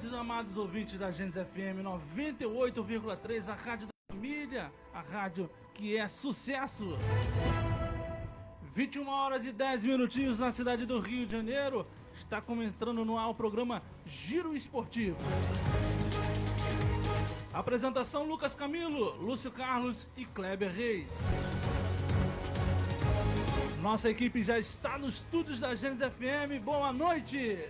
noites, amados ouvintes da Gênesis FM 98,3, a rádio da família, a rádio que é sucesso. 21 horas e 10 minutinhos na cidade do Rio de Janeiro. Está começando no ar o programa Giro Esportivo. Apresentação: Lucas Camilo, Lúcio Carlos e Kleber Reis. Nossa equipe já está nos estúdios da Gênesis FM. Boa noite!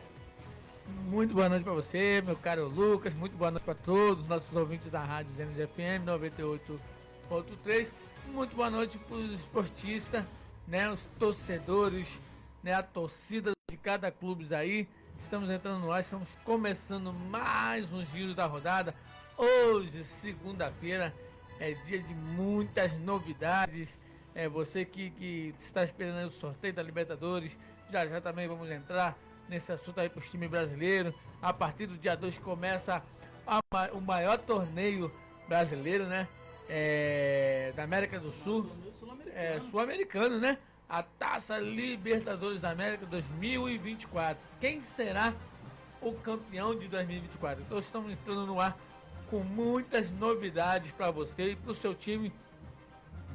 Muito boa noite para você, meu caro Lucas. Muito boa noite para todos os nossos ouvintes da rádio Gênesis FM 98.3. Muito boa noite para os esportistas, né, os torcedores, né, a torcida de cada clube aí. Estamos entrando no ar, estamos começando mais um giro da rodada. Hoje, segunda-feira, é dia de muitas novidades. Você que está esperando o sorteio da Libertadores, já também vamos entrar nesse assunto aí para os times brasileiros. A partir do dia 2 começa o maior torneio brasileiro, né? Da América do Sul, sul-americano, né? A Taça Libertadores da América 2024. Quem será o campeão de 2024? Então estamos entrando no ar com muitas novidades para você e para o seu time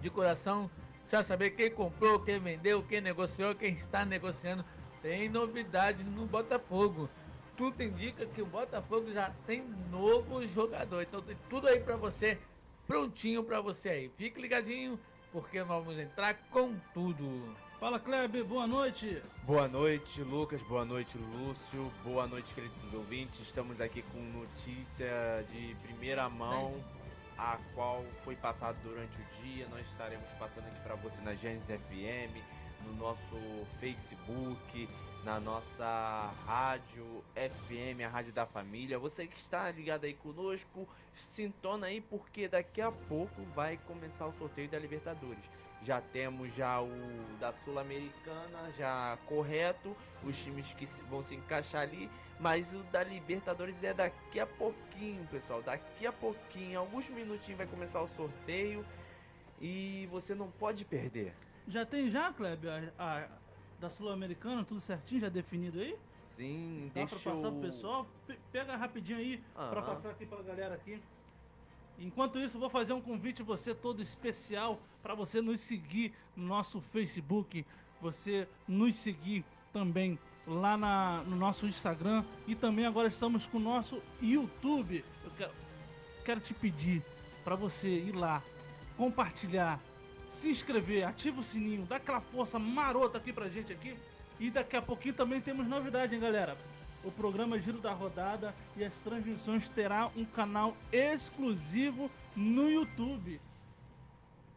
de coração. Você vai saber quem comprou, quem vendeu, quem negociou, quem está negociando. Tem novidades no Botafogo. Tudo indica que o Botafogo já tem novo jogador. Então tem tudo aí para você, prontinho para você aí. Fique ligadinho, porque nós vamos entrar com tudo. Fala, Kleber, boa noite. Boa noite, Lucas, boa noite, Lúcio, boa noite, queridos ouvintes. Estamos aqui com notícia de primeira mão, a qual foi passada durante o dia. Nós estaremos passando aqui para você na Gênesis FM, no nosso Facebook, na nossa rádio FM, a Rádio da Família. Você que está ligado aí conosco, sintona aí, porque daqui a pouco vai começar o sorteio da Libertadores. Já temos o da Sul-Americana já correto, os times que vão se encaixar ali, mas o da Libertadores é daqui a pouquinho, pessoal, daqui a pouquinho, alguns minutinhos vai começar o sorteio e você não pode perder. Já tem Kleber, a da Sul-Americana, tudo certinho, já definido aí? Sim, dá pra passar pro pessoal? Pega rapidinho aí, pra passar aqui pra galera aqui. Enquanto isso, vou fazer um convite a você todo especial para você nos seguir no nosso Facebook, você nos seguir também lá no nosso Instagram e também agora estamos com o nosso YouTube. Eu quero te pedir para você ir lá, compartilhar, se inscrever, ativa o sininho, dá aquela força marota aqui pra gente aqui. E daqui a pouquinho também temos novidade, hein, galera? O programa Giro da Rodada e as transmissões terá um canal exclusivo no YouTube.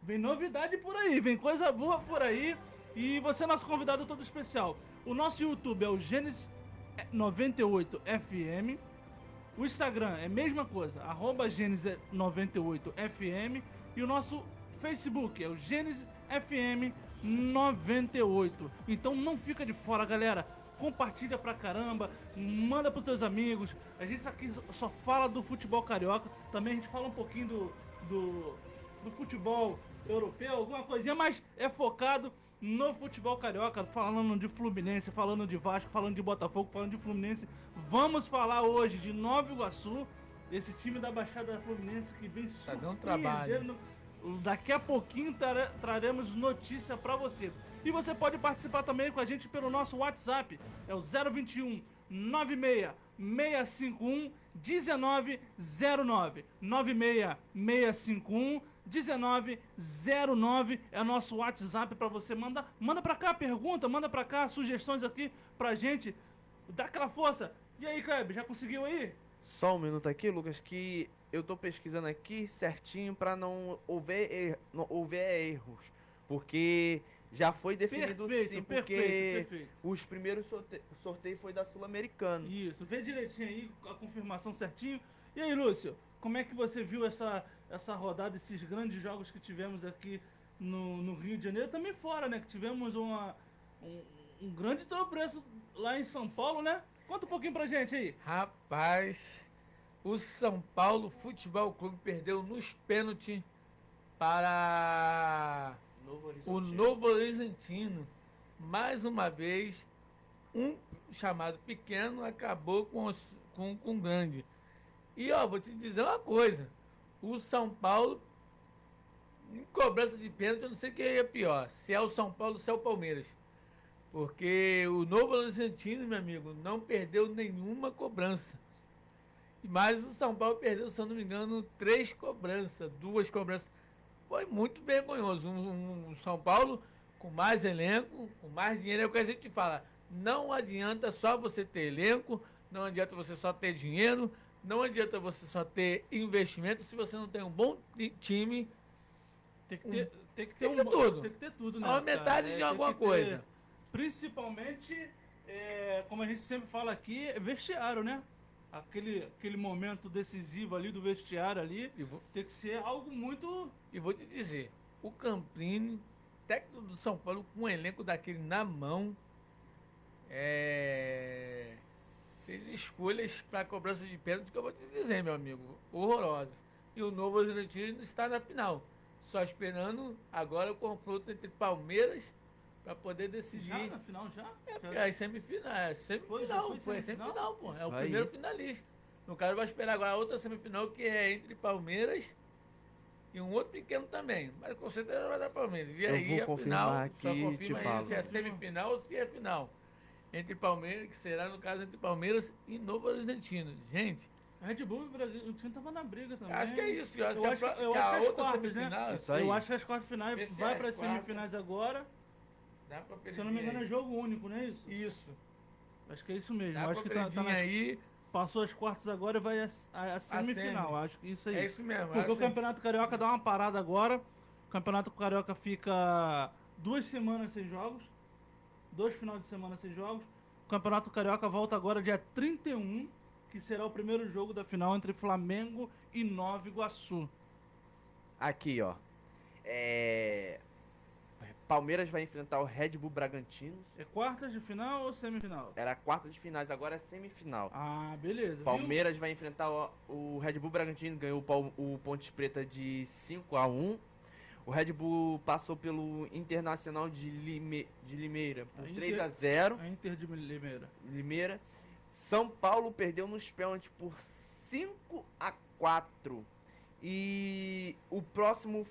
Vem novidade por aí, vem coisa boa por aí. E você é nosso convidado todo especial. O nosso YouTube é o Gênesis 98 FM. O Instagram é a mesma coisa, @Gênesis 98 FM. E o nosso Facebook é o Gênesis FM 98. Então não fica de fora, galera. Compartilha pra caramba, manda pros teus amigos. A gente aqui só fala do futebol carioca. Também a gente fala um pouquinho do futebol europeu, alguma coisinha, mas é focado no futebol carioca. Falando de Fluminense, falando de Vasco, falando de Botafogo, falando de Fluminense. Vamos falar hoje de Nova Iguaçu, esse time da Baixada Fluminense que vem surpreendendo. Daqui a pouquinho traremos notícia pra você. E você pode participar também com a gente pelo nosso WhatsApp. É o 021 96 651 1909. 96 651 1909 é nosso WhatsApp pra você. Manda pra cá pergunta, manda pra cá sugestões aqui pra gente. Dá aquela força. E aí, Kleber, já conseguiu aí? Só um minuto aqui, Lucas, que eu tô pesquisando aqui certinho pra não houver erros. Porque já foi definido sim, porque perfeito. os primeiros sorteios foi da Sul-Americana. Isso, vê direitinho aí a confirmação certinho. E aí, Lúcio, como é que você viu essa rodada, esses grandes jogos que tivemos aqui no Rio de Janeiro? Também fora, né? Que tivemos um grande tropeço lá em São Paulo, né? Conta um pouquinho pra gente aí. Rapaz, o São Paulo Futebol Clube perdeu nos pênaltis para o Novo Horizontino. Mais uma vez, um chamado pequeno acabou com com um grande. E, ó, vou te dizer uma coisa. O São Paulo, em cobrança de pênalti, eu não sei quem é pior. Se é o São Paulo ou se é o Palmeiras. Porque o Novo Horizontino, meu amigo, não perdeu nenhuma cobrança. Mas o São Paulo perdeu, se eu não me engano, 3 cobranças, 2 cobranças. Foi muito vergonhoso. Um São Paulo com mais elenco, com mais dinheiro. É o que a gente fala. Não adianta só você ter elenco, não adianta você só ter dinheiro, não adianta você só ter investimento se você não tem um bom time. Tem que ter, tem que ter tudo. Tem que ter tudo, né? A metade de alguma coisa. Principalmente, como a gente sempre fala aqui, vestiário, né? Aquele momento decisivo ali do vestiário ali, tem que ser algo muito... E vou te dizer, o Camprini, técnico do São Paulo, com um elenco daquele na mão, fez escolhas para cobrança de pênalti que eu vou te dizer, meu amigo, horrorosas. E o Novo Horizontino está na final, só esperando agora o confronto entre Palmeiras para poder decidir. Já na final, já? Porque é semifinal, foi semifinal, pô. É o primeiro finalista. No caso, vai esperar agora a outra semifinal, que é entre Palmeiras e um outro pequeno também. Mas com certeza vai dar Palmeiras. E aí, vou confirmar final, aqui só e confirma te aí falo. se é semifinal ou se é final. Entre Palmeiras, que será, no caso, entre Palmeiras e Novo Horizontino. Gente, Red Bull e Bragantino tava na briga também. acho que é isso. Eu acho Eu que acho que a as outra quartas, né? semifinal... Isso aí. Eu acho que as quartas finais Esse vai é para as as semifinais agora. Dá pra Se eu não me engano, é jogo único, não é isso? Isso. Acho que é isso mesmo. Dá Acho que pra aí... passou as quartas agora e vai a semifinal. Acho que isso aí. É isso mesmo. Porque o Campeonato Carioca dá uma parada agora. O Campeonato Carioca fica 2 semanas sem jogos. 2 finais de semana sem jogos. O Campeonato Carioca volta agora dia 31, que será o primeiro jogo da final entre Flamengo e Nova Iguaçu. Aqui, ó. Palmeiras vai enfrentar o Red Bull Bragantino. É quartas de final ou semifinal? Era quarta de finais, agora é semifinal. Ah, beleza. Palmeiras vai enfrentar o Red Bull Bragantino, ganhou o Ponte Preta de 5-1. O Red Bull passou pelo Internacional de Limeira por 3-0. A Inter de Limeira. São Paulo perdeu nos pênaltis por 5-4. E o próximo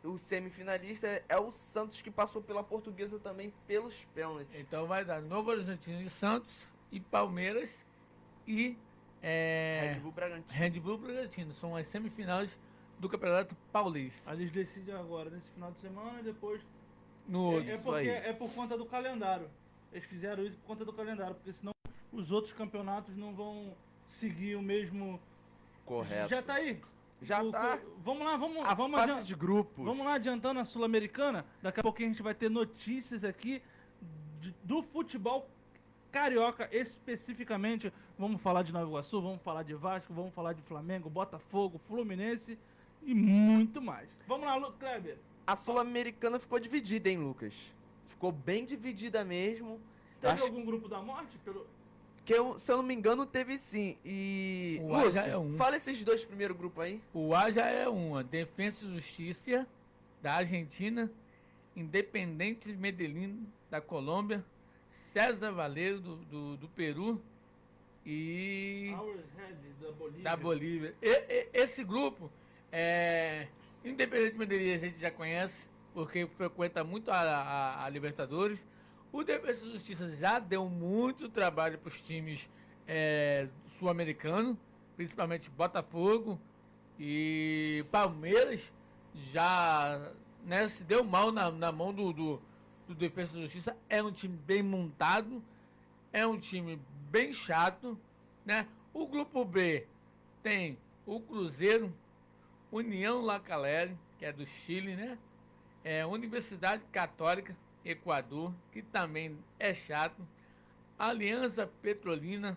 o semifinalista é o Santos, que passou pela Portuguesa também pelos pênaltis. Então vai dar Novo Horizontino e Santos e Palmeiras e Red Bull Bragantino. São as semifinais do Campeonato Paulista. Eles decidem agora, nesse final de semana, e depois... No É por conta do calendário. Eles fizeram isso por conta do calendário, porque senão os outros campeonatos não vão seguir o mesmo... Correto. Já tá aí. Tá. Vamos lá, A fase de grupos. Vamos lá, adiantando a Sul-Americana. Daqui a pouquinho a gente vai ter notícias aqui do futebol carioca especificamente. Vamos falar de Nova Iguaçu, vamos falar de Vasco, vamos falar de Flamengo, Botafogo, Fluminense e muito mais. Vamos lá, Kleber. A Sul-Americana ficou dividida, hein, Lucas? Ficou bem dividida mesmo. Teve algum grupo da morte? Se eu não me engano, teve sim. E. O A já é um. Fala esses 2 primeiros grupos aí. O A já é uma. Defensa e Justiça, da Argentina. Independente Medellín, da Colômbia. César Valeiro, do Peru. E. Ours Red, da Bolívia. Esse grupo, Independente Medellín, a gente já conhece, porque frequenta muito a Libertadores. O Defesa e Justiça já deu muito trabalho para os times sul-americanos, principalmente Botafogo e Palmeiras, já se deu mal na mão do Defesa e Justiça. É um time bem montado, é um time bem chato, né? O grupo B tem o Cruzeiro, União La Calera, que é do Chile, né? Universidade Católica, Equador, que também é chato. Aliança Petrolina,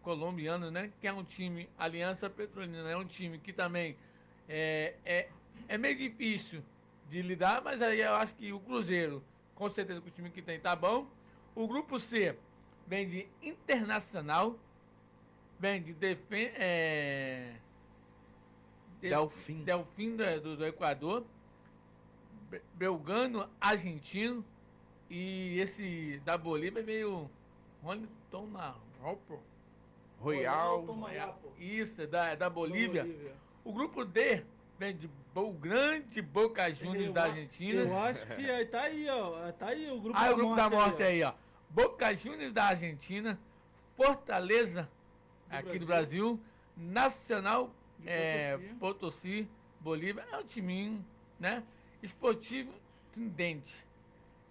colombiano, né? Que é um time, Aliança Petrolina, é um time que também é meio difícil de lidar, mas aí eu acho que o Cruzeiro, com certeza, com o time que tem, tá bom. O grupo C vem de Internacional, vem de Delfim do Equador, Belgrano, argentino, e esse da Bolívia é meio Royal. toma lá, pô. Isso, é da Bolívia. O grupo D vem de o grande Boca Juniors da Argentina. Eu acho que aí tá aí, ó. Tá aí o grupo Ah, da o grupo da morte ó. aí, ó. Boca Juniors da Argentina, Fortaleza aqui do Brasil, Nacional De Potosí, Bolívia, é um timinho, né? Esportivo Tendente.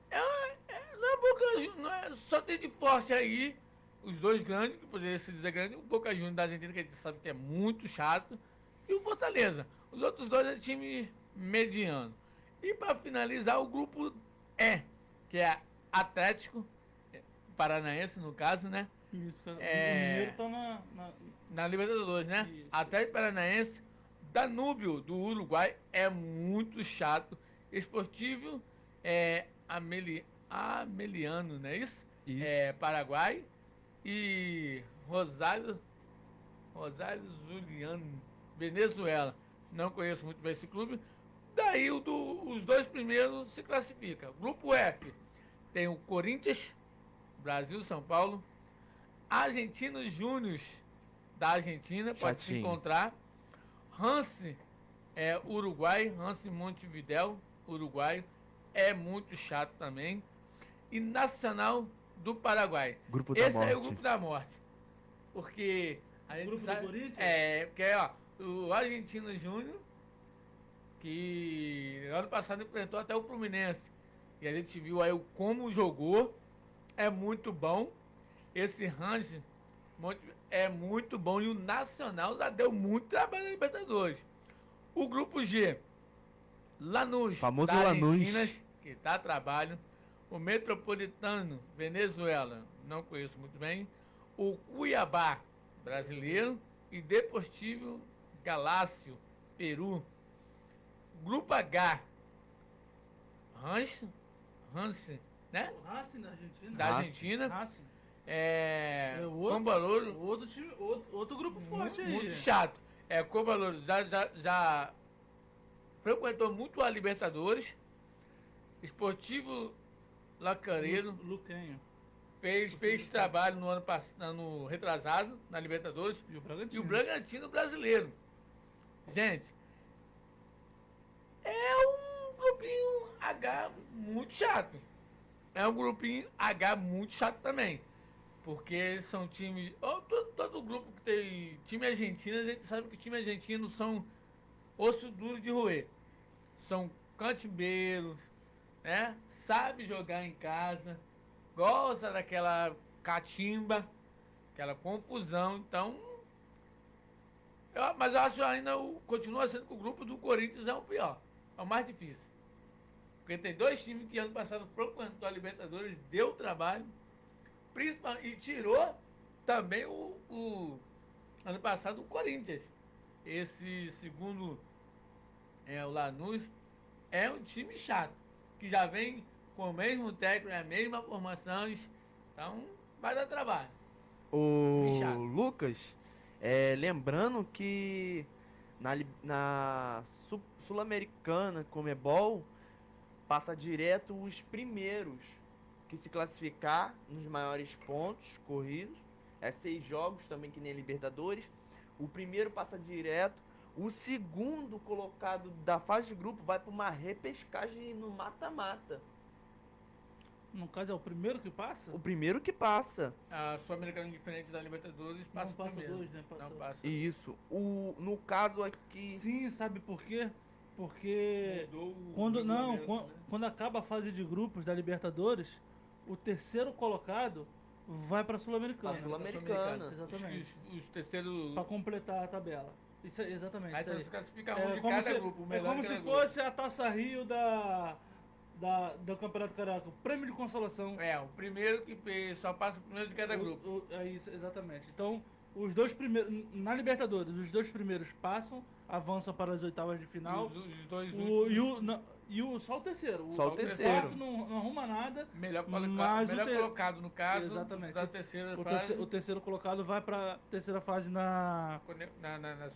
Não é Boca Juniors, não é, só tem de forte aí os dois grandes, que poderia se dizer grande, o Boca Juniors da Argentina, que a gente sabe que é muito chato, e o Fortaleza. Os outros dois é time mediano. E para finalizar, o grupo E, que é Atlético Paranaense, no caso, né? Isso, cara. É. O Mineiro tá Na Libertadores, né? Isso. Atlético Paranaense, Danúbio do Uruguai é muito chato. Esportivo Ameliano, não é isso? Isso. Paraguai. E Rosário Zuliano, Venezuela. Não conheço muito bem esse clube. Daí os dois primeiros se classificam. Grupo F tem o Corinthians, Brasil, São Paulo. Argentinos Júniors da Argentina, pode se Chatinho. encontrar. Rance Uruguai, Rance Montevidéu, Uruguai, é muito chato também. E Nacional do Paraguai. Grupo da Esse aí é o morte. grupo da morte. Porque a gente grupo do sabe. Corinthians? Porque ó, o Argentino Júnior, que ano passado enfrentou até o Fluminense. E a gente viu aí como jogou. É muito bom. Esse Rance é muito bom. E o Nacional já deu muito trabalho na Libertadores. O grupo G, Lanús, Famoso da Lanús. Argentina, que dá trabalho. O Metropolitano, Venezuela, não conheço muito bem. O Cuiabá, brasileiro. E Deportivo Galácio, Peru. Grupo H, Rance, né? O Racing da Argentina. Da Racing. Argentina. Racing. Cobra Louro, Outro time, outro grupo forte aí. muito chato. Cobra Louro já frequentou muito a Libertadores. Esportivo Lacareiro Luquenho. fez trabalho no ano retrasado na Libertadores. E o Bragantino. E o Bragantino brasileiro. Gente, é um grupinho H muito chato. É um grupinho H muito chato também. Porque são times. Todo grupo que tem time argentino, a gente sabe que time argentino são osso duro de roer. São cantimbeiros, né? Sabe jogar em casa, gosta daquela catimba, aquela confusão. Então. Mas eu acho ainda, continua sendo que o grupo do Corinthians é o pior, é o mais difícil. Porque tem dois times que ano passado frequentou a Libertadores, deu trabalho, principalmente, e tirou também o ano passado o Corinthians. Esse segundo, o Lanús, é um time chato, que já vem com o mesmo técnico, a mesma formação, então vai dar trabalho. O Chato. Lucas, lembrando que na Sul-Americana, Comebol, passa direto os primeiros que se classificar nos maiores pontos corridos. 6 jogos também que nem Libertadores. O primeiro passa direto. O segundo colocado da fase de grupo vai para uma repescagem no mata-mata. No caso, é o primeiro que passa? O primeiro que passa. A Sul-Americana, diferente da Libertadores, passa Não passa primeiro. dois, né? Passa... Não passa. Isso. No caso aqui. Sim, sabe por quê? Porque Mudou o quando regulamento, né? quando acaba a fase de grupos da Libertadores, o terceiro colocado vai para a Sul-Americana. A Sul-Americana. Exatamente. Os terceiros. Para completar a tabela. Isso é, exatamente. Aí Isso aí. você classifica É um de como cada se, grupo. O é melhor como de se cada grupo. fosse a Taça Rio do Campeonato Carioca, o prêmio de consolação. O primeiro que só passa o primeiro de cada grupo. É isso, exatamente. Então, os dois primeiros, na Libertadores, os dois primeiros passam, avançam para as oitavas de final. Os dois Só o terceiro. Só o terceiro. quarto não arruma nada. melhor Mas colocado, no caso. Exatamente. Da terceira O, fase. o terceiro colocado vai para a terceira fase na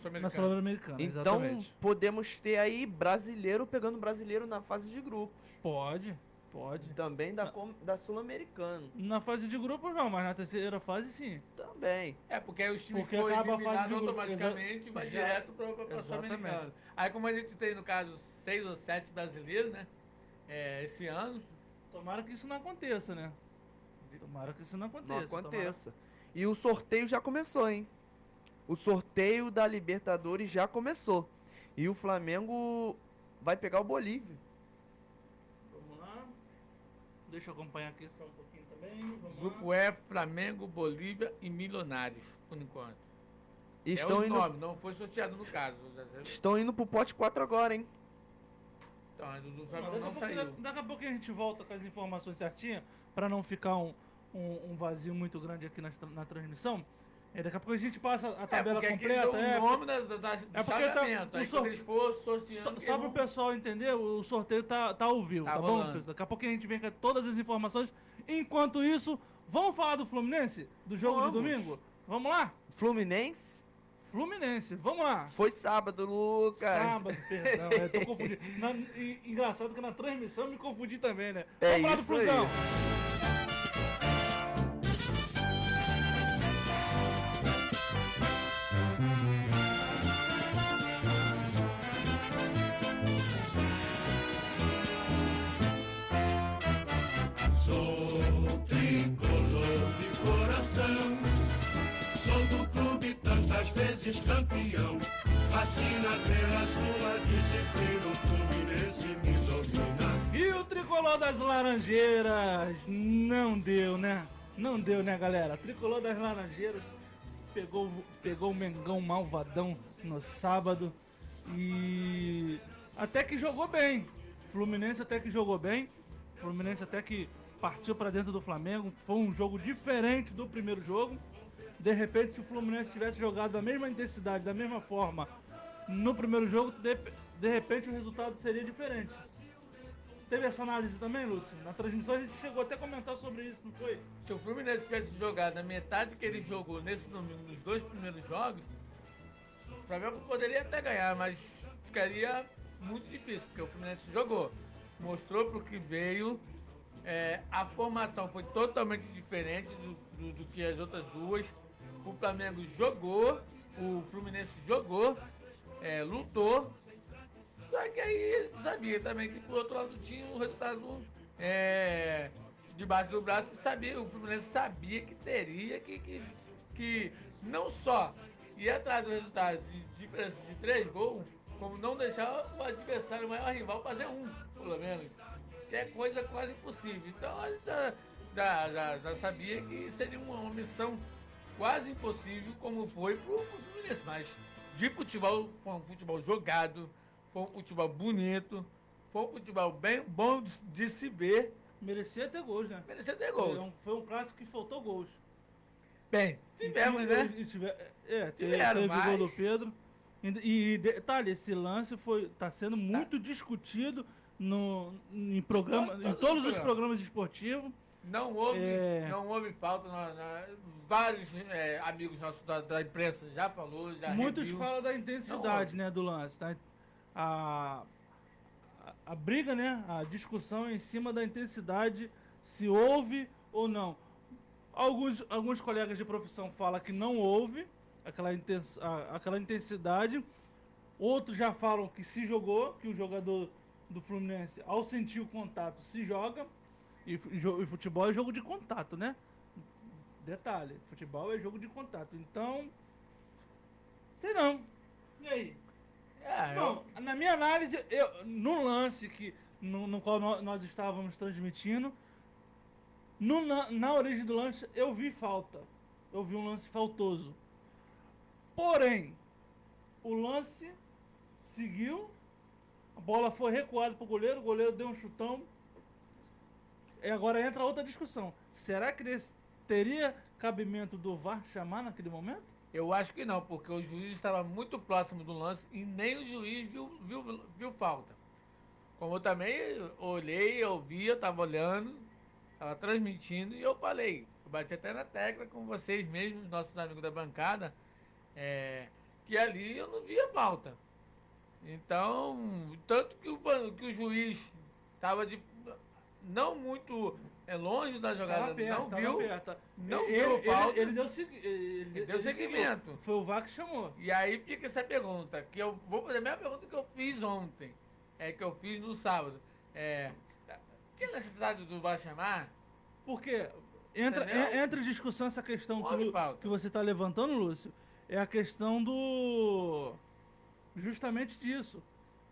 Sul-Americana. Sul-Americana. Então Exatamente. podemos ter aí brasileiro pegando brasileiro na fase de grupos. Pode. Pode. Também da Sul-Americana. Na fase de grupos não, mas na terceira fase sim. Também. Porque aí os times Porque foram acaba a fase eliminados de grupo, automaticamente e vai já- direto para o exatamente. Sul-Americano. Aí como a gente tem, no caso, 6 ou 7 brasileiros, né? Esse ano, Tomara que isso não aconteça, né? Tomara que isso não aconteça. Não aconteça. E o sorteio já começou, hein? O sorteio da Libertadores já começou. E o Flamengo vai pegar o Bolívia. Vamos lá. Deixa eu acompanhar aqui só um pouquinho também. Vamos grupo lá. E, Flamengo, Bolívia e Milionários, por enquanto. E É estão o indo, nome, não foi sorteado no caso. estão indo pro pote 4 agora, hein? Então, a do Não, Flamengo não saiu. daqui a pouco a gente volta com as informações certinhas, para não ficar um vazio muito grande aqui na transmissão. Daqui a pouco a gente passa a tabela porque aqui completa. deu o nome do porque chaveamento. tá- Aí o quando eles for sorteando... Só para o pessoal entender, o sorteio tá ao vivo, Tá tá bom? rolando. Daqui a pouco a gente vem com todas as informações. Enquanto isso, vamos falar do Fluminense? Do jogo de Vamos. domingo? Vamos lá? Fluminense Fluminense, vamos lá. foi sábado, Lucas. Sábado, perdão, tô confundindo. Engraçado que na transmissão eu me confundi também, né? É Vamos falar do isso aí. Flusão. Sou tricolor de coração, sou do clube tantas vezes campeão. Vacina pela sua disciplina, o Fluminense me domina. E o tricolor das Laranjeiras não deu, né? Não deu, né, galera? Tricolor das Laranjeiras pegou o Mengão malvadão no sábado e até que jogou bem. Fluminense até que jogou bem. Fluminense até que partiu pra dentro do Flamengo. Foi um jogo diferente do primeiro jogo. De repente, se o Fluminense tivesse jogado da mesma intensidade, da mesma forma no primeiro jogo, de repente o resultado seria diferente. Teve essa análise também, Lúcio? Na transmissão a gente chegou até a comentar sobre isso, não foi? Se o Fluminense tivesse jogado na metade que ele jogou nesse domingo, nos 2 primeiros jogos, o Flamengo poderia até ganhar, mas ficaria muito difícil, porque o Fluminense jogou, mostrou pro que veio, a formação foi totalmente diferente do que as outras duas. O Flamengo jogou, o Fluminense jogou, lutou. Só que aí a gente sabia também que pro outro lado tinha um resultado debaixo do braço. O Fluminense sabia que teria que não só ir atrás do resultado de diferença de 3 gols, como não deixar o adversário, o maior rival, fazer um, pelo menos. Que é coisa quase impossível. Então a gente já sabia que seria uma missão quase impossível, como foi pro Fluminense. Mas de futebol, foi um futebol jogado, foi um futebol bonito, foi um futebol bem bom de se ver. Merecia ter gols, né? Merecia ter gols. Foi um clássico que faltou gols. Bem, tivemos, né? Tiveram, Tiveram, teve o gol do mas- Pedro. E detalhe, esse lance tá sendo muito discutido em todos os programas esportivos. Não houve falta. Vários amigos nossos da imprensa já falou, já Muitos reviu. falam da intensidade, houve. né, do lance. Tá? A briga, né, a discussão em cima da intensidade, se houve ou não. Alguns colegas de profissão falam que não houve aquela intensidade. Outros já falam que se jogou, que o jogador do Fluminense, ao sentir o contato, se joga. E futebol é jogo de contato, né? Detalhe, futebol é jogo de contato. Então, sei não. E aí? Bom, na minha análise, no lance no qual nós estávamos transmitindo, na origem do lance, eu vi falta. Eu vi um lance faltoso. Porém, o lance seguiu, a bola foi recuada para o goleiro deu um chutão. E agora entra outra discussão. Será que teria cabimento do VAR chamar naquele momento? Eu acho que não, porque o juiz estava muito próximo do lance e nem o juiz viu falta. Como eu também olhei, eu vi, eu estava olhando, estava transmitindo e eu falei, eu bati até na tecla com vocês mesmos, nossos amigos da bancada, que ali eu não via falta. Então, tanto que o juiz estava não muito longe da jogada, Tava perto, não tava viu, perto. não viu falta. Ele deu seguimento. seguimento. Foi o VAR que chamou. E aí fica essa pergunta, que eu vou fazer a mesma pergunta que eu fiz ontem, que eu fiz no sábado. Tinha necessidade do VAR chamar? Porque entra em discussão essa questão Houve falta. que você está levantando, Lúcio. É a questão do... Justamente disso.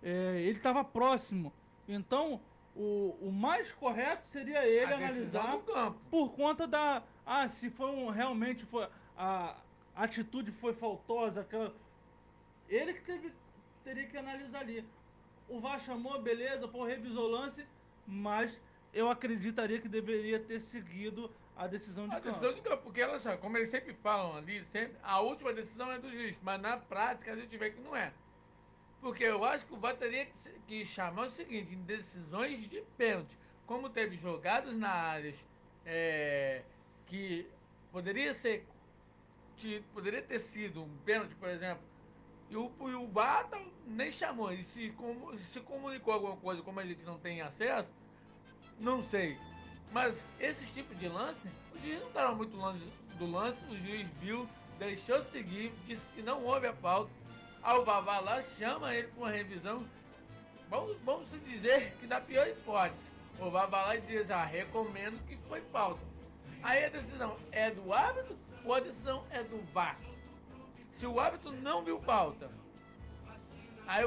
Ele estava próximo. Então, o mais correto seria ele A decisão analisar do campo. por conta da... se foi realmente foi... A atitude foi faltosa, aquela... Ele que teria que analisar ali. O VAR chamou, beleza, revisou o lance, mas eu acreditaria que deveria ter seguido a decisão de A campo. decisão de campo, porque olha só, como eles sempre falam ali, a última decisão é do juiz, mas na prática a gente vê que não é. Porque eu acho que o VAR teria que chamar o seguinte, em decisões de pênalti, como teve jogadas na área que poderia ter sido um pênalti, por exemplo, e o VAR nem chamou, e se comunicou alguma coisa, como a gente não tem acesso, não sei. Mas esses tipos de lance, o juiz não estava muito longe do lance, o juiz viu, deixou seguir, disse que não houve a falta. Aí o VAR vai lá, chama ele para uma revisão. Vamos dizer que na pior hipótese, o VAR vai lá e diz, recomendo que foi falta. Aí a decisão é do árbitro ou a decisão é do VAR? Se o árbitro não viu falta, aí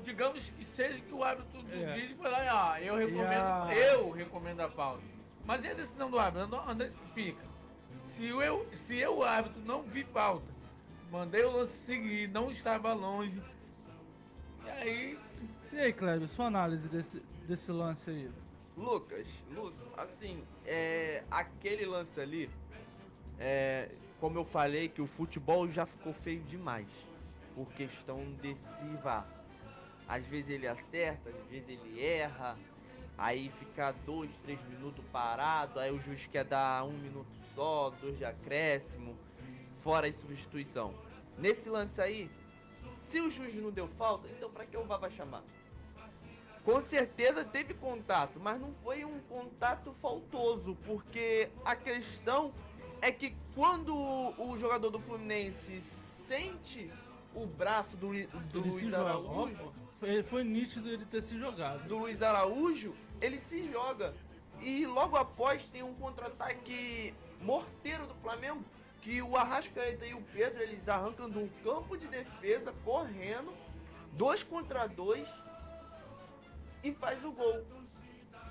digamos que seja que o árbitro do vídeo foi lá, eu recomendo a falta. Mas e a decisão do árbitro? Onde é que fica? Se eu, o árbitro, não vi falta, mandei o lance seguir, não estava longe, E aí, Kleber, sua análise desse lance aí? Lucas, Lúcio, assim, aquele lance ali, como eu falei, que o futebol já ficou feio demais, por questão desse VAR. Às vezes ele acerta, às vezes ele erra, aí fica 2, 3 minutos parado, aí o juiz quer dar 1 minuto só, 2 de acréscimo, fora a substituição. Nesse lance aí, se o juiz não deu falta, então pra que o VAR vai chamar? Com certeza teve contato, mas não foi um contato faltoso, porque a questão é que quando o jogador do Fluminense sente o braço do Luiz Araújo, foi nítido ele ter se jogado. do Luiz Araújo, ele se joga. E logo após tem um contra-ataque morteiro do Flamengo, que o Arrascaeta e o Pedro, eles arrancam de um campo de defesa, correndo, 2 contra 2, e faz o gol.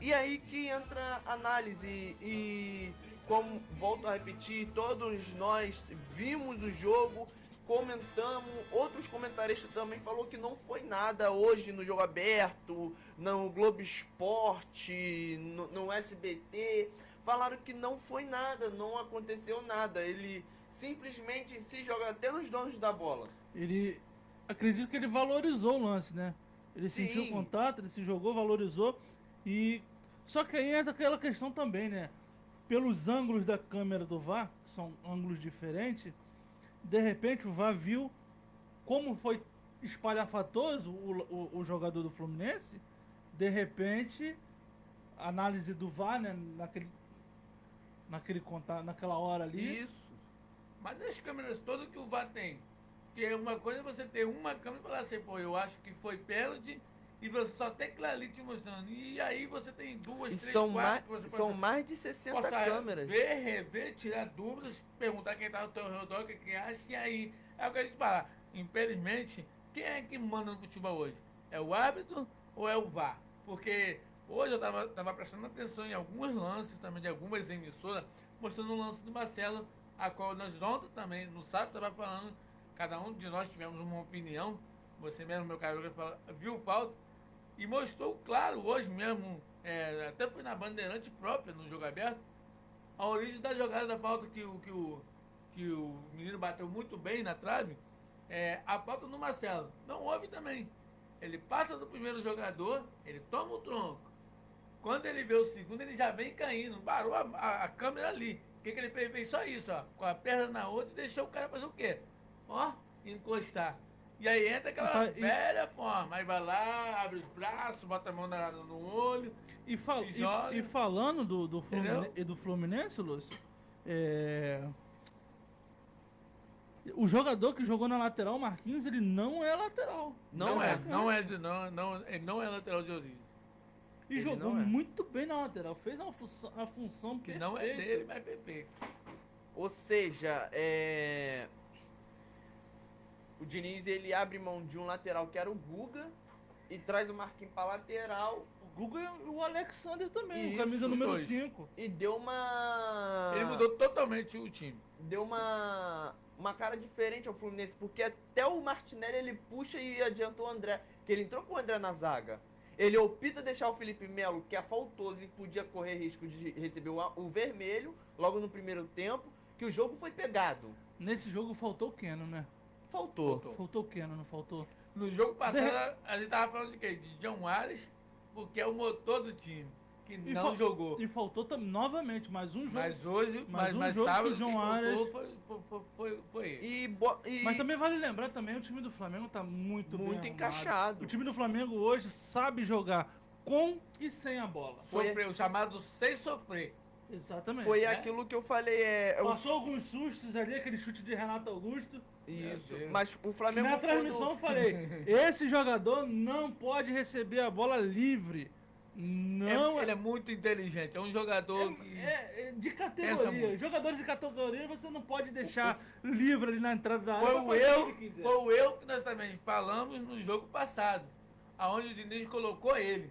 E aí que entra a análise, e como volto a repetir, todos nós vimos o jogo, comentamos, outros comentaristas também falou que não foi nada hoje no Jogo Aberto, no Globo Esporte, no SBT, falaram que não foi nada, não aconteceu nada, ele simplesmente se joga até nos donos da bola. Acredito que ele valorizou o lance, né? Ele Sim. sentiu o contato, ele se jogou, valorizou, só que aí entra aquela questão também, né? Pelos ângulos da câmera do VAR, que são ângulos diferentes, de repente o VAR viu como foi espalhafatoso o jogador do Fluminense, de repente, a análise do VAR, né, naquele contato, naquela hora ali. Isso. Mas as câmeras todas que o VAR tem, porque uma coisa é você ter uma câmera e falar assim, eu acho que foi pênalti, e você só tem aquilo ali te mostrando. E aí você tem 2, 3, 4 que você são mais de 60 possa câmeras. ver, rever, tirar dúvidas, perguntar quem tá no teu redor, o que acha, e aí é o que a gente fala. Infelizmente, quem é que manda no futebol hoje? É o árbitro ou é o VAR? Porque hoje eu tava prestando atenção em alguns lances também de algumas emissoras, mostrando o lance do Marcelo, a qual nós ontem também, no sábado, estava falando, cada um de nós tivemos uma opinião, você mesmo, meu caro, viu falta, e mostrou claro, hoje mesmo, até foi na bandeirante própria, no Jogo Aberto, a origem da jogada da falta que o menino bateu muito bem na trave, a falta no Marcelo. Não houve também. Ele passa do primeiro jogador, ele toma o tronco. Quando ele vê o segundo, ele já vem caindo, parou a câmera ali. O que ele fez? Fez só isso, ó, com a perna na outra e deixou o cara fazer o quê? Ó, encostar. E aí entra aquela Rapaz, velha forma. Aí vai lá, abre os braços, bota a mão no olho. E, Se joga. e falando do Entendeu? Fluminense, Lúcio, o jogador que jogou na lateral, Marquinhos, ele não é lateral. Não é. Ele não é lateral de origem. E Ele jogou não é. muito bem na lateral. Fez a função Que perfeita. não é dele, mas é perfeito. Ou seja, o Diniz ele abre mão de um lateral que era o Guga e traz o Marquinhos pra lateral O Guga e o Alexander também, Isso, camisa número dois. 5. e deu uma. Ele mudou totalmente o time. Deu uma cara diferente ao Fluminense, porque até o Martinelli ele puxa e adianta o André, que ele entrou com o André na zaga. Ele opta deixar o Felipe Melo, que é faltoso e podia correr risco de receber o vermelho logo no primeiro tempo, que o jogo foi pegado. Nesse jogo faltou o Keno, né? Faltou. Faltou o Keno, não faltou? No jogo passado, a gente tava falando de quê? De John Ares, porque é o motor do time, que E não fa- jogou. E faltou novamente mais um jogo. Mas hoje, mas um mas jogo que sábado, o John quem Ares- voltou foi ele. Mas também vale lembrar também, o time do Flamengo tá muito bem arrumado. encaixado. O time do Flamengo hoje sabe jogar com e sem a bola. Foi- Sofreu, o chamado sem sofrer. Exatamente. Foi né? aquilo que eu falei, Passou alguns sustos ali, aquele chute de Renato Augusto. Isso, Meu Deus. mas o Flamengo Na transmissão eu falei, esse jogador não pode receber a bola livre. Não Ele é muito inteligente, é um jogador que... é de Pensa categoria. muito. Jogadores de categoria você não pode deixar livre ali na entrada da área. Foi pra o fazer eu, que ele quiser. foi o eu que nós também falamos no jogo passado, aonde o Diniz colocou ele.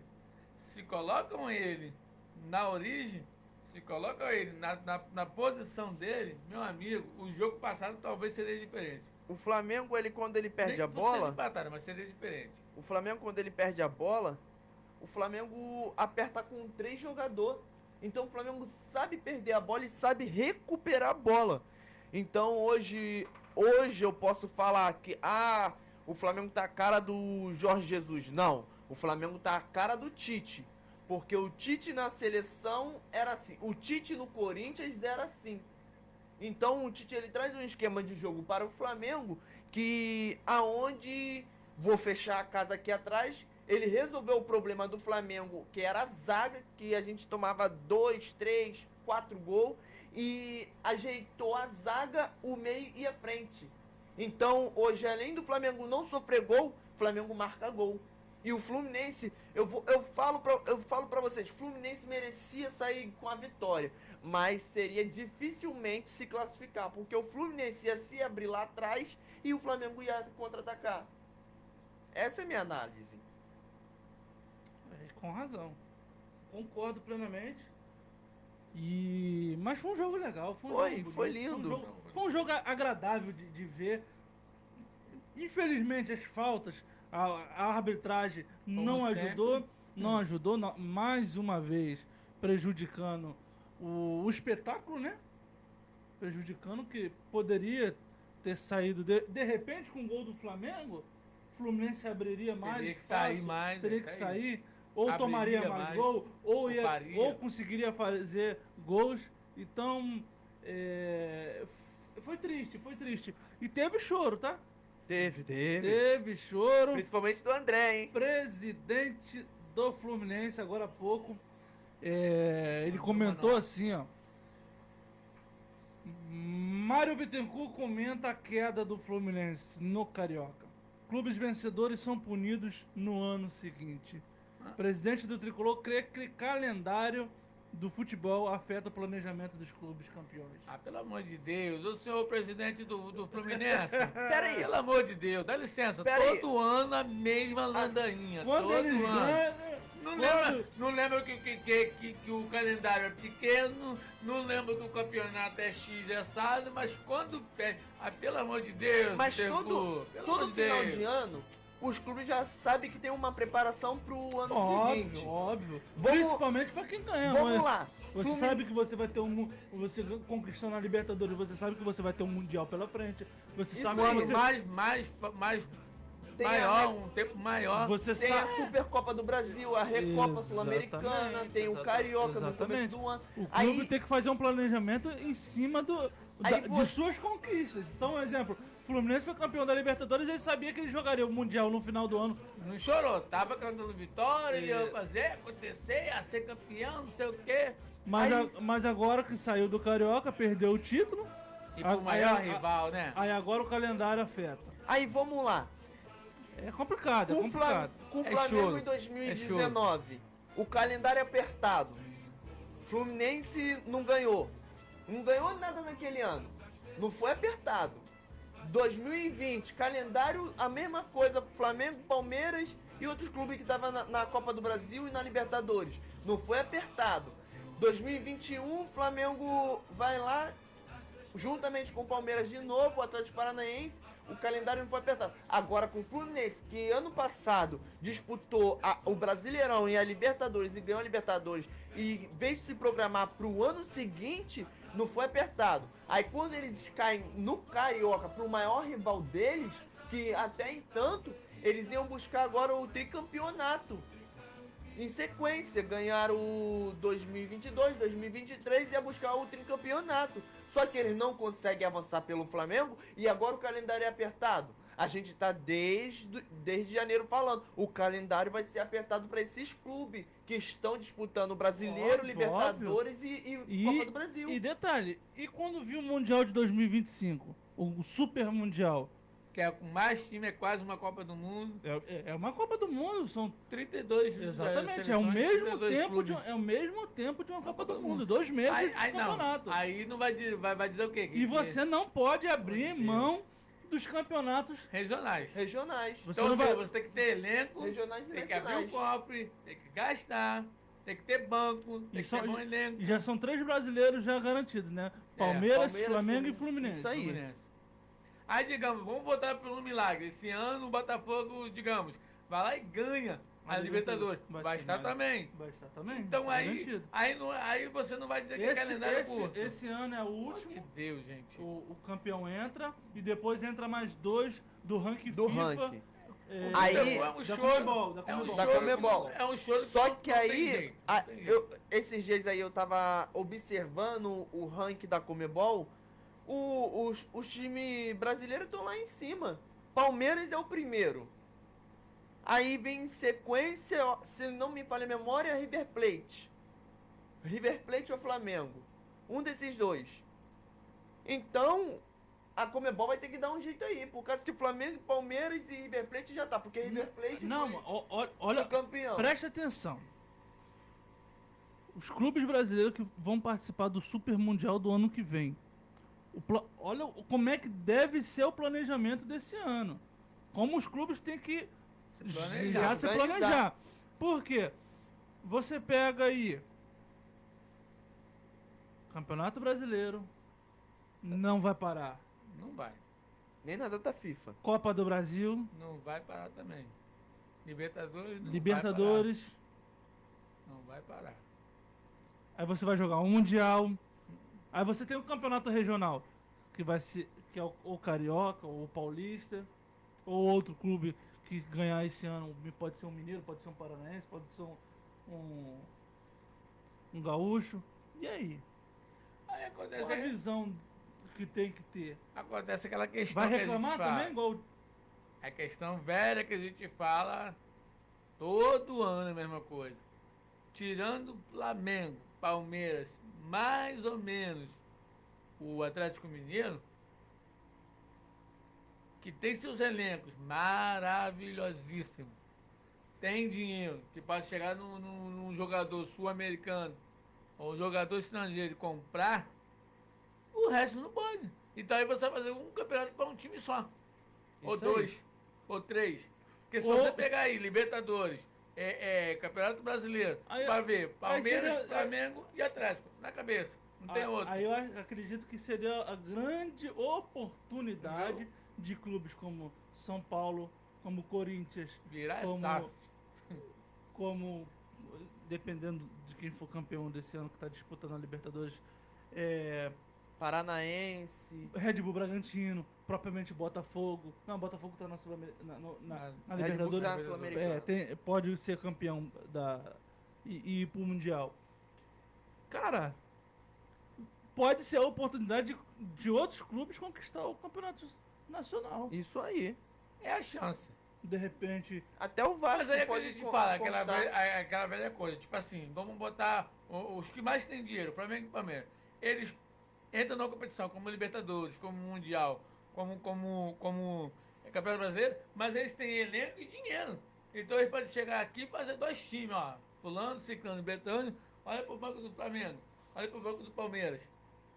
Se colocam ele na origem, se colocam ele na posição dele, meu amigo, o jogo passado talvez seria diferente. O Flamengo, ele quando ele perde Nem a que não seja bola, empatado, mas seria diferente. o Flamengo quando ele perde a bola, o Flamengo aperta com 3 jogadores. Então o Flamengo sabe perder a bola e sabe recuperar a bola. Então hoje eu posso falar que o Flamengo tá a cara do Jorge Jesus. Não, o Flamengo tá a cara do Tite. Porque o Tite na seleção era assim, o Tite no Corinthians era assim. Então o Tite ele traz um esquema de jogo para o Flamengo que aonde vou fechar a casa aqui atrás, ele resolveu o problema do Flamengo, que era a zaga, que a gente tomava 2, 3, 4 gols e ajeitou a zaga, o meio e a frente. Então, hoje além do Flamengo não sofrer gol, o Flamengo marca gol. E o Fluminense, eu falo pra vocês, o Fluminense merecia sair com a vitória, mas seria dificilmente se classificar, porque o Fluminense ia se abrir lá atrás e o Flamengo ia contra-atacar. Essa é a minha análise. Com razão. Concordo plenamente. Mas foi um jogo legal. Foi Foi lindo. Foi um jogo agradável de ver. Infelizmente as faltas, a arbitragem não ajudou. Não ajudou, mais uma vez, prejudicando o espetáculo, né? Prejudicando que poderia ter saído de repente com o gol do Flamengo, o Fluminense abriria mais. Teria que sair mais. Teria que sair. Ou Abriria tomaria mais mais, gol, ou faria. conseguiria fazer gols. Então, foi triste. E teve choro, tá? Teve. Teve choro. Principalmente do André, hein? Presidente do Fluminense, agora há pouco, ele comentou assim, ó. Mário Bittencourt comenta a queda do Fluminense no Carioca. Clubes vencedores são punidos no ano seguinte. Presidente do Tricolor crê que calendário do futebol afeta o planejamento dos clubes campeões. Pelo amor de Deus, o senhor presidente do Fluminense. Pera aí. Pelo amor de Deus, dá licença. Pera aí. Todo ano a mesma ladainha. Quando todo eles ano. ganham... Não lembra que o calendário é pequeno, não lembra que o campeonato é X é assado, mas quando perde. Pelo amor de Deus, Mas Bittencourt, pelo amor todo de final Deus. de ano, os clubes já sabem que tem uma preparação pro ano seguinte. Óbvio. Vamos- Principalmente pra quem ganha. Vamos mas lá. Você sabe que você vai ter você conquistando a Libertadores, você sabe que você vai ter um Mundial pela frente. Você Isso sabe aí, que Quando você... mais Tem maior, um tempo maior. Você Tem sabe... a Supercopa do Brasil, a Recopa Sul-Americana, tem o Carioca no começo Exatamente. do ano. O clube Aí, tem que fazer um planejamento em cima Aí de você- suas conquistas. Então, um exemplo, o Fluminense foi campeão da Libertadores e ele sabia que ele jogaria o Mundial no final do ano. Não chorou, tava cantando vitória, É. ia fazer, acontecer, ia ser campeão, não sei o quê. Mas, Aí- mas agora que saiu do Carioca, perdeu o título. E pro maior aí- rival, né? Aí agora o calendário afeta. Aí vamos lá. É complicado, é Com o complicado. Com o É Flamengo choro. em 2019, o calendário é apertado. Fluminense não ganhou. Não ganhou nada naquele ano. Não foi apertado. 2020, calendário, a mesma coisa. Flamengo, Palmeiras e outros clubes que estavam na Copa do Brasil e na Libertadores. Não foi apertado. 2021, Flamengo vai lá, juntamente com o Palmeiras de novo, o Atlético Paranaense, o calendário não foi apertado. Agora com o Fluminense, que ano passado disputou o Brasileirão e a Libertadores e ganhou a Libertadores, e em vez de se programar para o ano seguinte, não foi apertado. Aí quando eles caem no Carioca para o maior rival deles, que até entanto eles iam buscar agora o tricampeonato. Em sequência, ganharam o 2022, 2023 e ia buscar o tricampeonato. Só que eles não conseguem avançar pelo Flamengo e agora o calendário é apertado. A gente tá desde janeiro falando. O calendário vai ser apertado para esses clubes que estão disputando o Brasileiro, Óbvio, Libertadores e Copa do Brasil. E detalhe, e quando viu o Mundial de 2025? O Super Mundial? Que é com mais time, é quase uma Copa do Mundo. É uma Copa do Mundo, são 32 exatamente, é o seleções, mesmo 32 tempo clubes. é o mesmo tempo de uma Copa do do Mundo, Mundo. 2 meses de Aí não, campeonato. aí não vai dizer o quê? E você não pode abrir Meu Deus. mão dos campeonatos. Regionais. Regionais. Você Então não vai- você tem que ter elenco, Regionais e tem que abrir o nacionais. cofre, tem que gastar, tem que ter banco, tem que só- ter bom elenco. E já são 3 brasileiros já garantidos, né? Palmeiras, Palmeiras, Flamengo e Fluminense. Fluminense. Isso aí. Fluminense. Aí, digamos, vamos botar pelo milagre. Esse ano o Botafogo, digamos, vai lá e ganha a Libertadores. Vai ser estar mais- também. Vai estar também. Então tá aí, garantido. aí você não vai dizer que é calendário curto. esse ano é o Pelo amor último. de Deus, gente. O campeão entra e depois entra mais 2 do ranking Do FIFA. ranking. da Aí- é um Comebol, choro. da É um Comebol. Da choro. Comebol. É um choro Só não que tem aí, jeito, não tem jeito. esses dias aí eu tava observando o ranking da Comebol, os times brasileiros estão lá em cima. Palmeiras é o primeiro. Aí vem em sequência, ó, se não me falha a memória, River Plate. River Plate ou Flamengo. Um desses dois. Então, a Comebol vai ter que dar um jeito aí, por causa que Flamengo, Palmeiras e River Plate já tá, porque River Plate Não, foi olha, campeão. preste atenção. Os clubes brasileiros que vão participar do Super Mundial do ano que vem. Olha como é que deve ser o planejamento desse ano. Como os clubes têm que planejar, já se organizar. planejar. Por quê? Você pega aí Campeonato Brasileiro, não vai parar. Não vai. Nem na data FIFA. Copa do Brasil, Não vai parar também. Libertadores não Libertadores. Não vai parar. Aí você vai jogar um Mundial. Aí você tem o campeonato regional, que vai ser que é o Carioca, ou o Paulista, ou outro clube que ganhar esse ano. Pode ser um Mineiro, pode ser um Paranaense, pode ser um Gaúcho. E aí? Aí Qual acontece, a visão que tem que ter? acontece aquela questão Vai que a gente reclamar fala. também, igual A questão velha que a gente fala todo ano a mesma coisa. Tirando Flamengo, Palmeiras, mais ou menos o Atlético Mineiro, que tem seus elencos maravilhosíssimos. Tem dinheiro, que pode chegar num jogador sul-americano ou um jogador estrangeiro e comprar, o resto não pode. Então aí você vai fazer um campeonato para um time só. Ou Isso aí. 2, ou 3. Porque se Ou- você pegar aí Libertadores, Campeonato Brasileiro, Aí- vai ver Palmeiras, seria- Flamengo e Atlético, na cabeça. Não tem outro. Aí eu acredito que seria a grande oportunidade de clubes como São Paulo, como Corinthians, Virar como- SAF. como, dependendo de quem for campeão desse ano que está disputando a Libertadores, Paranaense. Red Bull Bragantino, propriamente Botafogo. Não, Botafogo está na, na Red Bull Libertadores. tá na Sul-Americana. Pode ser campeão e ir pro Mundial. Cara, pode ser a oportunidade de outros clubes conquistar o campeonato nacional. Isso aí. É a chance. De repente, Até o Vasco Mas aí é que a pode gente fala, aquela conquistar. aquela velha coisa, tipo assim, vamos botar os que mais têm dinheiro, Flamengo e Palmeiras. Eles entram na competição como Libertadores, como Mundial, como Campeonato Brasileiro, mas eles têm elenco e dinheiro. Então eles podem chegar aqui e fazer 2 times, ó. Fulano, Ciclano, Betânia, olha pro banco do Flamengo, olha pro banco do Palmeiras.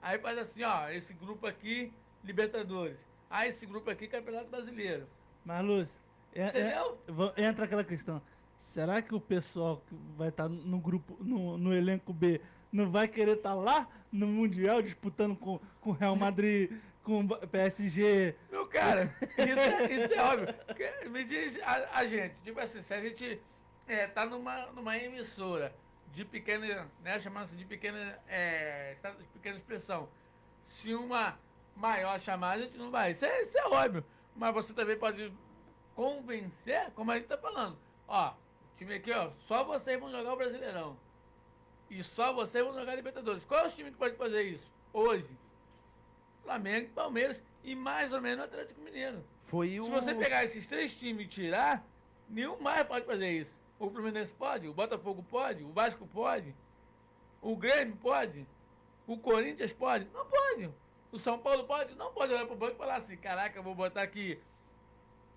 Aí faz assim, ó, esse grupo aqui, Libertadores. Ah, esse grupo aqui, Campeonato Brasileiro. mas Lúcio, Entendeu? entra aquela questão. Será que o pessoal que vai estar no grupo, no elenco B, não vai querer estar lá no Mundial disputando com o Real Madrid, com o PSG? Meu cara, isso é óbvio. Me diz a gente, tipo assim, se a gente tá numa emissora de pequena, né, chamando-se de pequena, estado de pequena expressão, se uma maior chamar, a gente não vai. Isso é óbvio. Mas você também pode convencer, como a gente tá falando. Ó, time aqui, ó, só vocês vão jogar o Brasileirão. E só vocês vão jogar Libertadores. Qual é o time que pode fazer isso hoje? Flamengo, Palmeiras e mais ou menos o Atlético Mineiro. Foi Se você pegar esses 3 times e tirar, nenhum mais pode fazer isso. O Fluminense pode, o Botafogo pode, o Vasco pode, o Grêmio pode, o Corinthians pode, não pode. O São Paulo pode, não pode olhar pro banco e falar assim, caraca, eu vou botar aqui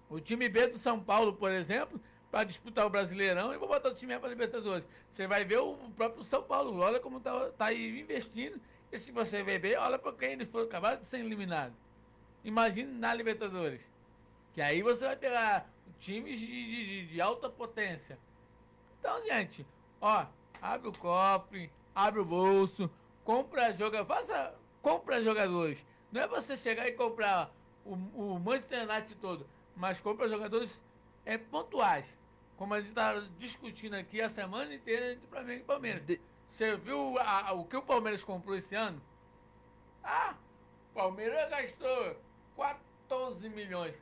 o time B do São Paulo, por exemplo, para disputar o Brasileirão e vou botar o time A para Libertadores. Você vai ver o próprio São Paulo, olha como tá aí investindo. E se você ver bem, olha para quem eles foram acabar de ser eliminados. Imagine na Libertadores. Que aí você vai pegar times de alta potência. Então, gente, ó, abre o cofre, abre o bolso, compra jogadores. Não é você chegar e comprar o Manchester United todo, mas compra jogadores pontuais. Como a gente está discutindo aqui a semana inteira entre Flamengo e Palmeiras. Você viu o que o Palmeiras comprou esse ano? Ah, o Palmeiras gastou 14 milhões.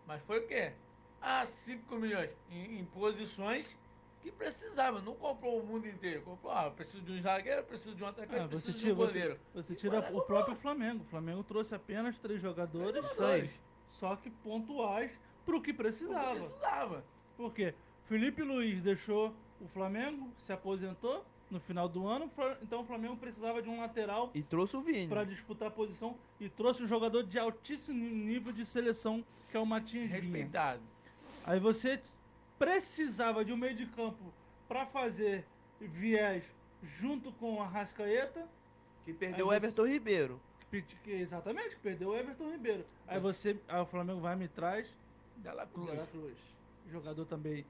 Mas foi o quê? 5 milhões em posições que precisava. Não comprou o mundo inteiro. Comprou, preciso de um zagueiro, preciso de um atacante, preciso de um goleiro. Você tira o próprio Flamengo. O Flamengo trouxe apenas 3 jogadores, só que pontuais pro que precisava. Por quê? Felipe Luiz deixou o Flamengo, se aposentou no final do ano, então o Flamengo precisava de um lateral E trouxe o Vini. para disputar a posição e trouxe um jogador de altíssimo nível de seleção, que é o Matias Vinha. Respeitado. Aí você precisava de um meio de campo para fazer viés junto com a Rascaeta, Que perdeu o Aí Everton Ribeiro. exatamente, que perdeu o Everton Ribeiro. Aí o Flamengo vai me traz Dela o Cruz. De La Cruz. Jogador também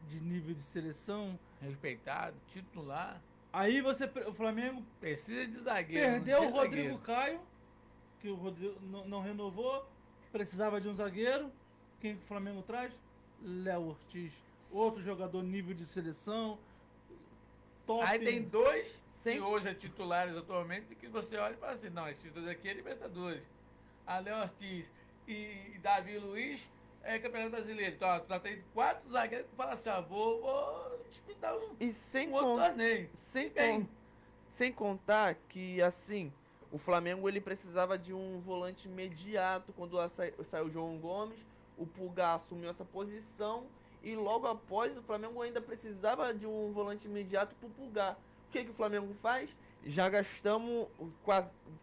de nível de seleção. Respeitado, titular. Aí o Flamengo Precisa de zagueiro. perdeu não o tem Rodrigo zagueiro. Caio, que o Rodrigo não renovou, precisava de um zagueiro. Quem que o Flamengo traz? Léo Ortiz, outro jogador nível de seleção. Top. Aí tem 2 Sem- que hoje é titulares atualmente, que você olha e fala assim, não, esses 2 aqui é Libertadores. Léo Ortiz e Davi Luiz é Campeonato Brasileiro. Então, ó, já tem 4 zagueiros que falam assim, ó, vou disputar E sem, um outro torneio. sem, sem contar que, assim, o Flamengo ele precisava de um volante imediato quando saiu o João Gomes. O Pulgar assumiu essa posição. E logo após, o Flamengo ainda precisava de um volante imediato pro Pulgar. O que o Flamengo faz? Já gastamos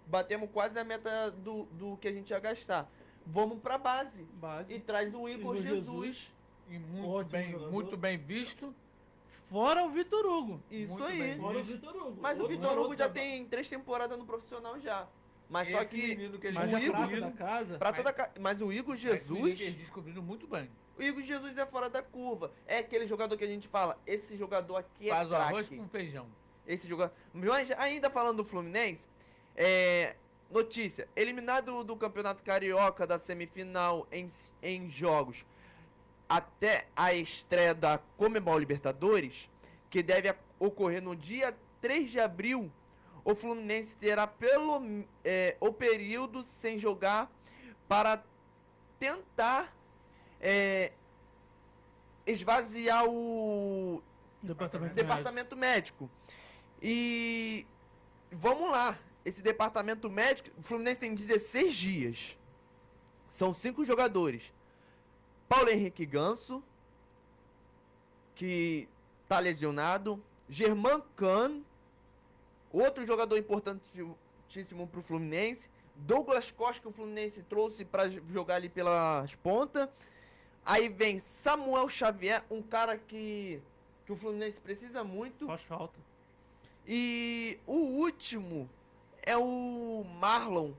batemos quase a meta do que a gente ia gastar. Vamos pra base. E traz o Igor Jesus. E Ótimo jogador. muito bem visto. Fora o Vitor Hugo. Isso Muito aí. bem. Fora o Vitor Hugo. Mas o Outro Vitor Hugo garoto já da- tem 3 temporadas no profissional já. Mas só Esse que. menino que eles Mas é Igor- prata da casa. Mas o Igor Esse menino que Jesus. eles descobriram muito bem. O Igor Jesus é fora da curva. É aquele jogador que a gente fala. Esse jogador aqui é Faz o arroz craque. com feijão. Esse jogador. Mas ainda falando do Fluminense, notícia: eliminado do Campeonato Carioca da semifinal em jogos até a estreia da Comebol Libertadores, que deve ocorrer no dia 3 de abril, o Fluminense terá o período sem jogar para tentar esvaziar o Departamento médico. departamento médico. E vamos lá. esse departamento médico, o Fluminense tem 16 dias. São 5 jogadores. Paulo Henrique Ganso, que tá lesionado. Germán outro jogador importantíssimo pro Fluminense. Douglas Costa, que o Fluminense trouxe para jogar ali pelas pontas. Aí vem Samuel Xavier, um cara que o Fluminense precisa muito. Faz falta. E o último é o Marlon,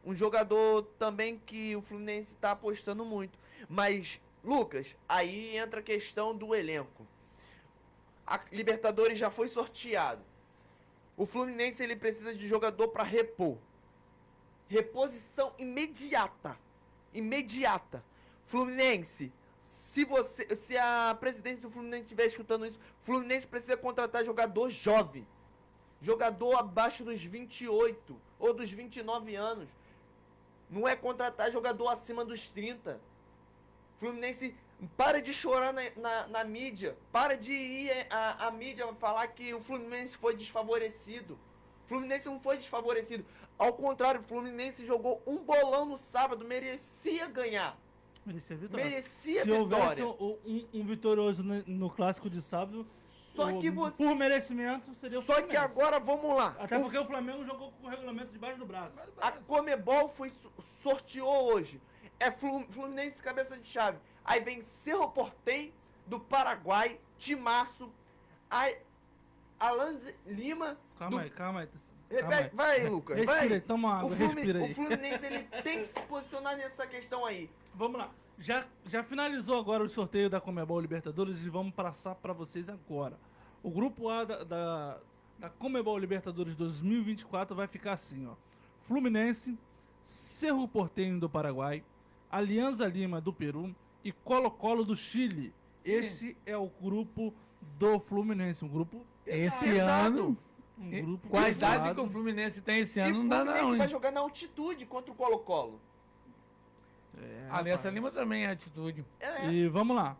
um jogador também que o Fluminense está apostando muito. Mas, Lucas, aí entra a questão do elenco. A Libertadores já foi sorteado. O Fluminense ele precisa de jogador para repor. Reposição imediata. Imediata. Fluminense, se a presidência do Fluminense estiver escutando isso, Fluminense precisa contratar jogador jovem. Jogador abaixo dos 28 ou dos 29 anos. Não é contratar jogador acima dos 30. Fluminense, para de chorar na mídia. Para de ir a mídia falar que o Fluminense foi desfavorecido. Fluminense não foi desfavorecido. Ao contrário, o Fluminense jogou um bolão no sábado, merecia ganhar. Merecia vitória. Merecia Se houvesse vitória. um vitorioso no clássico de sábado, Só que você... por merecimento, seria o Só Fluminense. que agora, vamos lá. Até porque o Flamengo jogou com o regulamento debaixo do braço. A Comebol sorteou hoje. É Fluminense cabeça de chave. Aí vem Cerro Porteño do Paraguai, Timaço. Aí Alan Lima. Calma aí. Repete, vai, Lucas. Respira aí, Vai. toma água, respira aí. O Fluminense ele tem que se posicionar nessa questão aí. Vamos lá. Já finalizou agora o sorteio da Comebol Libertadores e vamos passar para vocês agora. O grupo A da Comebol Libertadores 2024 vai ficar assim, ó. Fluminense, Cerro Porteño do Paraguai, Alianza Lima do Peru e Colo-Colo do Chile. Esse é o grupo do Fluminense, um grupo Esse Pesado. ano, grupo com a idade pesado. que o Fluminense tem esse E ano, o não dá Fluminense não. vai jogar na altitude contra o Colo-Colo. Aliança Lima também é atitude. E vamos lá.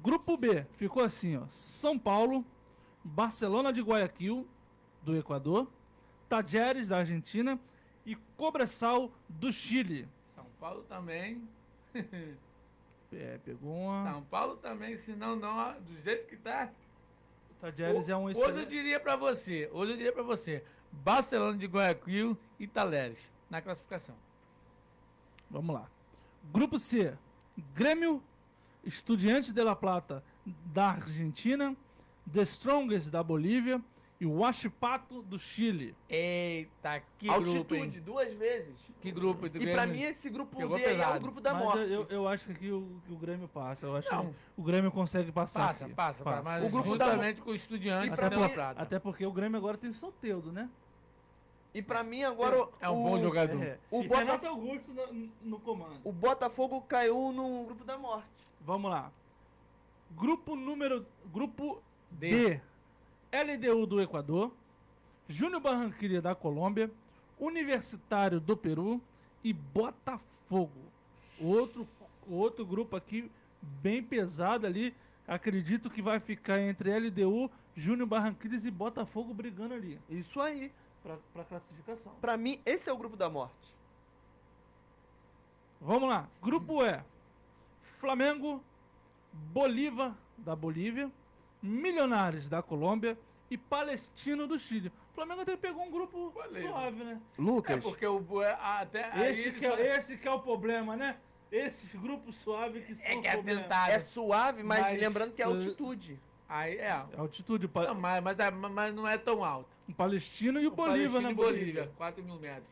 Grupo B ficou assim, ó. São Paulo, Barcelona de Guayaquil, do Equador, Tajeres, da Argentina e Cobresal, do Chile. São Paulo também. Pegou uma... São Paulo também, senão não, do jeito que tá. Tajeres é um Hoje eu excelente... diria pra você, Barcelona de Guayaquil e Talheres, na classificação. Vamos lá. Grupo C, Grêmio, Estudiantes de La Plata, da Argentina, The Strongest, da Bolívia e o Huachipato, do Chile. Eita, que Altitude, grupo, hein? 2 vezes. Que grupo do E pra Grêmio. mim esse grupo Pegou D aí é o pesado. grupo da Mas morte. eu acho que aqui o Grêmio passa. Eu acho Não. que o Grêmio consegue passar aqui. Passa. Mas O grupo da- justamente com o Estudiantes E pra da mim- La Plata. Até porque o Grêmio agora tem o Soteldo, né? E pra mim agora É um bom jogador. O E Botafogo- Renato Augusto no comando. o Botafogo caiu no grupo da morte. Vamos lá. Grupo D. D. LDU do Equador, Júnior Barranquilla da Colômbia, Universitário do Peru e Botafogo. Outro grupo aqui bem pesado ali. Acredito que vai ficar entre LDU, Júnior Barranquilla e Botafogo brigando ali Isso aí. pra classificação. Pra mim esse é o grupo da morte. Vamos lá. Grupo E. Flamengo, Bolívar da Bolívia, Milionários da Colômbia e Palestino do Chile. O Flamengo até pegou um grupo Bolívar. suave, né? É Lucas, porque até aí Esse que é o problema, né? Esses grupos suaves que são é o que é problema. tentado. é suave, mas Mas, lembrando que é altitude. Aí é. É altitude. Não, mas não é tão alto. O Palestino e o Bolívar, Palestina né? e Bolívia, 4 mil metros.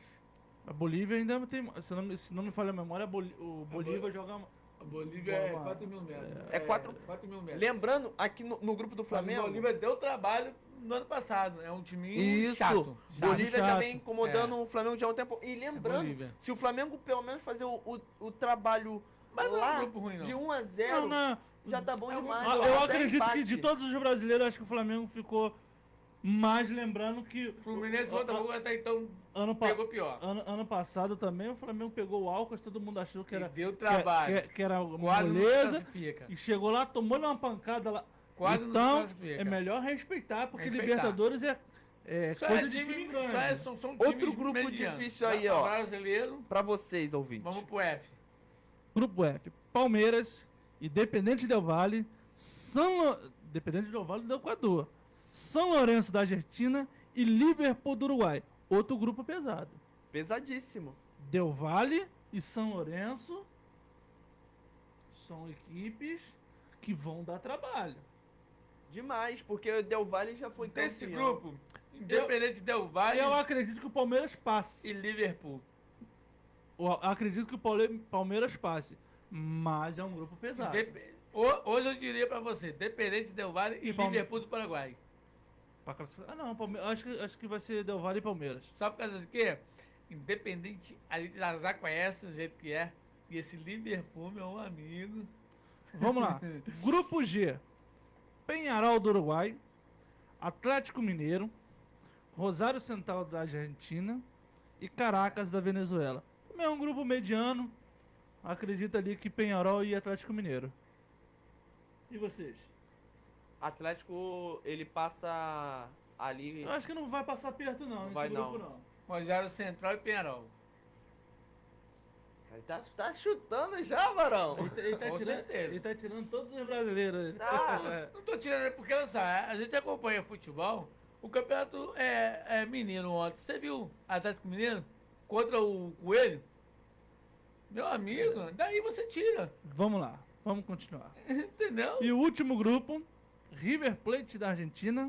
A Bolívia ainda tem. Se não me falha a memória, o Bolívar joga. A Bolívia é Boa, 4 mil metros. É 4 mil metros. Lembrando, aqui no grupo do Mas o Flamengo, Bolívia deu trabalho no ano passado. É um timinho isso, chato. Bolívia já chato. vem incomodando o Flamengo já há um tempo. E lembrando, Bolívia. se o Flamengo pelo menos fazer o trabalho Mas não é um lá grupo ruim, não. de 1 a 0, Não. já tá bom É um- demais. Eu Até acredito empate. que de todos os brasileiros, acho que o Flamengo ficou mais lembrando que. O Fluminense e Botafogo até então Ano, pa- pegou pior. ano passado também o Flamengo pegou o Alcas, todo mundo achou que E era. deu trabalho. Que era Quase não moleza. classifica. E chegou lá, tomou uma pancada lá. Quase não então, classifica. é melhor respeitar, porque Respeitar. Libertadores É Só coisa é de time grande. são Outro times grupo medianos. difícil aí, Tá? ó. Brasileiro, Pra vocês, ouvintes. vamos pro F. Grupo F. Palmeiras, Independente Del Valle, Independente Del Valle do Equador, São Lourenço da Argentina e Liverpool do Uruguai. Outro grupo pesado. Pesadíssimo. Del Valle e São Lourenço são equipes que vão dar trabalho. Demais, porque o Del Valle já foi Desse campeão. grupo, Independente Del Valle Eu acredito que o Palmeiras passe. e Liverpool. Eu acredito que o Palmeiras passe. Mas é um grupo pesado. Hoje eu diria pra você, Independente Del Valle e Liverpool do Paraguai. Pra classificar. Ah, não, acho que vai ser Del Valle e Palmeiras. Só por causa de quê? Independente, a gente já conhece o jeito que é. E esse Liverpool, meu amigo. Vamos lá. Grupo G. Peñarol do Uruguai, Atlético Mineiro, Rosário Central da Argentina e Caracas da Venezuela. Também é um grupo mediano. Acredito ali que Peñarol e Atlético Mineiro. E vocês? Atlético, ele passa ali. Eu acho que não vai passar perto não, nesse vai grupo não. não. Rosário Central e Penharol. Ele tá chutando já, Varão. Com certeza. Ele tá tirando todos os brasileiros. Tá. Não tô tirando, porque olha só, a gente acompanha futebol, o campeonato é mineiro ontem. Você viu Atlético Mineiro contra o Coelho? Meu amigo, daí você tira. Vamos lá, vamos continuar. Entendeu? E o último grupo, River Plate da Argentina,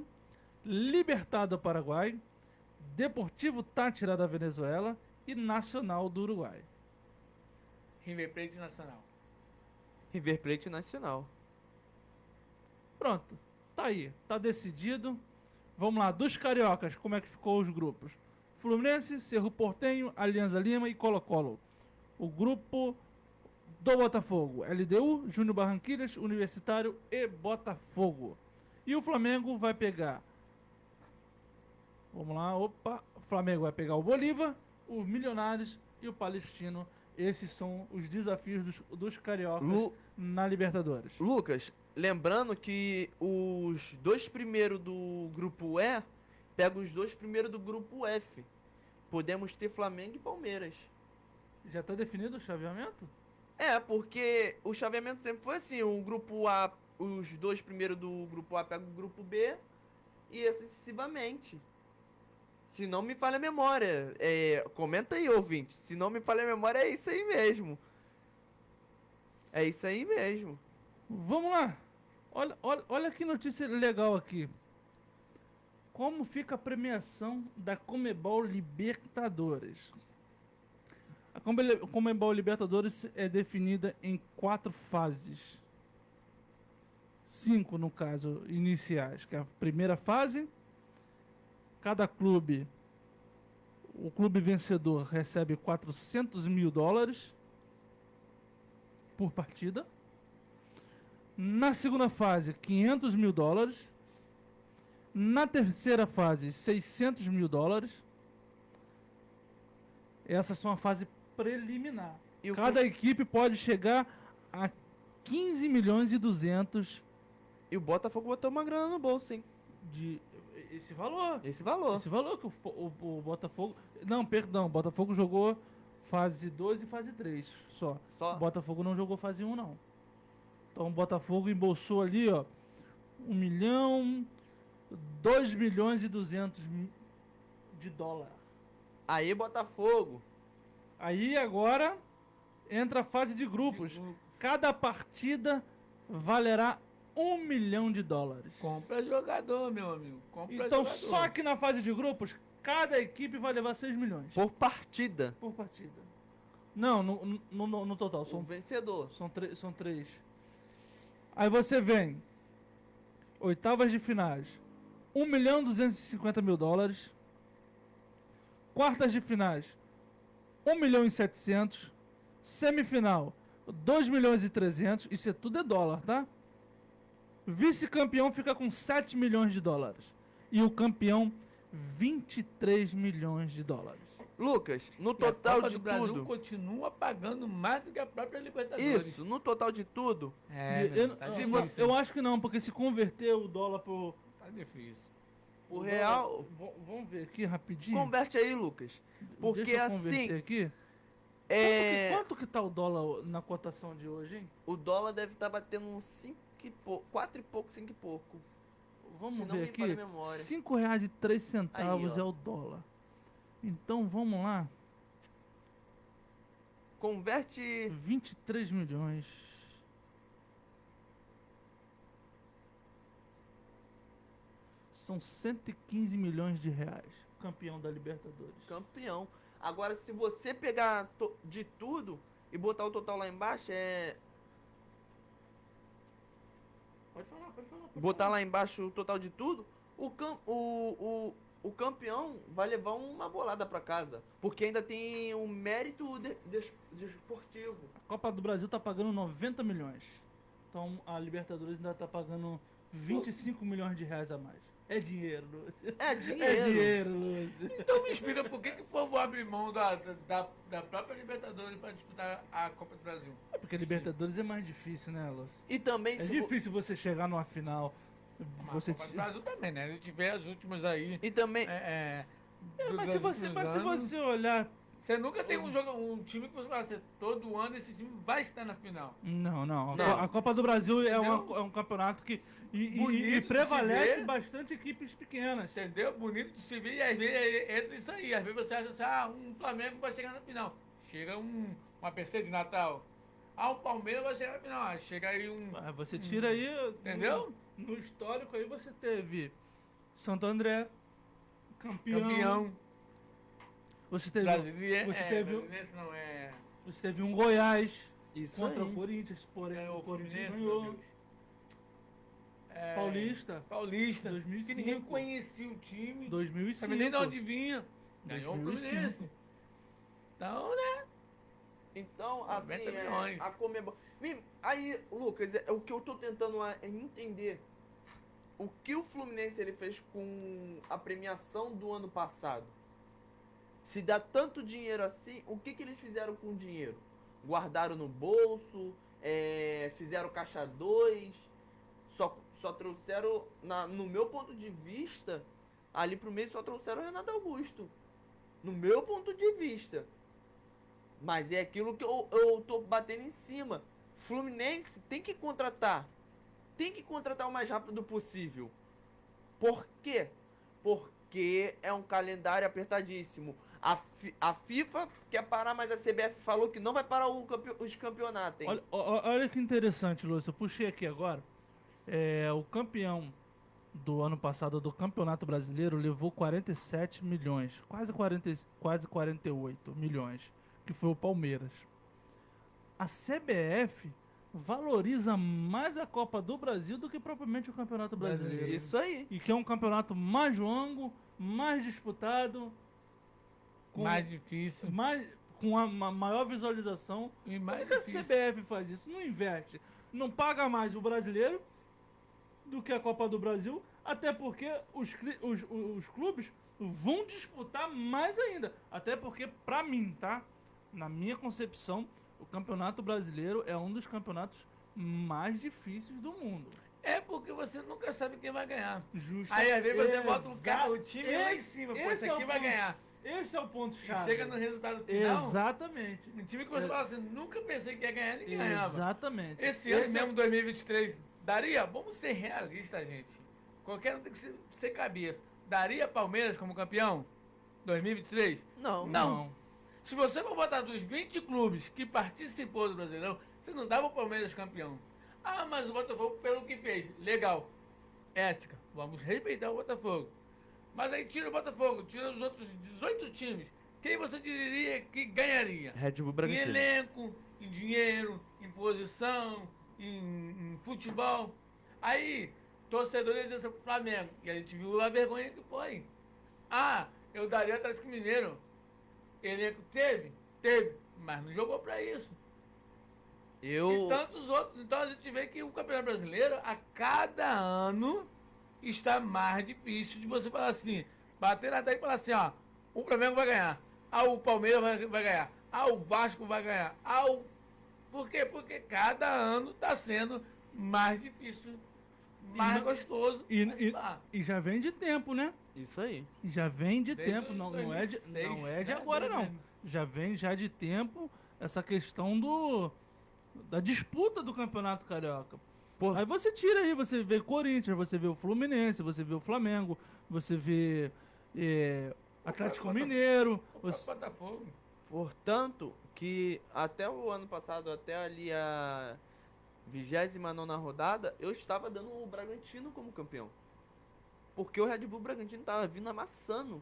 Libertad do Paraguai, Deportivo Táchira da Venezuela e Nacional do Uruguai. River Plate Nacional. River Plate Nacional. Pronto, tá aí, tá decidido. Vamos lá, dos cariocas, como é que ficou os grupos? Fluminense, Cerro Porteño, Alianza Lima e Colo-Colo. O grupo do Botafogo, LDU, Júnior Barranquilhas, Universitário e Botafogo. E o Flamengo vai pegar... Vamos lá, opa. O Flamengo vai pegar o Bolívar, os Milionários e o Palestino. Esses são os desafios dos cariocas na Libertadores. Lucas, lembrando que os dois primeiros do grupo E pegam os dois primeiros do grupo F. Podemos ter Flamengo e Palmeiras. Já tá definido o chaveamento? É, porque o chaveamento sempre foi assim, o grupo A, os dois primeiros do grupo A pegam o grupo B e assim sucessivamente. Se não me falha a memória, comenta aí, ouvinte. Se não me falha a memória, é isso aí mesmo. É isso aí mesmo. Vamos lá. Olha que notícia legal aqui. Como fica a premiação da Conmebol Libertadores? A Conmebol Libertadores é definida em 4 fases. 5, no caso, iniciais. Que é a primeira fase. Cada clube, o clube vencedor recebe $400 mil por partida. Na segunda fase, $500 mil. Na terceira fase, $600 mil. Essas são a fase preliminar. E Cada equipe pode chegar a 15 milhões e 200 E o Botafogo botou uma grana no bolso, hein? de esse valor. Esse valor. Esse valor que o Botafogo... Não, perdão, o Botafogo jogou fase 2 e fase 3 só. O Botafogo não jogou fase 1, não. Então o Botafogo embolsou ali, ó, 1 milhão, 2 milhões e 200 de dólar. Aí, Botafogo. Aí agora entra a fase de grupos. Cada partida valerá $1 milhão. Compra jogador, meu amigo. Compra Então, jogador. só que na fase de grupos, cada equipe vai levar 6 milhões Por partida. por partida. Não, no total, Um vencedor. são 3. Aí você vem, oitavas de finais, $1.250.000. Quartas de finais, 1.700.000. Semifinal, 2.300.000. Isso tudo é dólar, tá? Vice-campeão fica com $7 milhões. E o campeão, $23 milhões. Lucas, no E a total Copa de do Brasil tudo. continua pagando mais do que a própria Libertadores. Isso, no total de tudo. É, Eu, tá eu- difícil. eu acho que não, porque se converter o dólar pro... Tá difícil. O real. Vamos ver aqui rapidinho. Converte aí, Lucas. Porque Deixa eu assim. converter aqui. Quanto que tá o dólar na cotação de hoje, hein? O dólar deve estar batendo uns 5 e pouco, 4 e pouco, 5 e pouco. Vamos Se não ver me falha aqui. a memória. R$5,03 Aí, ó. é o dólar. Então vamos lá. Converte. 23 milhões. São 115 milhões de reais. Campeão da Libertadores. Campeão. Agora, se você pegar de tudo e botar o total lá embaixo, Pode falar. botar lá embaixo o total de tudo, o campeão vai levar uma bolada pra casa. Porque ainda tem um mérito desportivo. A Copa do Brasil tá pagando 90 milhões. Então a Libertadores ainda tá pagando 25 milhões de reais a mais. É dinheiro, Lúcio. É É dinheiro. dinheiro, Lúcio. Então me explica por que o povo abre mão da própria Libertadores para disputar a Copa do Brasil. É porque Libertadores é mais difícil, né, Lúcio? E também É se difícil você chegar numa final. Você A Copa do Brasil também, né? A gente vê as últimas aí. E também. mas se você olhar. Você nunca tem um time que você fala assim, todo ano esse time vai estar na final. Não. Não. A Copa do Brasil é Entendeu? um campeonato que. Bonito E de prevalece se ver. bastante equipes pequenas. Entendeu? Bonito de se ver e às vezes entra isso aí. Às vezes você acha assim, um Flamengo vai chegar na final. Chega uma PC de Natal. Um Palmeiras vai chegar na final. Chega aí Ah, você tira aí. Entendeu? No histórico aí você teve Santo André, campeão. campeão. Você teve, Brasileiro. você teve- Brasileiro não é. você teve um Goiás Isso contra aí. o Corinthians, porém o Corinthians Fluminense, ganhou. meu Deus. É, Paulista, Paulista. 2005. Que ninguém conhecia o time. 2005. Sabia nem de onde vinha. Ganhou o 2005. Fluminense. Então, né? Então, assim, 90 milhões. a Comebol. Aí, Lucas, o que eu tô tentando entender. O que o Fluminense ele fez com a premiação do ano passado? Se dá tanto dinheiro assim, o que eles fizeram com o dinheiro? Guardaram no bolso, fizeram caixa 2, só trouxeram, no meu ponto de vista, ali pro meio só trouxeram o Renato Augusto. No meu ponto de vista. Mas é aquilo que eu tô batendo em cima. Fluminense tem que contratar. Tem que contratar o mais rápido possível. Por quê? Porque é um calendário apertadíssimo. A FIFA quer parar, mas a CBF falou que não vai parar os campeonatos, hein? Olha que interessante, Lúcio. Eu puxei aqui agora. O campeão do ano passado do Campeonato Brasileiro levou 47 milhões, quase 48 milhões, que foi o Palmeiras. A CBF valoriza mais a Copa do Brasil do que propriamente o Campeonato Brasileiro. Isso aí. E que é um campeonato mais longo, mais disputado, com Mais difícil. com uma maior visualização. E mais Por que a difícil. CBF faz isso? Não investe. Não paga mais o brasileiro do que a Copa do Brasil, até porque os clubes vão disputar mais ainda. Até porque, pra mim, tá? Na minha concepção, o Campeonato Brasileiro é um dos campeonatos mais difíceis do mundo. É porque você nunca sabe quem vai ganhar. Justo. Aí às vezes você bota o time lá em Esse- cima, pô, esse esse é o aqui vai ponto. ganhar. Esse é o ponto E chave. chega no resultado final, Exatamente. um time que você fala assim, nunca pensei que ia ganhar, ninguém ganhava. Exatamente. Esse ano mesmo, 2023, daria? Vamos ser realistas, gente. Qualquer um tem que ser cabeça. Daria Palmeiras como campeão? 2023? Não. Não. Se você for botar dos 20 clubes que participou do Brasileirão, você não dava o Palmeiras campeão. Ah, mas o Botafogo pelo que fez. Legal. Ética. Vamos respeitar o Botafogo. Mas aí tira o Botafogo, tira os outros 18 times. Quem você diria que ganharia? Red Bull Em Bragantino. elenco, em dinheiro, em posição, em futebol. Aí, torcedores dizem assim, Flamengo. E a gente viu a vergonha que foi. Ah, eu daria Atlético Mineiro. Elenco teve? Teve. Mas não jogou pra isso. E tantos outros. Então a gente vê que o Campeonato Brasileiro, a cada ano, está mais difícil de você falar assim, bater na tecla e falar assim, ó, o Flamengo vai ganhar, o Palmeiras vai ganhar, o Vasco vai ganhar, Por quê? Porque cada ano está sendo mais difícil mais gostoso. E já vem de tempo, né? Isso aí. Já vem de Desde tempo, não é de 2006, né? agora não. Já vem já de tempo essa questão da disputa do Campeonato Carioca. Pô. Aí você tira aí, você vê Corinthians, você vê o Fluminense, você vê o Flamengo, você vê Atlético Mineiro. Botafogo. Portanto, que até o ano passado, até ali a 29ª rodada, eu estava dando o Bragantino como campeão. Porque o Red Bull Bragantino tava vindo amassando.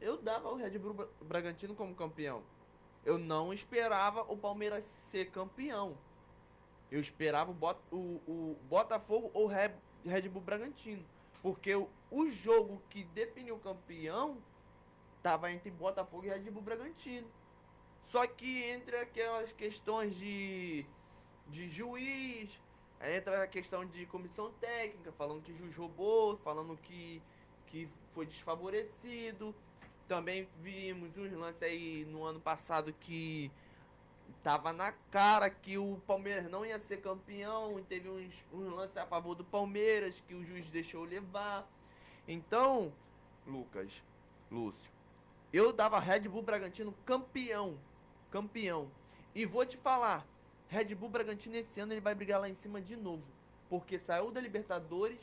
Eu dava o Red Bull Bragantino como campeão. Eu não esperava o Palmeiras ser campeão. Eu esperava o Botafogo ou Red Bull Bragantino. Porque o jogo que definiu o campeão tava entre Botafogo e Red Bull Bragantino. Só que entre aquelas questões de juiz, entra a questão de comissão técnica, falando que juiz roubou, falando que foi desfavorecido. Também vimos uns lances aí no ano passado que tava na cara que o Palmeiras não ia ser campeão, e teve uns lances a favor do Palmeiras que o juiz deixou levar. Então, Lúcio, eu dava Red Bull Bragantino campeão. E vou te falar, Red Bull Bragantino esse ano ele vai brigar lá em cima de novo, porque saiu da Libertadores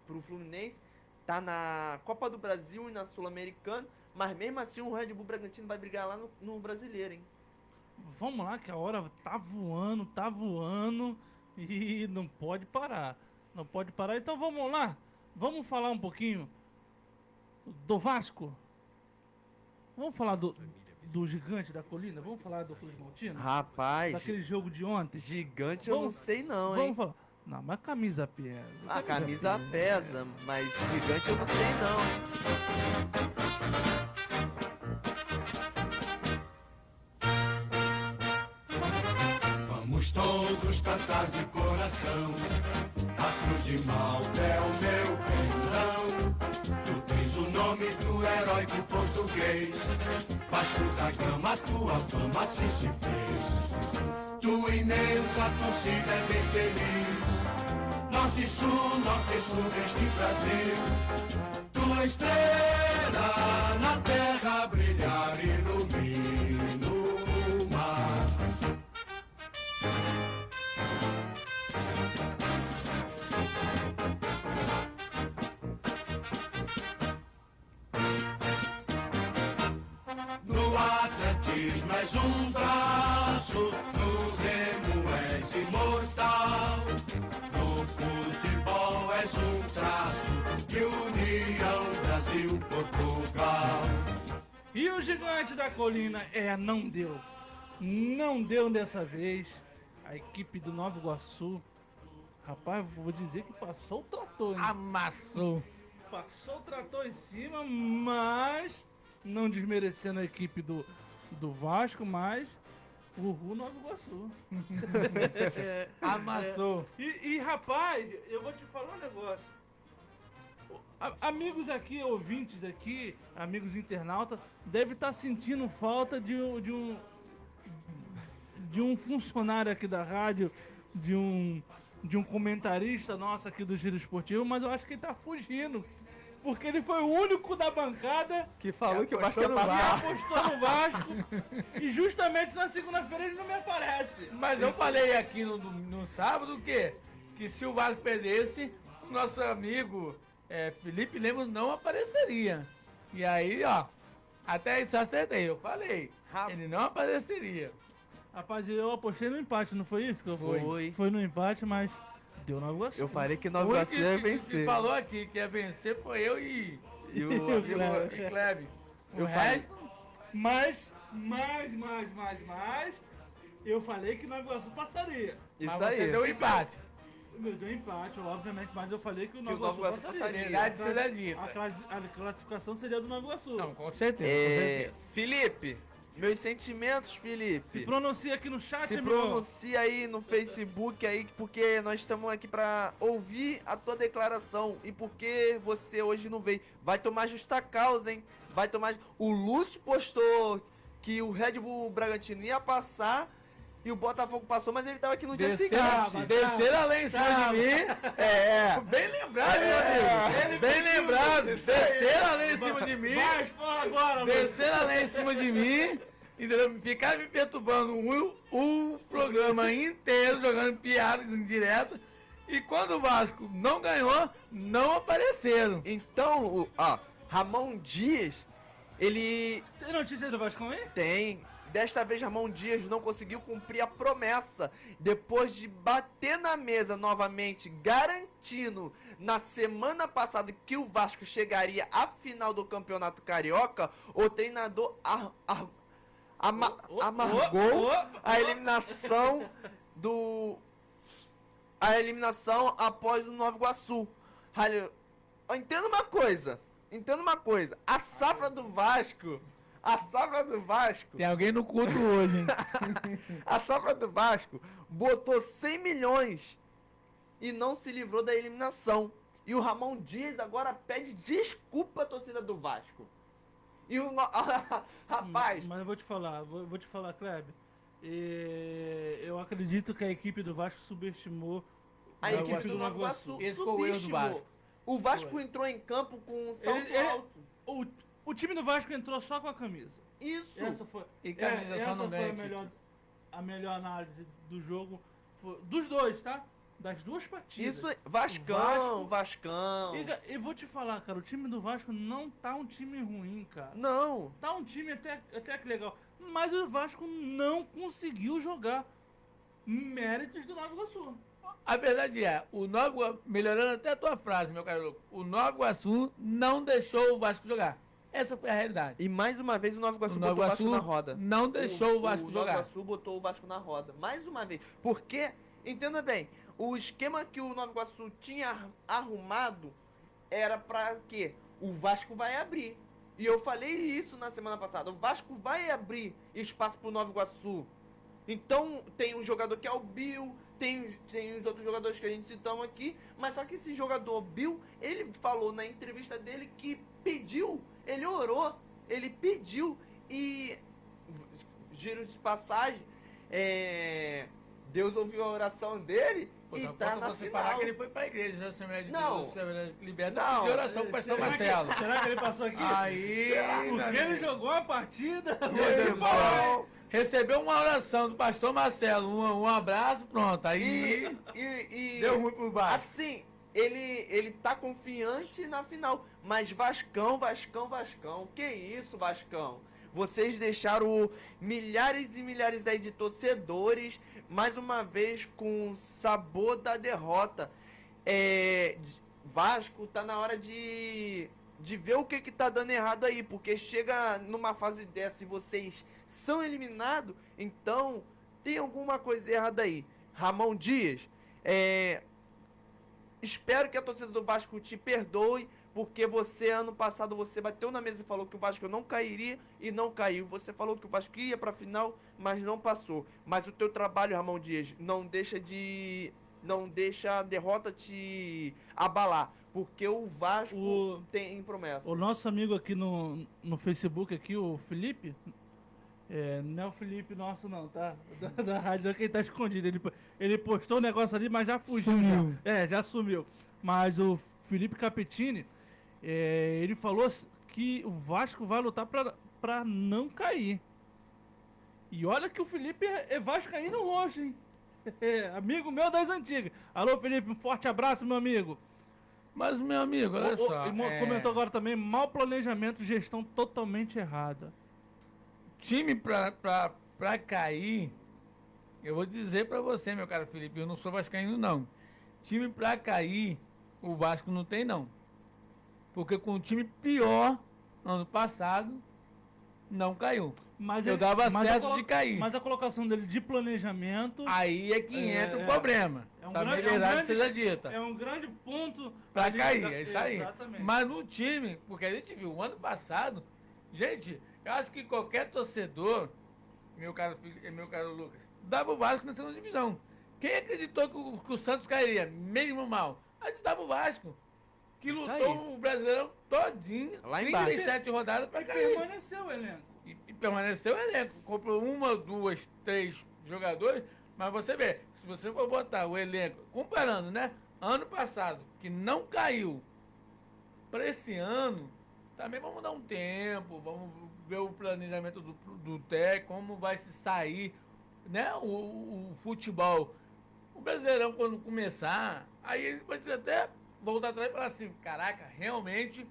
pro Fluminense, tá na Copa do Brasil e na Sul-Americana, mas mesmo assim o Red Bull Bragantino vai brigar lá no Brasileiro, hein? Vamos lá que a hora tá voando e não pode parar. Não pode parar, então vamos lá. Vamos falar um pouquinho do Vasco. Vamos falar do Gigante da Colina? Vamos falar do Cruz Maltino? Rapaz, Daquele jogo de ontem? gigante eu não Vamos- sei não, hein? Vamos falar. Não, mas camisa pesa. A camisa pesa, mas gigante eu não sei não, hein? Vamos todos cantar de coração. A cruz de Malta é o meu pendão. Tu tens o nome do heróico português. Vasco da Gama, tua fama assim se fez. Tua imensa torcida é bem feliz. Norte e sul deste Brasil. Tua estrela na terra brilhar e ilumina o mar. No atletismo és um braço, no remo és imortal. No futebol és um traço de união Brasil-Portugal. E o Gigante da Colina não deu. Não deu dessa vez. A equipe do Nova Iguaçu. Rapaz, vou dizer que passou o trator, hein? Amassou. Passou o trator em cima, mas não desmerecendo a equipe do Vasco, mas o Nova Iguaçu. Amassou. E rapaz, eu vou te falar um negócio. Amigos aqui, ouvintes aqui, amigos internautas, devem estar sentindo falta de um funcionário aqui da rádio, de um comentarista nosso aqui do Giro Esportivo, mas eu acho que ele tá fugindo. Porque ele foi o único da bancada Que falou que o Vasco ia no que passar. apostou no Vasco. E justamente na segunda-feira ele não me aparece. Mas eu falei aqui no sábado que se o Vasco perdesse, o nosso amigo Felipe Lemos não apareceria. E aí, ó, até isso eu acertei. Eu falei, ele não apareceria. Rapaz, eu apostei no empate, não foi isso que eu fui? Foi. Foi no empate, mas deu Nova Iguaçu. Eu falei que O Nova único Iguaçu ia que vencer. falou aqui que ia vencer foi eu e Kleber. O Eu falei. resto, Mas, eu falei que Nova Iguaçu passaria. mas Isso você aí. deu empate. Meu, deu empate, obviamente, mas eu falei que o o Nova Nova Iguaçu Iguaçu passaria. passaria. Verdade seja dita. A classificação seria do Nova Iguaçu. Não, com certeza. Felipe, meus sentimentos, Felipe. Se pronuncia aqui no chat, Se amigão. pronuncia aí no Facebook aí, porque nós estamos aqui pra ouvir a tua declaração. E porque você hoje não veio. Vai tomar justa causa, hein? Vai tomar. O Lúcio postou que o Red Bull Bragantino ia passar. E o Botafogo passou, mas ele tava aqui no dia Desceram seguinte. além em cima de mim. Bem lembrado, meu amigo. Bem lembrado. Desceram além em cima de mim. Vai, fala agora, Desceram além em cima de mim. Entendeu? Ficaram me perturbando o programa inteiro, jogando piadas indiretas. E quando o Vasco não ganhou, não apareceram. Então, Ramon Dias, ele Tem notícia do Vasco aí? tem. Desta vez, Ramon Dias não conseguiu cumprir a promessa. Depois de bater na mesa novamente, garantindo na semana passada que o Vasco chegaria à final do Campeonato Carioca, o treinador amargou a eliminação após o Nova Iguaçu. Entenda uma coisa. A safra do Vasco. Tem alguém no culto hoje, hein? A safra do Vasco botou 100 milhões e não se livrou da eliminação. E o Ramon Dias agora pede desculpa à torcida do Vasco. E o rapaz, Mas eu vou te falar, Kleber. Eu acredito que a equipe do Vasco subestimou a Nova equipe do Nova Iguaçu Esse foi o erro do subestimou. Vasco. O Vasco entrou em campo com um salto Ele- alto. O time do Vasco entrou só com a camisa. Isso. Essa foi, E camisa só essa não foi ganha a título. melhor análise do jogo. Dos dois, tá? Das duas partidas. Isso, Vascão. E vou te falar, cara, o time do Vasco não tá um time ruim, cara. Não. Tá um time até que legal. Mas o Vasco não conseguiu jogar. Méritos do Nova Iguaçu. A verdade é, melhorando até a tua frase, meu caro Lucas, o Nova Iguaçu não deixou o Vasco jogar. Essa foi a realidade. E mais uma vez o Nova Iguaçu O Nova botou o Vasco Iguaçu na roda. não deixou o Vasco Nova jogar. Iguaçu botou o Vasco na roda. Mais uma vez. Porque, entenda bem, o esquema que o Nova Iguaçu tinha arrumado era pra quê? O Vasco vai abrir. E eu falei isso na semana passada. O Vasco vai abrir espaço pro Nova Iguaçu. Então, tem um jogador que é o Bill, tem os outros jogadores que a gente citamos aqui, mas só que esse jogador, Bill, ele falou na entrevista dele que pediu, ele orou, ele pediu e, giro de passagem, Deus ouviu a oração dele Pô, e só tá falta na você falar final. que ele foi pra igreja da Assembleia de Não. Deus, Assembleia Liberta, Não. de oração com o pastor Marcelo. Será que ele passou aqui? Aí, Será? meu Porque ele amigo, jogou a partida. meu Deus do céu. Recebeu uma oração do pastor Marcelo, um abraço, pronto. Aí E deu ruim pro Vasco. assim, ele tá confiante na final. Mas Vascão. Que isso, Vascão? Vocês deixaram milhares e milhares aí de torcedores, mais uma vez, com o sabor da derrota. Vasco tá na hora de ver o que tá dando errado aí, porque chega numa fase dessa e vocês são eliminados, então tem alguma coisa errada aí. Ramon Dias, espero que a torcida do Vasco te perdoe, porque você, ano passado, você bateu na mesa e falou que o Vasco não cairia e não caiu. Você falou que o Vasco ia pra final, mas não passou. Mas o teu trabalho, Ramon Dias, não deixa a derrota te abalar, porque o Vasco tem promessa. O nosso amigo aqui no Facebook, aqui, o Felipe, não é o Felipe nosso não, tá? Da rádio, não, quem tá escondido. Ele postou um negócio ali, mas já fugiu. Sumiu. Já sumiu. Mas o Felipe Capetini, ele falou que o Vasco vai lutar pra não cair. E olha que o Felipe é vascaíno longe, hein? Amigo meu das antigas. Alô, Felipe, um forte abraço, meu amigo. Mas, meu amigo, olha só. Ele comentou agora também, mau planejamento, gestão totalmente errada. Time pra cair, eu vou dizer pra você, meu caro Felipe, eu não sou vascaíno, não. Time pra cair, o Vasco não tem, não. Porque com um time pior, ano passado, não caiu. Mas Eu dava certo de cair. Mas a colocação dele de planejamento Aí é que entra o problema. Pra verdade seja dita. é um grande ponto Pra ele- cair, é isso aí. Exatamente. Mas no time, porque a gente viu o ano passado, gente, eu acho que qualquer torcedor, meu caro Lucas, dava o Vasco na segunda divisão. Quem acreditou que o Santos cairia, mesmo mal? Acreditava o Vasco, que Isso lutou aí. o Brasileirão todinho, Lá embaixo. 37 rodadas pra E cair. permaneceu o elenco. E permaneceu o elenco. Comprou 1, 2, 3, jogadores, mas você vê, se você for botar o elenco, comparando, né? Ano passado, que não caiu, para esse ano, também vamos dar um tempo, vamos ver o planejamento do técnico, como vai se sair, né? O futebol. O Brasileirão, quando começar, aí ele pode até voltar atrás e falar assim, caraca, realmente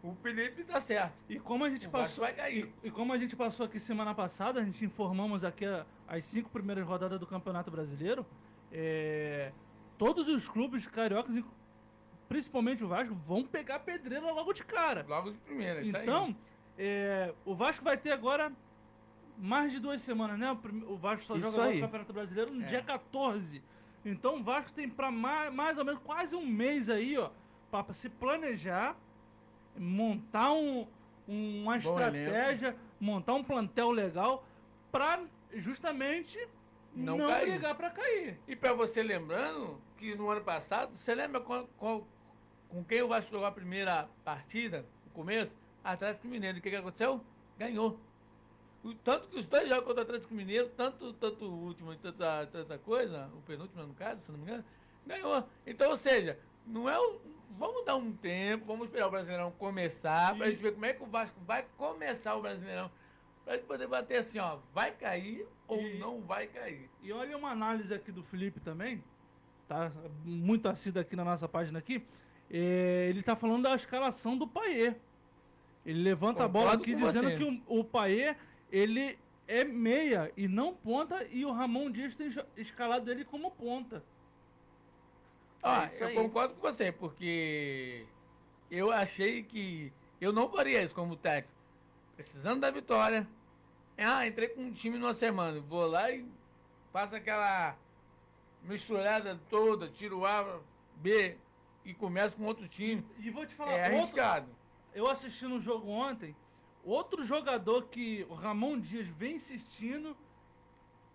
o Felipe tá certo. E como a gente O Vasco passou, vai cair. e como a gente passou aqui semana passada, a gente informamos aqui as 5 primeiras rodadas do Campeonato Brasileiro, todos os clubes cariocas, principalmente o Vasco, vão pegar pedreira logo de cara. Logo de primeira, isso aí. Então, o Vasco vai ter agora mais de 2 semanas, né? O Vasco só Isso joga aí. o Campeonato Brasileiro no É. dia 14. Então o Vasco tem para mais ou menos quase um mês aí, ó, para se planejar, montar uma Bom estratégia, montar um plantel legal para justamente Não não cair. brigar para cair. E pra você lembrando que no ano passado, você lembra com quem o Vasco jogou a primeira partida, no começo? Atlético Mineiro. O que aconteceu? Ganhou. Tanto que os dois jogos contra o Atlético Mineiro, tanto o último e tanta coisa, o penúltimo no caso, se não me engano, ganhou. Então, ou seja, não é vamos dar um tempo, vamos esperar o Brasileirão começar, pra gente ver como é que o Vasco vai começar o Brasileirão, pra gente poder bater assim, ó, vai cair ou não vai cair. E olha uma análise aqui do Felipe também, tá muito assíduo aqui na nossa página aqui. Ele tá falando da escalação do Payet. Ele levanta a bola Concordo aqui com dizendo você. que o Payet, ele é meia e não ponta, e o Ramon Dias tem escalado ele como ponta. Ah, isso eu aí. concordo com você, porque eu achei que eu não faria isso como técnico. Precisando da vitória. Entrei com um time numa semana. Vou lá e faço aquela misturada toda, tiro o A, B e começo com outro time. E vou te falar, É arriscado. eu assisti no jogo ontem, outro jogador que o Ramon Dias vem insistindo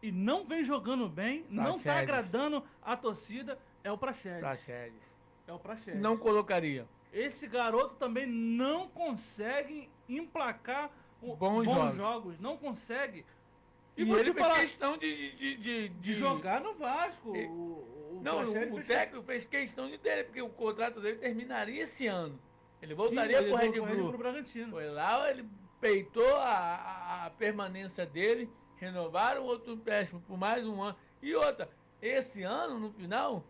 e não vem jogando bem, não tá Praxedes. agradando a torcida, é o Praxedes. Praxedes. É o Praxedes. Não colocaria. Esse garoto também não consegue emplacar Bons jogos. jogos. Não consegue. E vou ele te fez falar, questão de jogar no Vasco. E- O Não, Praxedes o fez técnico fez questão de ter, porque o contrato dele terminaria esse ano. Ele Sim, voltaria ele pro Red voltou Bull. pro Bragantino. Foi lá, ele peitou a permanência dele, renovaram outro empréstimo por mais um ano. E outra, esse ano, no final,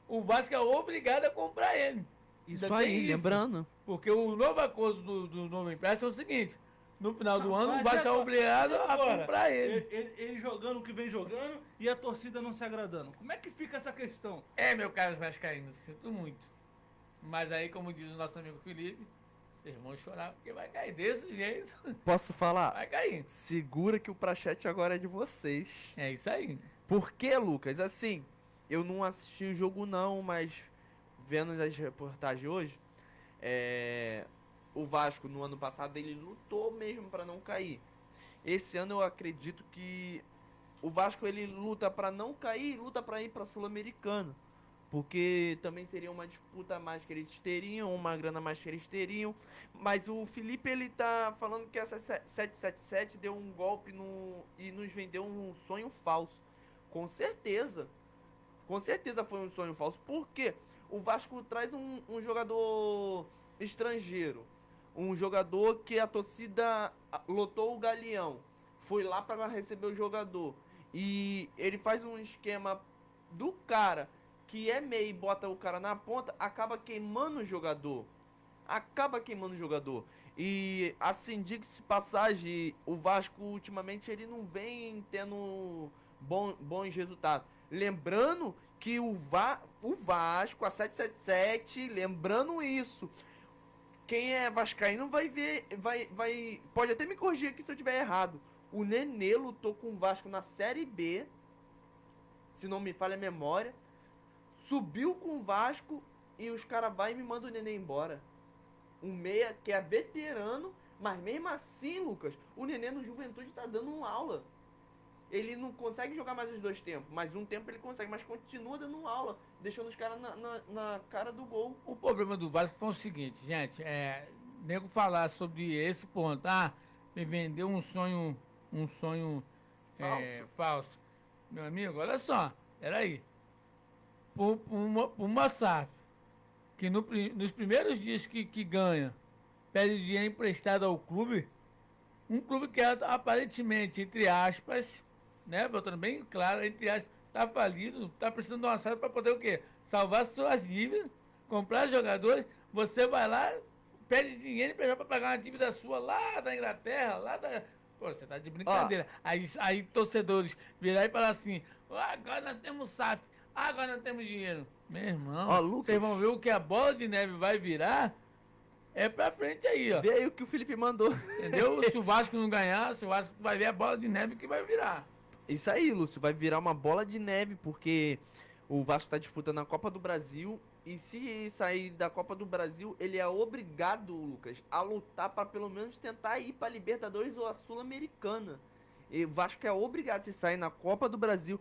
o Vasco é obrigado a comprar ele. Isso Ainda aí, tem isso. lembrando. Porque o novo acordo do novo empréstimo é o seguinte: no final do ano, o Mas Vasco é agora- obrigado a agora, comprar ele. Ele jogando o que vem jogando e a torcida não se agradando. Como é que fica essa questão? Meu caro Vascaíno, sinto muito. Mas aí, como diz o nosso amigo Felipe, vocês vão chorar porque vai cair desse jeito. Posso falar? Vai cair. Segura que o Praxete agora é de vocês. É isso aí. Por que, Lucas? Assim, eu não assisti o jogo não, mas vendo as reportagens hoje, o Vasco no ano passado ele lutou mesmo para não cair. Esse ano eu acredito que o Vasco ele luta para não cair, luta para ir para Sul-Americana, porque também seria uma disputa a mais que eles teriam, uma grana a mais que eles teriam. Mas o Felipe ele tá falando que essa 777 deu um golpe e nos vendeu um sonho falso. Com certeza foi um sonho falso. Por quê? O Vasco traz um jogador estrangeiro. Um jogador que a torcida lotou o Galeão. Foi lá para receber o jogador. E ele faz um esquema do cara que é meio e bota o cara na ponta, acaba queimando o jogador. E assim, diga-se passagem, o Vasco ultimamente ele não vem tendo bons resultados. Lembrando que o Vasco, a 777, lembrando isso, quem é vascaíno vai ver, pode até me corrigir aqui se eu estiver errado. O Nenê lutou com o Vasco na Série B, se não me falha a memória, subiu com o Vasco e os caras vai e me mandam o Nenê embora. Um meia que é veterano, mas mesmo assim, Lucas, o Nenê no Juventude tá dando uma aula. Ele não consegue jogar mais os 2 tempos, mas um tempo ele consegue, mas continua dando aula, deixando os caras na cara do gol. O problema do Vasco foi o seguinte, gente, nego falar sobre esse ponto, me vendeu um sonho falso. Meu amigo, olha só. Peraí. Por uma SAF, que nos primeiros dias que ganha, pede dinheiro emprestado ao clube, um clube que aparentemente, entre aspas, né, botando bem claro, entre aspas, tá falido, tá precisando de uma SAF para poder o quê? Salvar suas dívidas, comprar jogadores, você vai lá, pede dinheiro para pagar uma dívida sua lá da Inglaterra, lá da... Pô, você tá de brincadeira. Aí torcedores virar e falar assim, agora nós temos SAF, agora nós temos dinheiro. Meu irmão, Lucas, vocês vão ver o que a bola de neve vai virar, é pra frente aí, ó. vê aí o que o Felipe mandou. Entendeu? Se o Vasco não ganhar, se o Vasco vai ver a bola de neve que vai virar. Isso aí, Lúcio, vai virar uma bola de neve, porque o Vasco está disputando a Copa do Brasil, e se sair da Copa do Brasil, ele é obrigado, Lucas, a lutar para pelo menos tentar ir para a Libertadores ou a Sul-Americana. E o Vasco é obrigado, se sair na Copa do Brasil,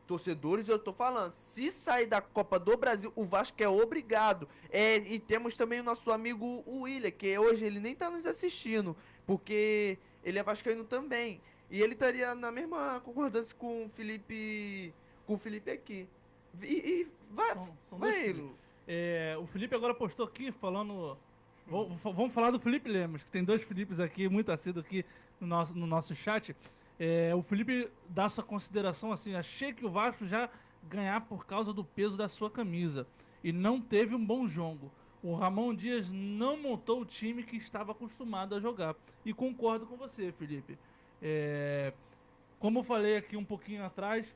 torcedores, eu tô falando, se sair da Copa do Brasil, o Vasco é obrigado. E temos também o nosso amigo o William, que hoje ele nem tá nos assistindo, porque ele é vascaíno também. E ele estaria na mesma concordância com o Felipe aqui. Vai, São dois vai, Felipe. O Felipe agora postou aqui falando. Vamos falar do Felipe Lemos, que tem dois Filipes aqui, muito assíduo aqui no nosso chat. O Felipe dá sua consideração assim: achei que o Vasco já ganhar por causa do peso da sua camisa e não teve um bom jogo. O Ramon Dias não montou o time que estava acostumado a jogar. E concordo com você, Felipe. Como eu falei aqui um pouquinho atrás,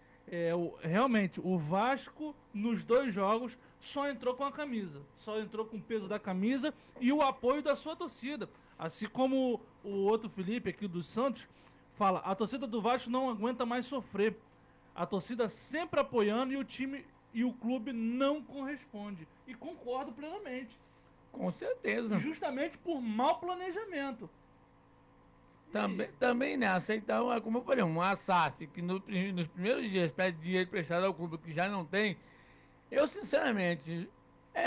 realmente o Vasco nos dois jogos só entrou com a camisa, só entrou com o peso da camisa e o apoio da sua torcida. Assim como o outro Felipe aqui do Santos fala, a torcida do Vasco não aguenta mais sofrer. A torcida sempre apoiando e o time e o clube não corresponde. E concordo plenamente. Com certeza. Justamente por mau planejamento. Também né, aceitar, como eu falei, uma SAF que nos primeiros dias pede dinheiro emprestado ao clube que já não tem. Eu, sinceramente,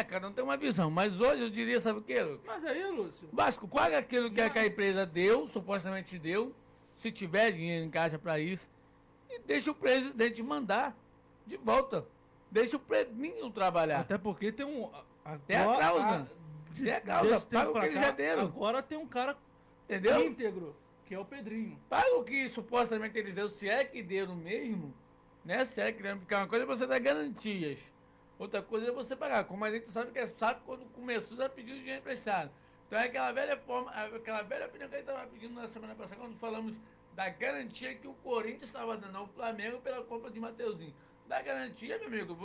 cada um tem uma visão, mas hoje eu diria, sabe o que, Lucas? Mas aí, Lúcio... Vasco, paga aquilo que a empresa deu, supostamente deu, se tiver dinheiro em caixa para isso, e deixa o presidente mandar de volta. Deixa o Pedrinho trabalhar. Até porque tem um... Tem a cláusula. Tem a cláusula, paga o que eles já deram. Agora tem um cara entendeu? íntegro, que é o Pedrinho. Paga o que supostamente eles deram, se é que deram mesmo, né? Se é que deram, porque uma coisa é você dar garantias, outra coisa é você pagar. Como a gente sabe que é sabe quando começou a pedir o dinheiro emprestado. Então é aquela velha forma, aquela velha opinião que a gente estava pedindo na semana passada, quando falamos da garantia que o Corinthians estava dando ao Flamengo pela compra de Mateuzinho. Da garantia, meu amigo,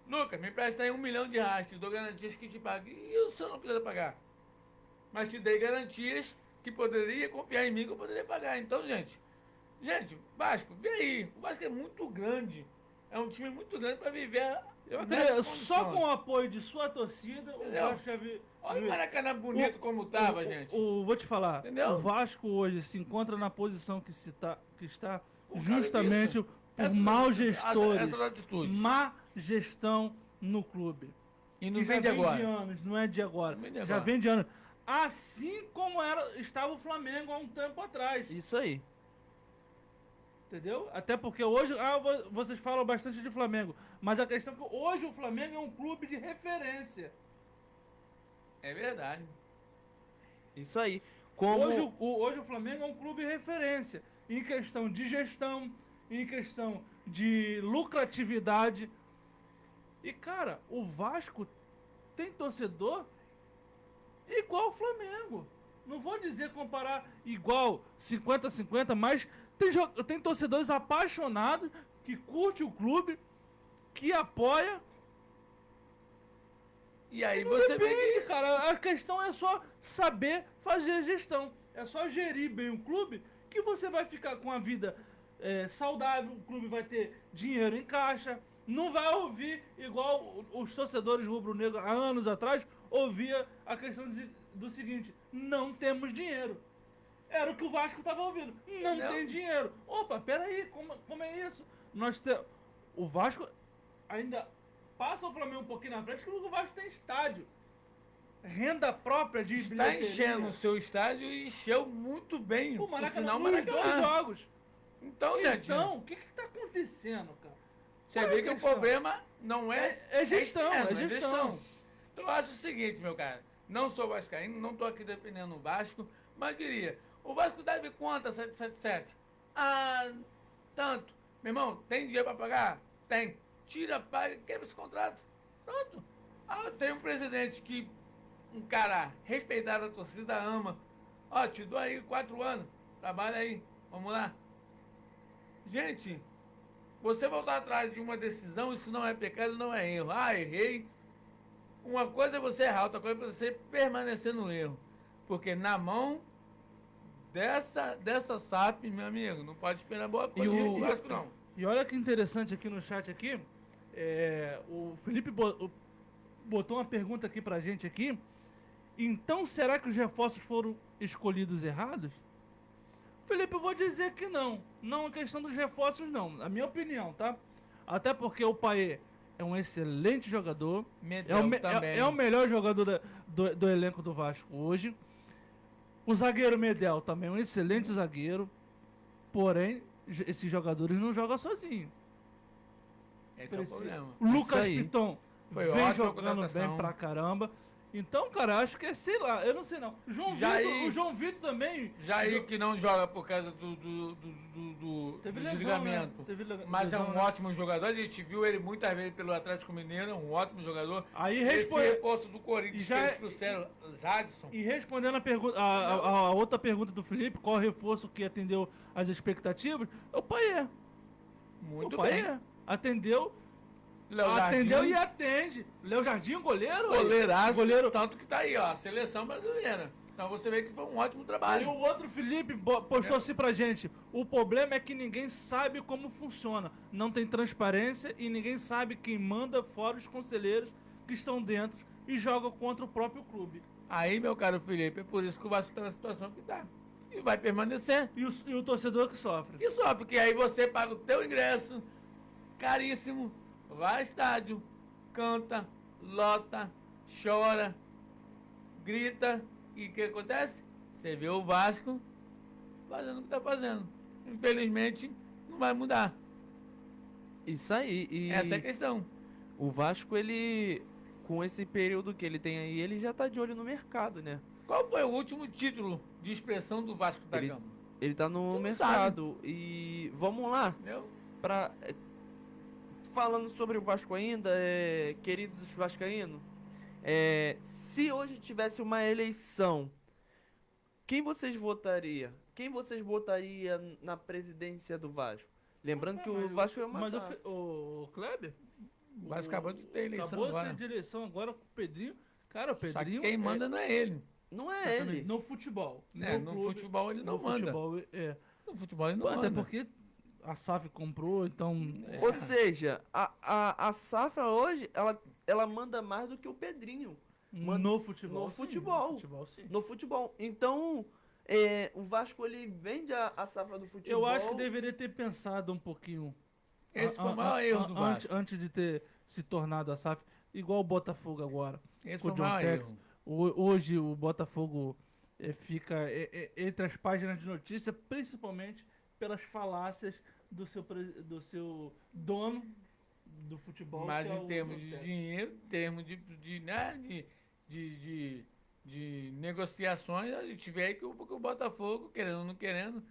Lucas, me empresta aí R$1 milhão, te dou garantias que te pague. E o senhor não precisa pagar. Mas te dei garantias que poderia confiar em mim, que eu poderia pagar. Então, gente, Vasco, vê aí. O Vasco é muito grande. É um time muito grande para viver. Só com o apoio de sua torcida, o Vasco já viu. Olha o Maracanã bonito como tava, gente. Vou te falar, entendeu? O Vasco hoje se encontra na posição que está justamente por maus gestores. Má gestão no clube. E não vem de agora. De anos, não é de agora. Já vem de anos. Assim como estava o Flamengo há um tempo atrás. Isso aí. Entendeu? Até porque hoje, vocês falam bastante de Flamengo, mas a questão é que hoje o Flamengo é um clube de referência. É verdade. Isso aí. Hoje o Flamengo é um clube de referência em questão de gestão, em questão de lucratividade. E, cara, o Vasco tem torcedor igual o Flamengo. Não vou dizer comparar igual 50-50, mas tem torcedores apaixonados que curte o clube, que apoia. E aí você vê que... cara, a questão é só saber fazer gestão. É só gerir bem o clube que você vai ficar com a vida saudável, o clube vai ter dinheiro em caixa, não vai ouvir igual os torcedores rubro-negros há anos atrás ouvia a questão do seguinte: não temos dinheiro. Era o que o Vasco estava ouvindo. Não tem dinheiro. Opa, peraí, como é isso? O Vasco ainda passa o Flamengo um pouquinho na frente, que o Vasco tem estádio. Renda própria de está enchendo o seu estádio e encheu muito bem. O Maracanã, nos 2 jogos. Então, gente, Então, o que tá acontecendo, cara? você qual é vê a que o questão? problema não É gestão, externo, é gestão. Então eu acho o seguinte, meu cara, não sou vascaíno, não tô aqui defendendo o Vasco, mas diria, o Vasco deve quanto a 777? Ah, tanto. Meu irmão, tem dinheiro pra pagar? Tem. Tira, paga, quebra esse contrato. Pronto. Ah, tem um presidente que, um cara respeitado, a torcida ama. Ó, te dou aí 4 anos, trabalha aí, vamos lá. Gente, você voltar atrás de uma decisão, isso não é pecado, não é erro. Ah, errei. Uma coisa é você errar, outra coisa é você permanecer no erro. Porque na mão dessa SAF, meu amigo, não pode esperar boa coisa. o- do Vasco, não. E olha que interessante aqui no chat aqui, o Felipe botou uma pergunta aqui pra gente aqui. Então, será que os reforços foram escolhidos errados? Felipe, eu vou dizer que não. Não é questão dos reforços, não. Na minha opinião, tá? Até porque o Paê é um excelente jogador. Medel também. É o melhor jogador do elenco do Vasco hoje. O zagueiro Medel também é um excelente zagueiro. Porém, esses jogadores não jogam sozinhos. Esse é o problema. O Lucas aí. Piton Foi vem ótima jogando contratação. bem pra caramba. Então, cara, acho que é, sei lá, eu não sei não. Jair- O João Vitor também. Jair que não joga por causa do Teve do lesão, desligamento. né? Teve Mas é lesão, um né? ótimo jogador. A gente viu ele muitas vezes pelo Atlético Mineiro, é um ótimo jogador. Aí Esse responde. reforço do Corinthians Já que é- eles trouxeram, Jadson. E respondendo a pergunta, a outra pergunta do Felipe, qual reforço que atendeu as expectativas? É o Paê. Muito O Paê bem. atendeu, Léo atendeu Jardim, e atende. Léo Jardim, goleiro. goleiraço, Goleiro. tanto que tá aí, ó, a seleção brasileira. Então você vê que foi um ótimo Aí trabalho. o outro Felipe postou assim pra gente: o problema é que ninguém sabe como funciona. Não tem transparência e ninguém sabe quem manda, fora os conselheiros que estão dentro e jogam contra o próprio clube. Aí, meu caro Felipe, é por isso que o Vasco tá na situação que tá. E vai permanecer. E o torcedor que sofre. Que sofre, que aí você paga o teu ingresso, caríssimo, vai ao estádio, canta, lota, chora, grita, e o que acontece? Você vê o Vasco fazendo o que tá fazendo. Infelizmente, não vai mudar. Isso aí. E Essa é a questão. o Vasco, ele, com esse período que ele tem aí, ele já tá de olho no mercado, né? Qual foi o último título de expressão do Vasco da Ele- Gama? Ele tá no Tu não mercado. E vamos lá. Entendeu? Falando sobre o Vasco ainda, queridos vascaínos, se hoje tivesse uma eleição, quem vocês votariam? Quem vocês votaria na presidência do Vasco? Lembrando que o Vasco é uma Mas SAF. o Kleber? O Vasco acabou de ter eleição Acabou agora. de ter eleição agora com o Pedrinho. Cara, o Só que Pedrinho. quem manda não é ele. Não é ele. No futebol. No clube, futebol ele não no manda. futebol, No futebol ele não Até manda. porque a SAF comprou, então. Ou seja, a Safra hoje, ela manda mais do que o Pedrinho no futebol. no sim, futebol. No futebol, sim. no futebol. Então, o Vasco, ele vende a Safra do futebol. Eu acho que deveria ter pensado um pouquinho. Esse foi o maior erro do Vasco. Antes de ter se tornado a SAF, igual o Botafogo agora. Esse com foi o o John maior Tex. erro. Hoje o Botafogo fica entre as páginas de notícia, principalmente pelas falácias do seu dono do futebol. Mas que é em o termos John de Tex. dinheiro, em termos de negociações, a gente vê aí que o Botafogo, querendo ou não querendo,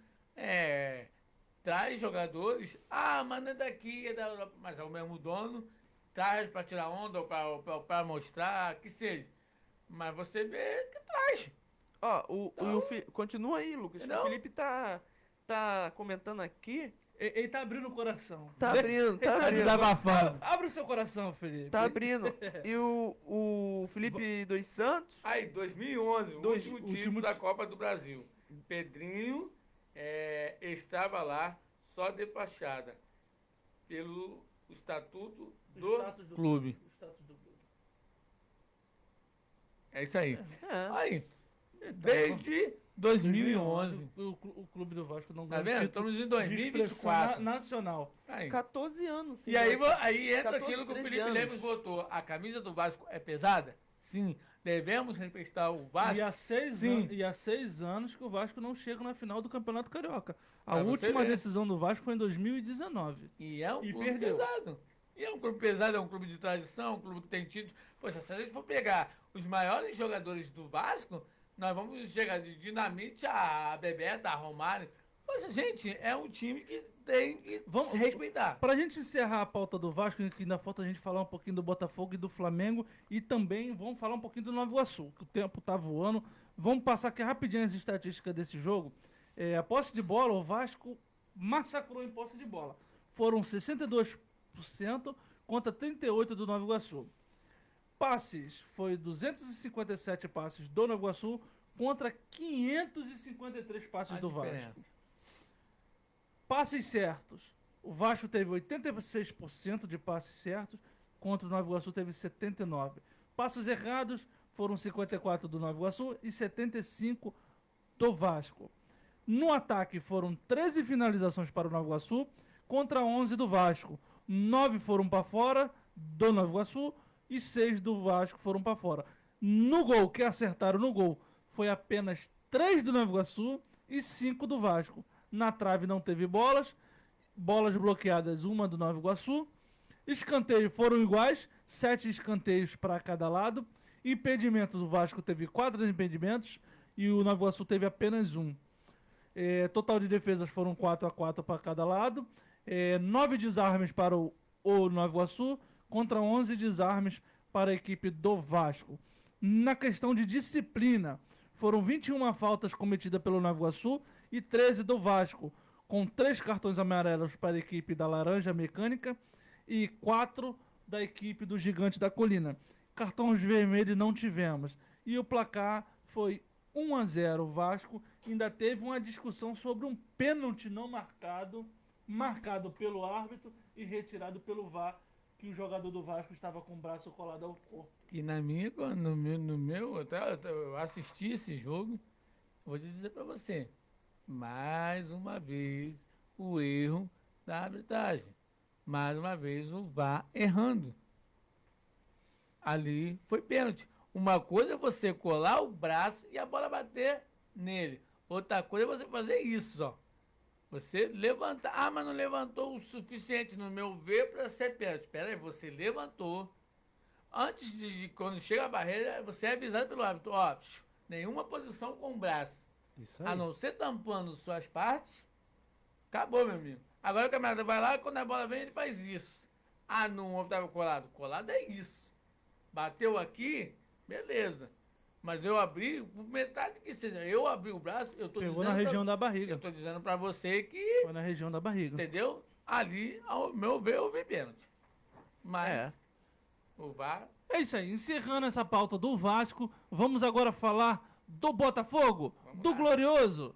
traz jogadores. Ah, mas não é daqui, é da Europa. Mas é o mesmo dono, traz para tirar onda ou para mostrar, que seja. Mas você vê que traz. Ó, continua aí, Lucas. Não. O Felipe tá comentando aqui. Ele tá abrindo o coração. Tá abrindo, tá abrindo. Desabafando. Abre o seu coração, Felipe. Tá abrindo. E o Felipe dos Santos, Aí, 2011, o último título da Copa do Brasil. Pedrinho estava lá, só despachada, pelo estatuto do Status do clube. O status do clube. É isso aí. é, Aí, desde 2011. O clube do Vasco não Tá ganha vendo? título Estamos em de expressão 2024. nacional. Aí. 14 anos. sim, E aí, né? aí entra 14, aquilo que o 13 Felipe anos. Lemos votou. A camisa do Vasco é pesada? Sim. Devemos respeitar o Vasco. Sim. E há 6 anos que o Vasco não chega na final do Campeonato Carioca. A Pra você última ver. decisão do Vasco foi em 2019. E é um E clube perdeu. pesado. E é um clube pesado, é um clube de tradição, um clube que tem título. Poxa, se a gente for pegar os maiores jogadores do Vasco, nós vamos chegar de Dinamite a Bebeto, a Romário. Poxa, gente, é um time que tem que Vamos- se respeitar. Pra gente encerrar a pauta do Vasco, que ainda falta a gente falar um pouquinho do Botafogo e do Flamengo, e também vamos falar um pouquinho do Nova Iguaçu, que o tempo tá voando. Vamos passar aqui rapidinho as estatísticas desse jogo. A posse de bola, o Vasco massacrou em posse de bola. Foram 62% contra 38% do Nova Iguaçu. Passes, foi 257 passes do Nova Iguaçu contra 553 passes A do diferença. Vasco. Passes certos. O Vasco teve 86% de passes certos, contra o Nova Iguaçu teve 79%. Passos errados foram 54% do Nova Iguaçu e 75% do Vasco. No ataque foram 13 finalizações para o Nova Iguaçu contra 11 do Vasco. 9 foram para fora do Nova Iguaçu e 6 do Vasco foram para fora. No gol, que acertaram no gol, foi apenas 3 do Nova Iguaçu e 5 do Vasco. Na trave não teve bolas bloqueadas, uma do Nova Iguaçu. Escanteios foram iguais, 7 escanteios para cada lado. Impedimentos, o Vasco teve 4 impedimentos e o Nova Iguaçu teve apenas 1. Total de defesas foram 4-4 para cada lado. 9 desarmes para o Nova Iguaçu contra 11 desarmes para a equipe do Vasco. Na questão de disciplina, foram 21 faltas cometidas pelo Nova Iguaçu e 13 do Vasco, com 3 cartões amarelos para a equipe da Laranja Mecânica e 4 da equipe do Gigante da Colina. Cartões vermelhos não tivemos. E o placar foi 1-0 Vasco. Ainda teve uma discussão sobre um pênalti não marcado pelo árbitro e retirado pelo VAR, que o jogador do Vasco estava com o braço colado ao corpo. E no meu eu assisti esse jogo, vou te dizer pra você, mais uma vez o erro da arbitragem, mais uma vez o VAR errando. Ali foi pênalti. Uma coisa é você colar o braço e a bola bater nele. Outra coisa é você fazer isso, ó. Você levantar. Ah, mas não levantou o suficiente, no meu ver, para ser pênalti. Espera aí, você levantou. Antes de quando chega a barreira, você é avisado pelo árbitro. Ó, nenhuma posição com o braço. Isso A não ser tampando suas partes, acabou, meu amigo. Agora o camarada vai lá, quando a bola vem, ele faz isso. Ah, não estava colado. Colado é isso. Bateu aqui, beleza. Mas eu abri, por metade que seja, eu abri o braço, eu tô Pegou dizendo... na região da Eu barriga. tô dizendo pra você que, Foi na região da barriga. entendeu? Ali, ao meu ver, houve pênalti. Mas o VAR... É isso aí, encerrando essa pauta do Vasco, vamos agora falar do Botafogo, Vamos do lá. Glorioso.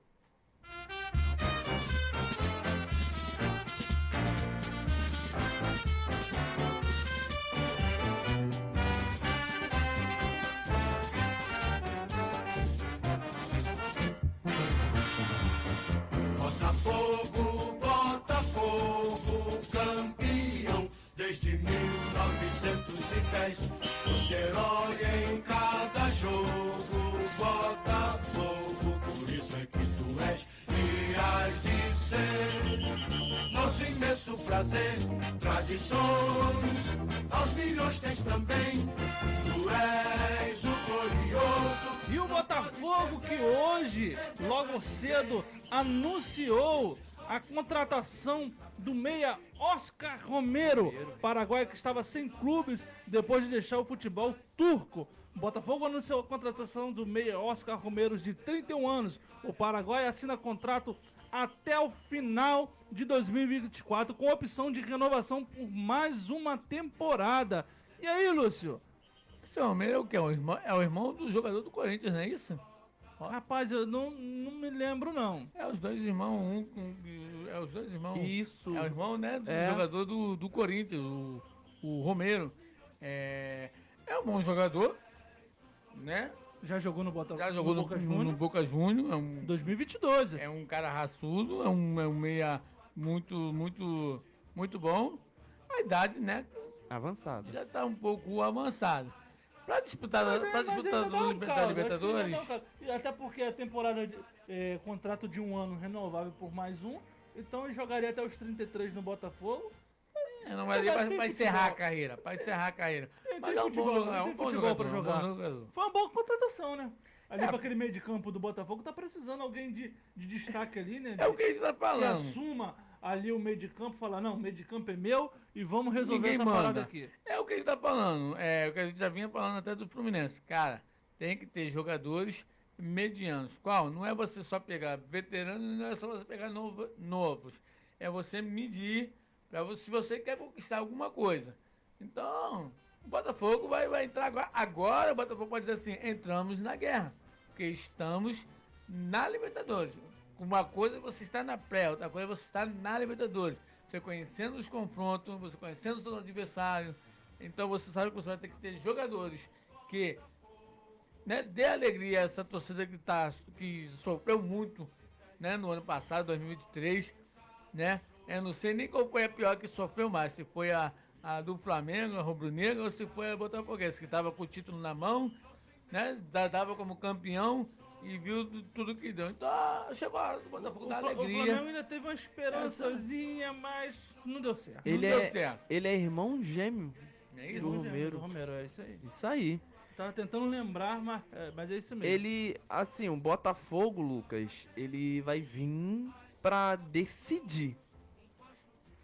Botafogo, Botafogo, campeão desde 1910. Herói em cada jogo, Botafogo, por isso é que tu és e has de ser. Nosso imenso prazer, tradições, aos milhões tens também. Tu és o glorioso. E o Botafogo que hoje, logo cedo, anunciou a contratação do meia Oscar Romero, paraguaio que estava sem clubes depois de deixar o futebol turco. O Botafogo anunciou a contratação do meia Oscar Romero, de 31 anos. O paraguaio assina contrato até o final de 2024, com opção de renovação por mais uma temporada. E aí, Lúcio? Esse Romero é o quê? É o irmão do jogador do Corinthians, não é isso? Rapaz, eu não me lembro, não. É os dois irmãos, é os dois irmãos. Isso. É o irmão, né, do É. jogador do Corinthians, o Romero. É um bom jogador, né? Já jogou no Botafogo? Já jogou no Boca no Juniors? Boca Juniors. 2022. É um cara raçudo, é um meia muito bom. A idade, né, Avançado. já tá um pouco avançada. Pra disputar, Mas pra mas disputar ainda dá um da caldo, acho que Libertadores. ainda dá um caldo. E até porque a temporada, contrato de 1 ano renovável por mais um, então ele jogaria até os 33 no Botafogo. Não vai, Tem vai encerrar a futebol. carreira. Pra encerrar a carreira. Tem Mas é um bom futebol, jogador. É tem um bom futebol jogador. pra é um bom jogar. jogador. Foi uma boa contratação, né? Ali É. pra aquele meio de campo do Botafogo tá precisando alguém de destaque ali, né? É o que a gente tá Que falando. assuma ali o meio de campo, falar, não, o meio de campo é meu e vamos resolver Ninguém essa manda. parada aqui. É o que a gente tá falando. É o que a gente já vinha falando até do Fluminense. Cara, tem que ter jogadores medianos. Qual? Não é você só pegar veteranos, não é só você pegar novos. É você medir pra você, se você quer conquistar alguma coisa. Então, o Botafogo vai entrar agora. Agora o Botafogo pode dizer assim, entramos na guerra. Porque estamos na Libertadores. Uma coisa é você estar na pré, outra coisa é você estar na Libertadores. Você conhecendo os confrontos, você conhecendo o seu adversário. Então você sabe que você vai ter que ter jogadores que, né, dê alegria a essa torcida que sofreu muito, né, no ano passado, 2023, né? Eu não sei nem qual foi a pior que sofreu mais, se foi a do Flamengo, a rubro-negra, ou se foi a Botafoguense, que estava com o título na mão, né? Dava como campeão e viu tudo que deu. Então, chegou a hora do Botafogo dar O alegria. Flamengo ainda teve uma esperançazinha, mas não deu certo. Ele deu é, certo. ele é irmão gêmeo. Não é do isso? Romero. Romero, é isso aí. Isso aí. Tava tentando lembrar, mas é isso mesmo. Ele, assim, o Botafogo, Lucas, ele vai vir pra decidir.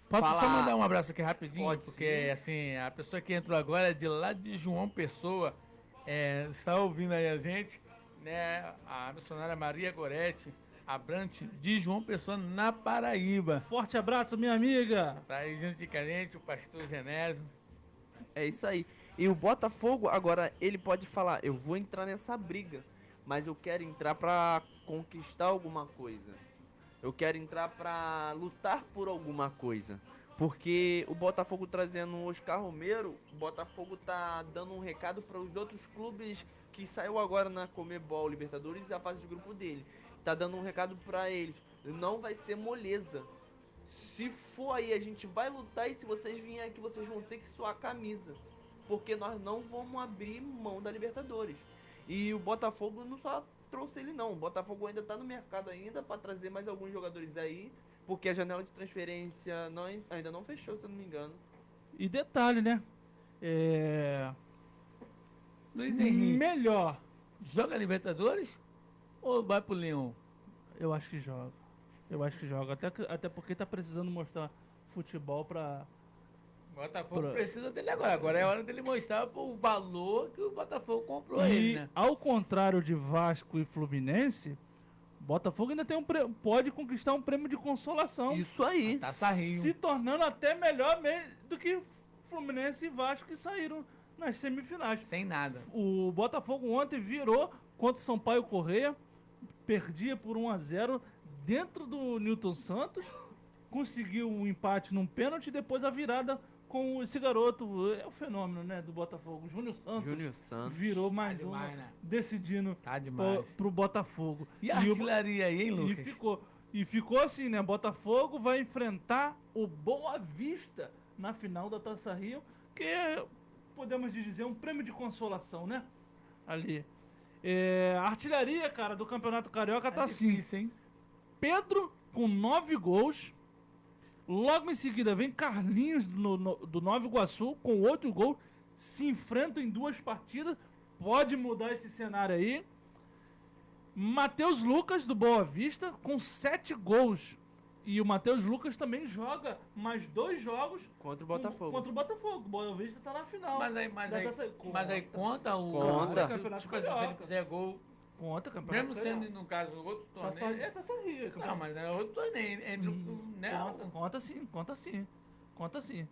Posso só Falar- mandar um abraço aqui rapidinho? Pode Porque, sim. assim, a pessoa que entrou agora é de lá de João Pessoa, está ouvindo aí a gente, né? A missionária Maria Goretti Abrante, de João Pessoa, na Paraíba. Forte abraço, minha amiga. Tá aí junto com a gente, o pastor Genésio. É isso aí. E o Botafogo, agora, ele pode falar, eu vou entrar nessa briga, mas eu quero entrar pra conquistar alguma coisa. Eu quero entrar pra lutar por alguma coisa. Porque o Botafogo trazendo o Oscar Romero, o Botafogo tá dando um recado para os outros clubes que saiu agora na Comebol Libertadores e a fase de grupo dele. Tá dando um recado pra eles. Não vai ser moleza. Se for aí, a gente vai lutar e se vocês virem aqui, vocês vão ter que suar a camisa. Porque nós não vamos abrir mão da Libertadores. E o Botafogo não só trouxe ele não. O Botafogo ainda tá no mercado ainda para trazer mais alguns jogadores aí. Porque a janela de transferência ainda não fechou, se eu não me engano. E detalhe, né? Luiz Henrique, Melhor. joga Libertadores ou vai pro Leão? Eu acho que joga. Eu acho que joga. Até porque tá precisando mostrar futebol pra. O Botafogo Pra- precisa dele agora. Agora é hora dele mostrar o valor que o Botafogo comprou ele, E né? ao contrário de Vasco e Fluminense, Botafogo ainda tem pode conquistar um prêmio de consolação. Isso aí. Taça Rio. Se tornando até melhor do que Fluminense e Vasco que saíram nas semifinais. Sem nada. O Botafogo ontem virou contra o Sampaio Correia, perdia por 1-0 dentro do Newton Santos, conseguiu um empate num pênalti e depois a virada com esse garoto, é o fenômeno, né, do Botafogo, Júnior Santos. Júnior Santos. Virou mais Tá uma, demais, né? decidindo Tá demais. pro Botafogo. E a o- artilharia aí, hein, e Lucas? ficou assim, né? Botafogo vai enfrentar o Boa Vista na final da Taça Rio, que é, podemos dizer, um prêmio de consolação, né? Ali. A artilharia, cara, do Campeonato Carioca tá assim. difícil, hein? Pedro com 9 gols. Logo em seguida vem Carlinhos do Nova Iguaçu com 8 gols. Se enfrentam em 2 partidas. Pode mudar esse cenário aí. Matheus Lucas do Boa Vista com 7 gols. E o Matheus Lucas também joga mais 2 jogos Contra o Botafogo. contra o Botafogo. O Boa Vista tá na final. Mas aí conta o... Conta. Campeonato Tipo assim, se ele Carioca. fizer gol, Conta, Campeonato mesmo sendo, Carioca. no caso, outro Taça, torneio... Taça Rio. Campeonato. Não, mas é outro torneio. Entre né? Conta sim, conta sim. Conta sim.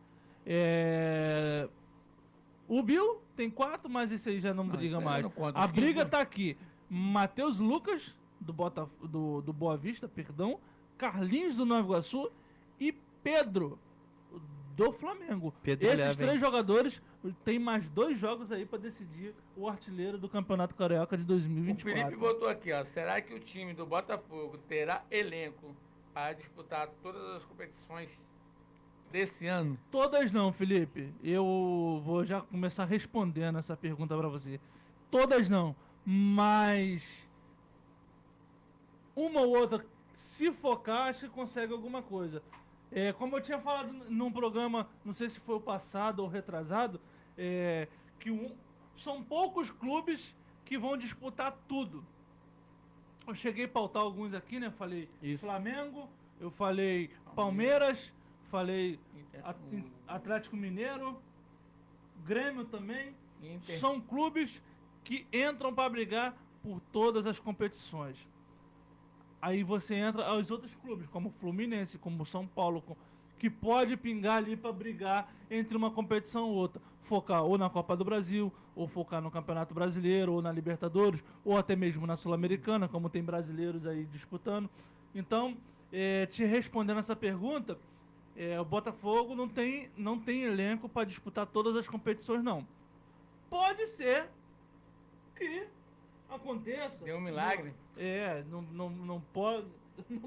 O Bill tem 4, mas esse aí já não briga isso aí mais. não conta. A Os que briga não- tá aqui. Matheus Lucas, do Boa Vista, perdão. Carlinhos do Nova Iguaçu e Pedro do Flamengo. Pedro Esses leva, hein? 3 jogadores têm mais 2 jogos aí pra decidir o artilheiro do Campeonato Carioca de O Felipe 2024. botou aqui, ó. Será que o time do Botafogo terá elenco para disputar todas as competições desse ano? Todas não, Felipe. Eu vou já começar respondendo essa pergunta pra você. Todas não, mas uma ou outra, se focar, acho que consegue alguma coisa. Como eu tinha falado num programa, não sei se foi o passado ou retrasado, que são poucos clubes que vão disputar tudo. Eu cheguei a pautar alguns aqui, né? Falei Isso. Flamengo, eu falei Palmeiras, falei Atlético Mineiro, Grêmio também. Inter. São clubes que entram para brigar por todas as competições. Aí você entra aos outros clubes, como o Fluminense, como o São Paulo, que pode pingar ali para brigar entre uma competição ou outra. Focar ou na Copa do Brasil, ou focar no Campeonato Brasileiro, ou na Libertadores, ou até mesmo na Sul-Americana, como tem brasileiros aí disputando. Então, te respondendo essa pergunta, o Botafogo não tem elenco para disputar todas as competições, não. Pode ser que aconteça. Deu um milagre. Não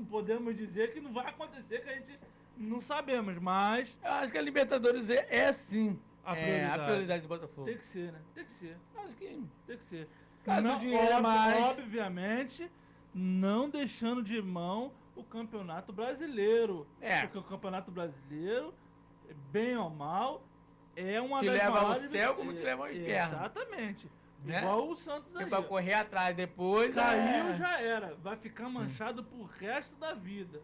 podemos dizer que não vai acontecer, que a gente não sabemos, mas Eu acho que a Libertadores é sim a a prioridade do Botafogo. tem que ser, né? Tem que ser, Acho que tem que ser. Caso o dinheiro é mais. Obviamente, não deixando de mão o Campeonato Brasileiro. Porque o Campeonato Brasileiro, bem ou mal, é uma Te das leva ao maiores... céu como te leva ao inferno. Exatamente. Né? Igual o Santos aí. Você vai correr atrás depois. Caiu, já era. Vai ficar manchado pro resto da vida.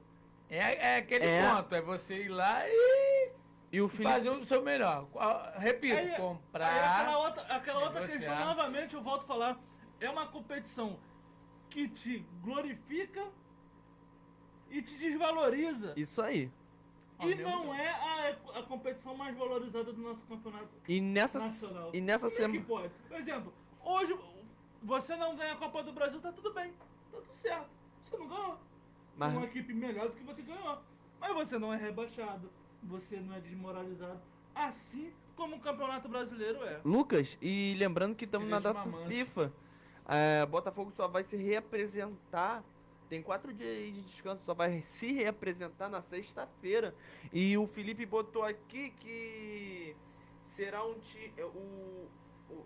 É aquele É. ponto, é você ir lá e E o Felipe. fazer o seu melhor. Repito, Aí comprar. aquela outra negociar. questão, novamente, eu volto a falar. É uma competição que te glorifica e te desvaloriza. Isso aí. E não é a competição mais valorizada do nosso campeonato E nessa nacional. semana. Como é que pode? Por exemplo, hoje você não ganha a Copa do Brasil, tá tudo bem. Tá tudo certo. Você não ganhou. Mas- Uma equipe melhor do que você ganhou. Mas você não é rebaixado. Você não é desmoralizado. Assim como o Campeonato Brasileiro é. Lucas, e lembrando que estamos Te na deixa data uma mancha. FIFA. Botafogo só vai se reapresentar. Tem 4 dias de descanso, só vai se reapresentar na sexta-feira. E o Felipe botou aqui que será um time.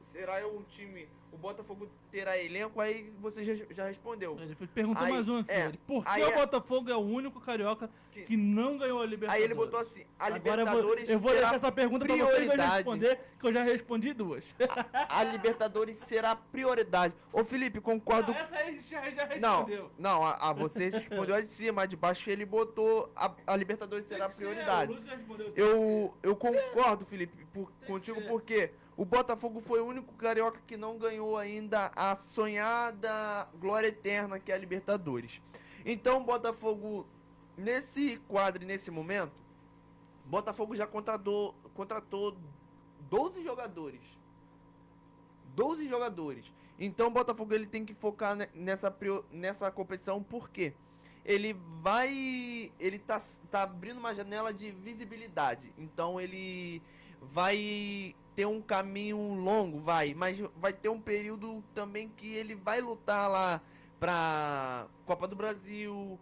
Será um time. O Botafogo terá elenco, aí você já respondeu. Ele perguntou Aí, mais um aqui. Ele, por que aí o Botafogo é o único carioca que não ganhou a Libertadores? Aí ele botou assim: a Agora Libertadores eu vou será deixar essa pergunta pra vocês prioridade. responder, que eu já respondi duas. A Libertadores será prioridade. Ô Felipe, concordo. Essa aí já Não, respondeu. não, você respondeu a de cima, a de baixo ele botou a Libertadores será Tem que ser, prioridade. o Lúcio respondeu, tem que ser. Eu concordo, Felipe, contigo ser. porque o Botafogo foi o único carioca que não ganhou ainda a sonhada glória eterna que é a Libertadores. Então o Botafogo, nesse quadro e nesse momento, o Botafogo já contratou 12 jogadores. 12 jogadores. Então o Botafogo ele tem que focar nessa competição, porque ele tá abrindo uma janela de visibilidade. Então ele vai ter um caminho longo, mas vai ter um período também que ele vai lutar lá pra Copa do Brasil.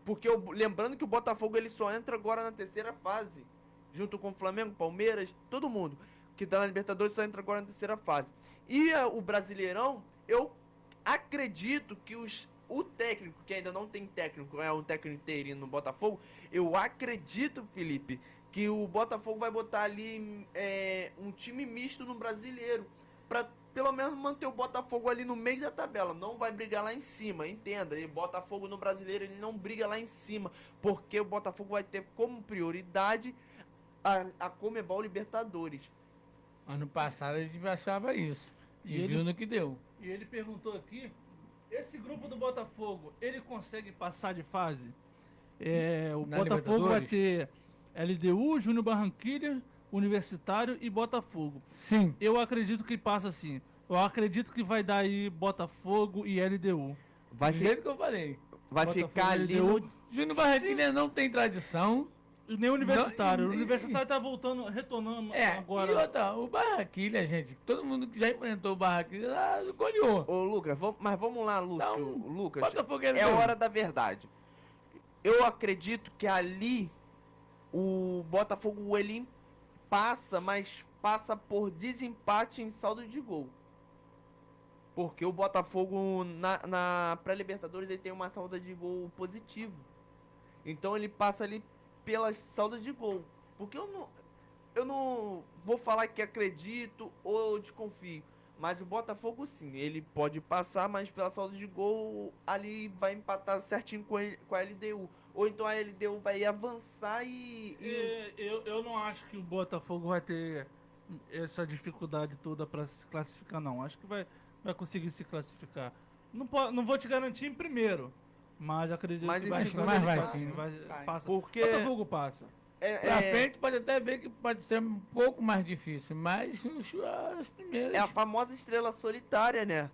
Porque lembrando que o Botafogo ele só entra agora na terceira fase, junto com o Flamengo, Palmeiras, todo mundo que tá na Libertadores só entra agora na terceira fase. E o Brasileirão, eu acredito que o técnico, que ainda não tem técnico, é um técnico interino no Botafogo, eu acredito, Felipe, que o Botafogo vai botar ali um time misto no Brasileiro, pra pelo menos manter o Botafogo ali no meio da tabela. Não vai brigar lá em cima, entenda. E Botafogo no Brasileiro ele não briga lá em cima, porque o Botafogo vai ter como prioridade a Conmebol Libertadores. Ano passado a gente achava isso. E E ele- viu no que deu. E ele perguntou aqui, esse grupo do Botafogo, ele consegue passar de fase? O Na Botafogo vai Libertadores? ter LDU, Júnior Barranquilla, Universitário e Botafogo. Sim. Eu acredito que passa assim. Eu acredito que vai dar aí Botafogo e LDU. Vai, Do jeito que eu falei. Botafogo ficar ali LDU. no... Júnior Barranquilla não tem tradição. E nem o Universitário. Não, O Universitário tá voltando, retornando agora. E outra, o Barranquilla, gente, todo mundo que já enfrentou o Barranquilla goleou. Ô Lucas, mas vamos lá, Lúcio. Então, Lucas, Botafogo é hora da verdade. Eu acredito que ali o Botafogo ele passa, mas passa por desempate em saldo de gol. Porque o Botafogo na pré-Libertadores ele tem uma salda de gol positivo. Então ele passa ali pelas saldas de gol. Porque eu não vou falar que acredito ou desconfio. Mas o Botafogo sim, ele pode passar, mas pela salda de gol ali vai empatar certinho com a LDU. Ou então a LDU vai avançar Eu não acho que o Botafogo vai ter essa dificuldade toda para se classificar, não. Acho que vai conseguir se classificar. Não vou te garantir em primeiro, mas acredito Mas que em vai, segundo ele vai, passa. sim, Vai. passa. Porque- Botafogo passa. Pra frente pode até ver que pode ser um pouco mais difícil, mas os primeiros... É a famosa estrela solitária, né?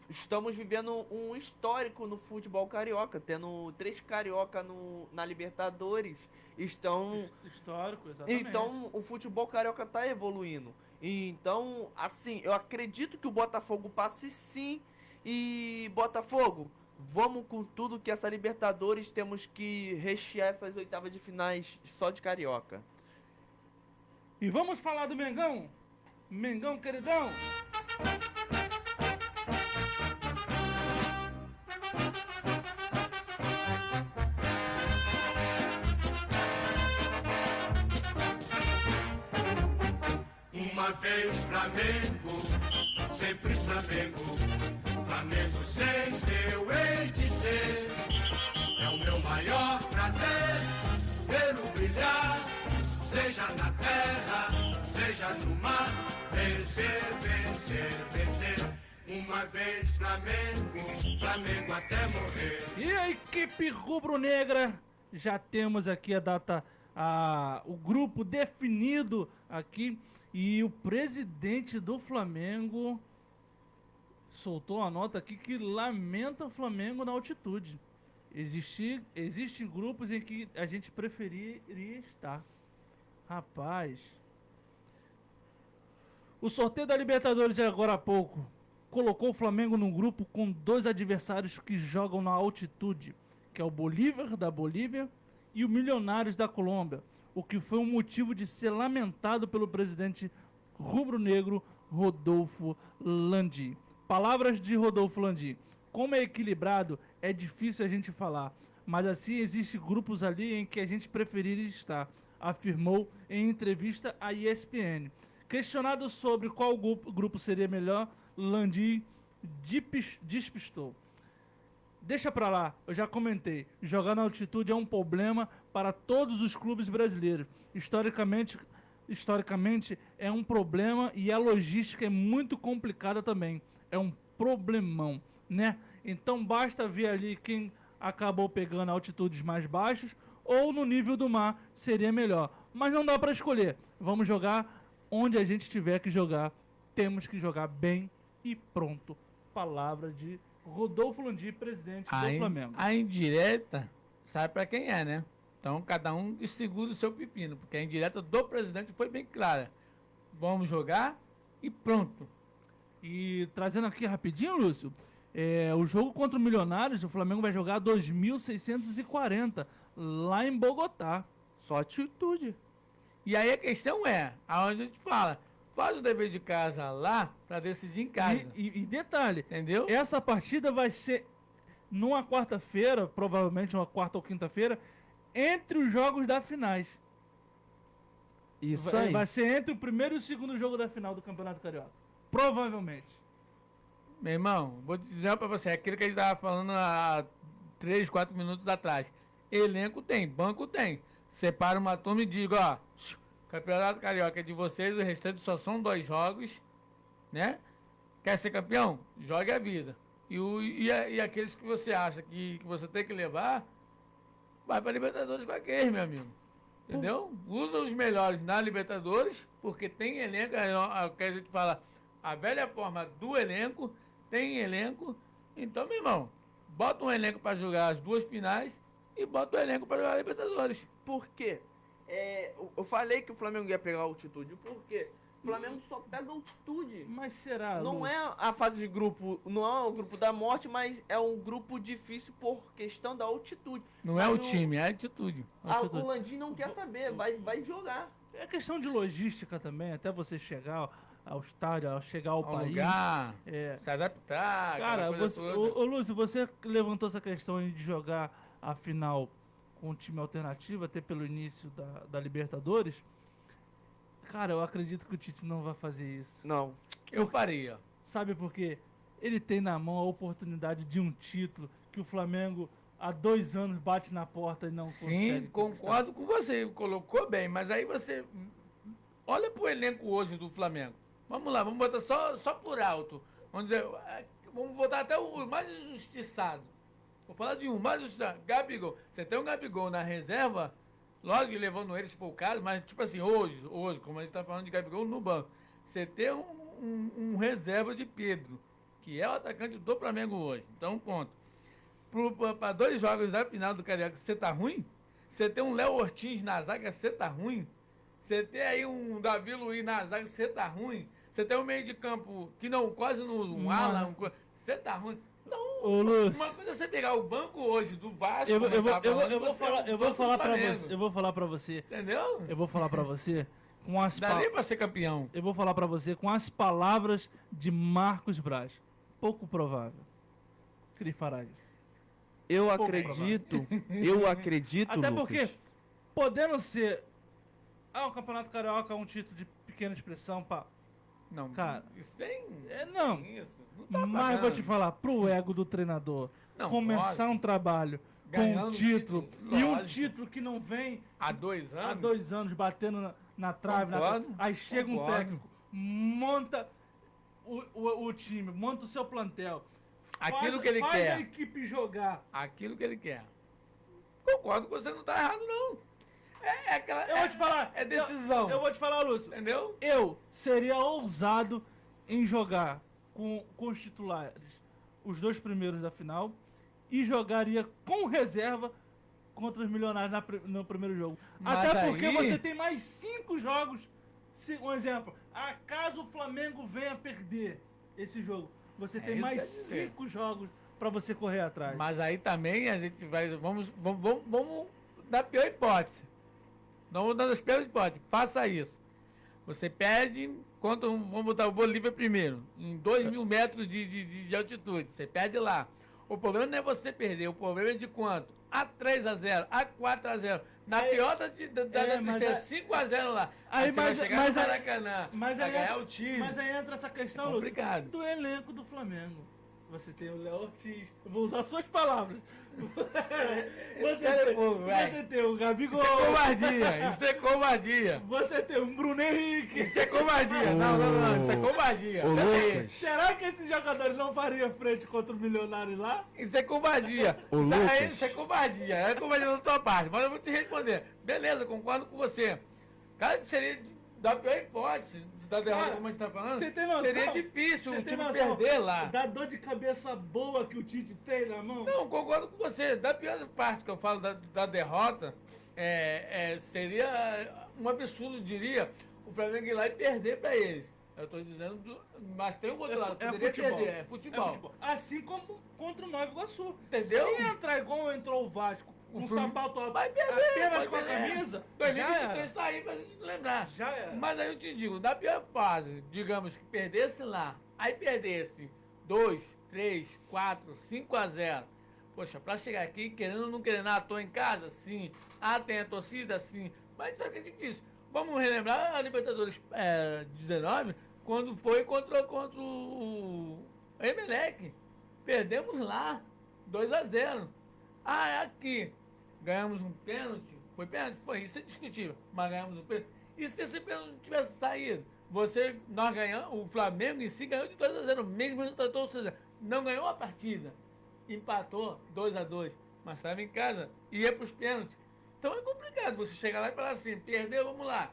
Estamos vivendo um histórico no futebol carioca, tendo 3 carioca na Libertadores. Histórico, exatamente. Então o futebol carioca tá evoluindo. Então, assim, eu acredito que o Botafogo passe sim. E Botafogo, vamos com tudo que essa Libertadores, temos que rechear essas oitavas de finais só de carioca. E vamos falar do Mengão? Mengão, queridão! Uma vez Flamengo, sempre Flamengo. Flamengo sempre eu hei de ser. É o meu maior prazer vê-lo brilhar, seja na terra, seja no mar. Vencer, vencer, vencer. Uma vez Flamengo, Flamengo até morrer. E a equipe rubro-negra, já temos aqui a data, o grupo definido aqui. E o presidente do Flamengo soltou uma nota aqui que lamenta o Flamengo na altitude. Existem grupos em que a gente preferiria estar. Rapaz. O sorteio da Libertadores de agora há pouco colocou o Flamengo num grupo com 2 adversários que jogam na altitude, que é o Bolívar da Bolívia e o Milionários da Colômbia, o que foi um motivo de ser lamentado pelo presidente rubro-negro Rodolfo Landim. Palavras de Rodolfo Landim: como é equilibrado, é difícil a gente falar, mas assim existem grupos ali em que a gente preferiria estar, afirmou em entrevista à ESPN. Questionado sobre qual grupo seria melhor, Landim despistou. Deixa pra lá, eu já comentei, jogar na altitude é um problema para todos os clubes brasileiros. Historicamente é um problema e a logística é muito complicada também. É um problemão, né? Então basta ver ali quem acabou pegando altitudes mais baixas ou no nível do mar seria melhor. Mas não dá para escolher. Vamos jogar onde a gente tiver que jogar. Temos que jogar bem e pronto. Palavra de Rodolfo Landim, presidente do Flamengo. A indireta sabe pra quem é, né? Então cada um segura o seu pepino, porque a indireta do presidente foi bem clara. Vamos jogar e pronto. E trazendo aqui rapidinho, Lúcio, o jogo contra o Milionários, o Flamengo vai jogar 2.640 lá em Bogotá. Só atitude. E aí a questão é, aonde a gente fala, faz o dever de casa lá pra decidir em casa. E detalhe, Entendeu? essa partida vai ser numa quarta-feira, provavelmente uma quarta ou quinta-feira, entre os jogos da finais. Isso aí. Vai ser entre o primeiro e o segundo jogo da final do Campeonato Carioca. Provavelmente. Meu irmão, vou dizer pra você, aquilo que a gente tava falando há 3, 4 minutos atrás. Elenco tem, banco tem. Separa uma turma e diga, ó, Campeonato Carioca é de vocês, o restante só são 2 jogos, né? Quer ser campeão? Jogue a vida. E aqueles que você acha que você tem que levar, vai pra Libertadores com aqueles, meu amigo. Entendeu? Usa os melhores na Libertadores, porque tem elenco, é o que a gente fala, a velha forma do elenco, tem elenco. Então, meu irmão, bota um elenco pra jogar as 2 finais e bota o elenco pra jogar a Libertadores. Por quê? Eu falei que o Flamengo ia pegar a altitude, porque O Flamengo só pega altitude. Mas será, Não Lúcio? é a fase de grupo, não é o grupo da morte, mas é um grupo difícil por questão da altitude. Não é Mas o time, é a atitude. O Landim não quer saber, vai jogar. É questão de logística também, até você chegar ao estádio, ao chegar ao Ao país. lugar, É. se adaptar, aquela Cara, coisa você, toda. ô Lúcio, você levantou essa questão aí de jogar a final com um time alternativo, até pelo início da Libertadores. Cara, eu acredito que o Tite não vai fazer isso. Não. Eu faria. Sabe por quê? Ele tem na mão a oportunidade de um título que o Flamengo há 2 anos bate na porta e não consegue. Sim, concordo com você, colocou bem, mas aí você olha pro elenco hoje do Flamengo. Vamos lá, vamos botar só por alto. Vamos dizer, vamos botar até o mais injustiçado. Vou falar de um mais injustiçado. Gabigol. Você tem um Gabigol na reserva, lógico que levando ele se for o caso, mas tipo assim, hoje, como a gente tá falando de Gabigol no banco, você tem um reserva de Pedro, que é o atacante do Flamengo hoje. Então, ponto. Para 2 jogos da final do Carioca, você tá ruim? Você tem um Léo Ortiz na zaga, você tá ruim? Você tem aí um Davi Luiz na zaga, você tá ruim? Você tem um meio de campo que não, quase não usa um ala, você tá ruim? Então, Ô, Lúcio, uma coisa é você pegar o banco hoje do Vasco, eu vou falar pra você, você. entendeu? Eu vou falar pra você com as Dá nem pra ser campeão. Eu vou falar pra você com as palavras de Marcos Braz. Pouco provável que ele fará isso. Eu Pouco acredito, Até Lucas. porque, podendo ser o Campeonato Carioca é um título de pequena expressão, pá. Não, Cara, isso tem... não. Isso, não tá Mas pagando. vou te falar, pro ego do treinador, Não, começar lógico. um trabalho com Ganhando um título, e um lógico. título que não vem Há 2 anos? há 2 anos batendo na trave, Concordo, aí chega um concordo. técnico, monta o time, monta o seu plantel, Aquilo que ele faz quer. a equipe jogar. Aquilo que ele quer. Concordo que você não tá errado, não. É aquela... Eu vou te falar. É decisão. Eu vou te falar, Lúcio. Entendeu? Eu seria ousado em jogar com os titulares os 2 primeiros da final e jogaria com reserva contra os Milionários no primeiro jogo. Mas Até porque aí- você tem mais 5 jogos. Um exemplo, acaso o Flamengo venha perder esse jogo, você É tem isso mais que eu ia dizer. 5 jogos pra você correr atrás. Mas aí também a gente vai... Vamos dar a pior hipótese. Vamos dando as piores hipóteses. Faça isso. Você perde... Vamos botar o Bolívia primeiro. Em 2.000 metros de altitude. Você perde lá. O problema não é você perder. O problema é de quanto? A 3-0, a 4-0. Na pior da mas tristeza, 5-0 lá. Aí, Aí você vai mas- chegar mas no aí- Maracanã. Mas vai aí, ganhar o time. mas aí entra essa questão, É complicado. Lúcio, do elenco do Flamengo. Você tem o Léo Ortiz. Eu vou usar suas palavras. cara é fogo, vai. Você tem o Gabigol. Isso é covardia. Isso é covardia. Você tem o Bruno Henrique. Isso é covardia. Não. Isso é covardia. Ô, Pera aí. Lucas. Será que esses jogadores não fariam frente contra o Milionário lá? Isso é covardia. Ô, Isso aí, Lucas. isso é covardia. É covardia da tua parte. Mas eu vou te responder. Beleza, concordo com você. Cara, que seria da pior hipótese da derrota, Cara, como a gente tá falando. Você tem noção? Seria difícil Você o tem time noção perder lá. Da dor de cabeça boa que o Tite tem na mão? Não, concordo com você. Da pior parte que eu falo da derrota, seria um absurdo, diria, o Flamengo ir lá e perder pra eles. Eu tô dizendo, mas tem um outro lado. Poderia futebol. perder, é futebol. Assim como contra o Nova Iguaçu. Entendeu? Se entrar igual entrou o Vasco, com o Fluminense sapato vai perder, apenas vai com a perder. camisa, já 2023 era. está aí pra gente lembrar. Já era. Mas aí eu te digo, da pior fase, digamos que perdesse lá, aí perdesse 2, 3, 4, 5-0. Poxa, pra chegar aqui, querendo ou não querendo, tô em casa? Sim. Tem a torcida? Sim. Mas sabe que é difícil. Vamos relembrar a Libertadores 19, quando foi contra o Emelec. Perdemos lá, 2-0. Aqui, ganhamos um pênalti. Foi pênalti? Foi, isso é discutível. Mas ganhamos um pênalti. E se esse pênalti não tivesse saído? Nós ganhamos, o Flamengo em si ganhou de 2-0, mesmo resultado, ou seja, não ganhou a partida. Empatou 2-2, mas estava em casa, ia para os pênaltis. Então é complicado você chegar lá e falar assim, perdeu, vamos lá.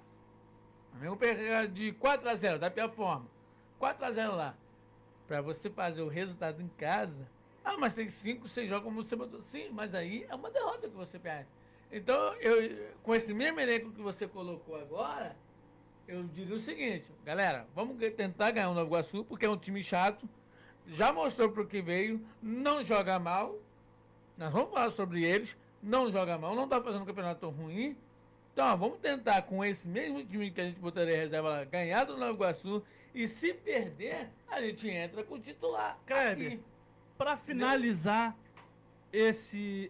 O Flamengo perdeu de 4-0, da pior forma. 4-0 lá. Para você fazer o resultado em casa, mas tem 5, 6 jogos como você botou. Sim, mas aí é uma derrota que você perde. Então, com esse mesmo elenco que você colocou agora, Eu diria o seguinte, galera, vamos tentar ganhar o Nova Iguaçu, porque é um time chato, já mostrou pro que veio, não joga mal, nós vamos falar sobre eles, não joga mal, não tá fazendo um campeonato tão ruim, então ó, vamos tentar com esse mesmo time que a gente botaria em reserva lá, ganhar do Nova Iguaçu, e se perder, a gente entra com o titular. Kleber, aqui. pra finalizar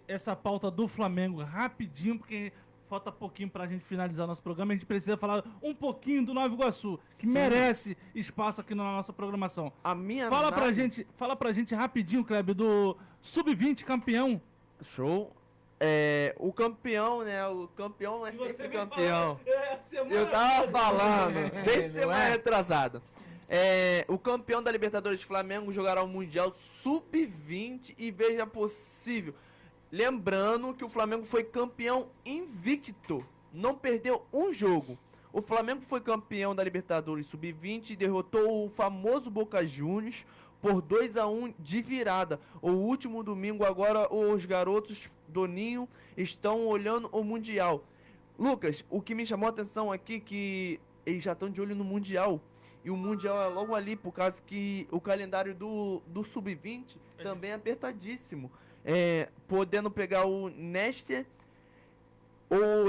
essa pauta do Flamengo rapidinho, porque falta pouquinho pra gente finalizar nosso programa, a gente precisa falar um pouquinho do Nova Iguaçu, que Sim. merece espaço aqui na nossa programação. A minha Fala análise- pra gente rapidinho, Kleber, do Sub-20 campeão. Show. O campeão, né? O campeão é sempre campeão. Eu tava falando, desde Não semana é? retrasada. O campeão da Libertadores Flamengo jogará o Mundial Sub-20 e veja possível. Lembrando que o Flamengo foi campeão invicto, não perdeu um jogo. O Flamengo foi campeão da Libertadores Sub-20 e derrotou o famoso Boca Juniors por 2-1 de virada. O último domingo agora os garotos do Ninho estão olhando o Mundial. Lucas, o que me chamou a atenção aqui que eles já estão de olho no Mundial. E o Mundial é logo ali, por causa que o calendário do Sub-20 também é apertadíssimo. Podendo pegar o Nester, o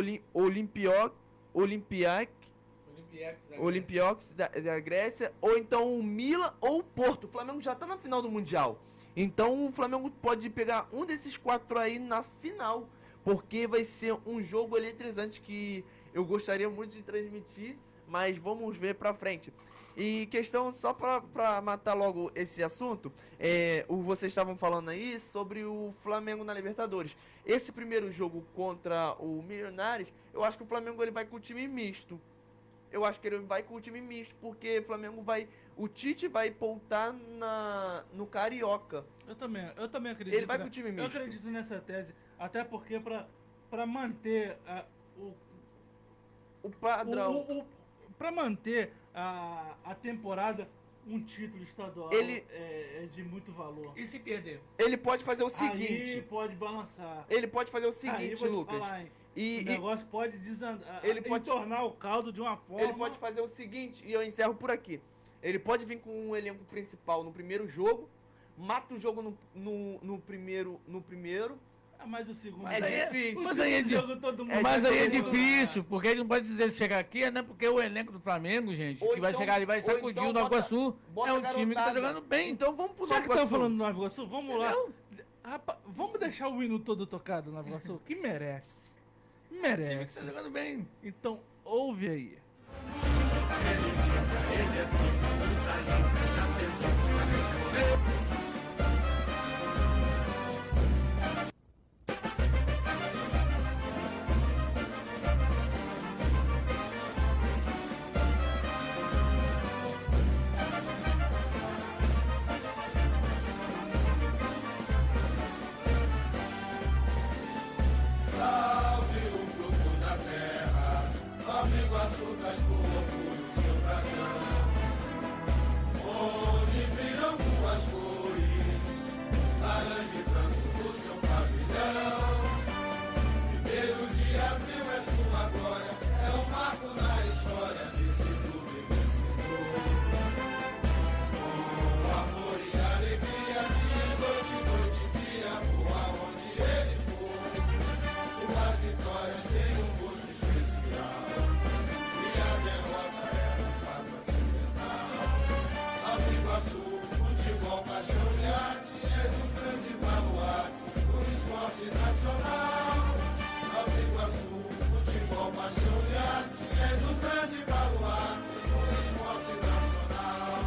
Olympiacos da Grécia, ou então o Milan ou o Porto. O Flamengo já tá na final do Mundial. Então o Flamengo pode pegar um desses 4 aí na final. Porque vai ser um jogo eletrizante que eu gostaria muito de transmitir, mas vamos ver pra frente. E questão, só pra matar logo esse assunto, vocês estavam falando aí sobre o Flamengo na Libertadores. Esse primeiro jogo contra o Milionários, eu acho que o Flamengo ele vai com o time misto. Eu acho que ele vai com o time misto, porque o Tite vai voltar no Carioca. Eu também acredito. Ele vai com o time Eu misto. acredito nessa tese, até porque pra manter O padrão. pra manter a temporada, um título estadual Ele- é de muito valor. E se perder? Ele pode fazer o Aí seguinte. pode balançar. Ele pode fazer o Aí seguinte, vou te Lucas. falar, hein, o E negócio pode desandar, ele pode- tornar o caldo de uma forma. ele pode fazer o seguinte, e eu encerro por aqui. Ele pode vir com um elenco principal no primeiro jogo, mata o jogo no primeiro. Mas o segundo É difícil. Mas aí é di- jogo todo mundo. Mas aí é todo mundo- difícil, porque a gente não pode dizer chegar aqui, né? Porque o elenco do Flamengo, gente, Ou que vai então- chegar ali, vai ou sacudir então o Nova bota- Iguaçu. bota É um a time que tá garotada. jogando bem. Então vamos pro Já Nova que estamos Iguaçu. falando do Nova Iguaçu, vamos lá. Rapaz, vamos deixar o hino todo tocado no Nova Iguaçu, que merece. O time que tá Merece. jogando bem. Então, ouve aí. Salve o fruto da terra, Nova Iguaçu traz com orgulho seu brasão. Onde brilham duas cores, laranja e branco no seu pavilhão. Primeiro de abril é sua glória, é um marco na história desse clube vencedor. Com amor e alegria, de noite, dia, voa onde ele for. Suas vitórias têm um gosto especial e a derrota é um fato acidental. Nova Iguaçu, futebol, paixão e arte, és um grande baluarte do esporte nacional. Nova Iguaçu, futebol, paixão e arte, és um grande baluarte do esporte nacional.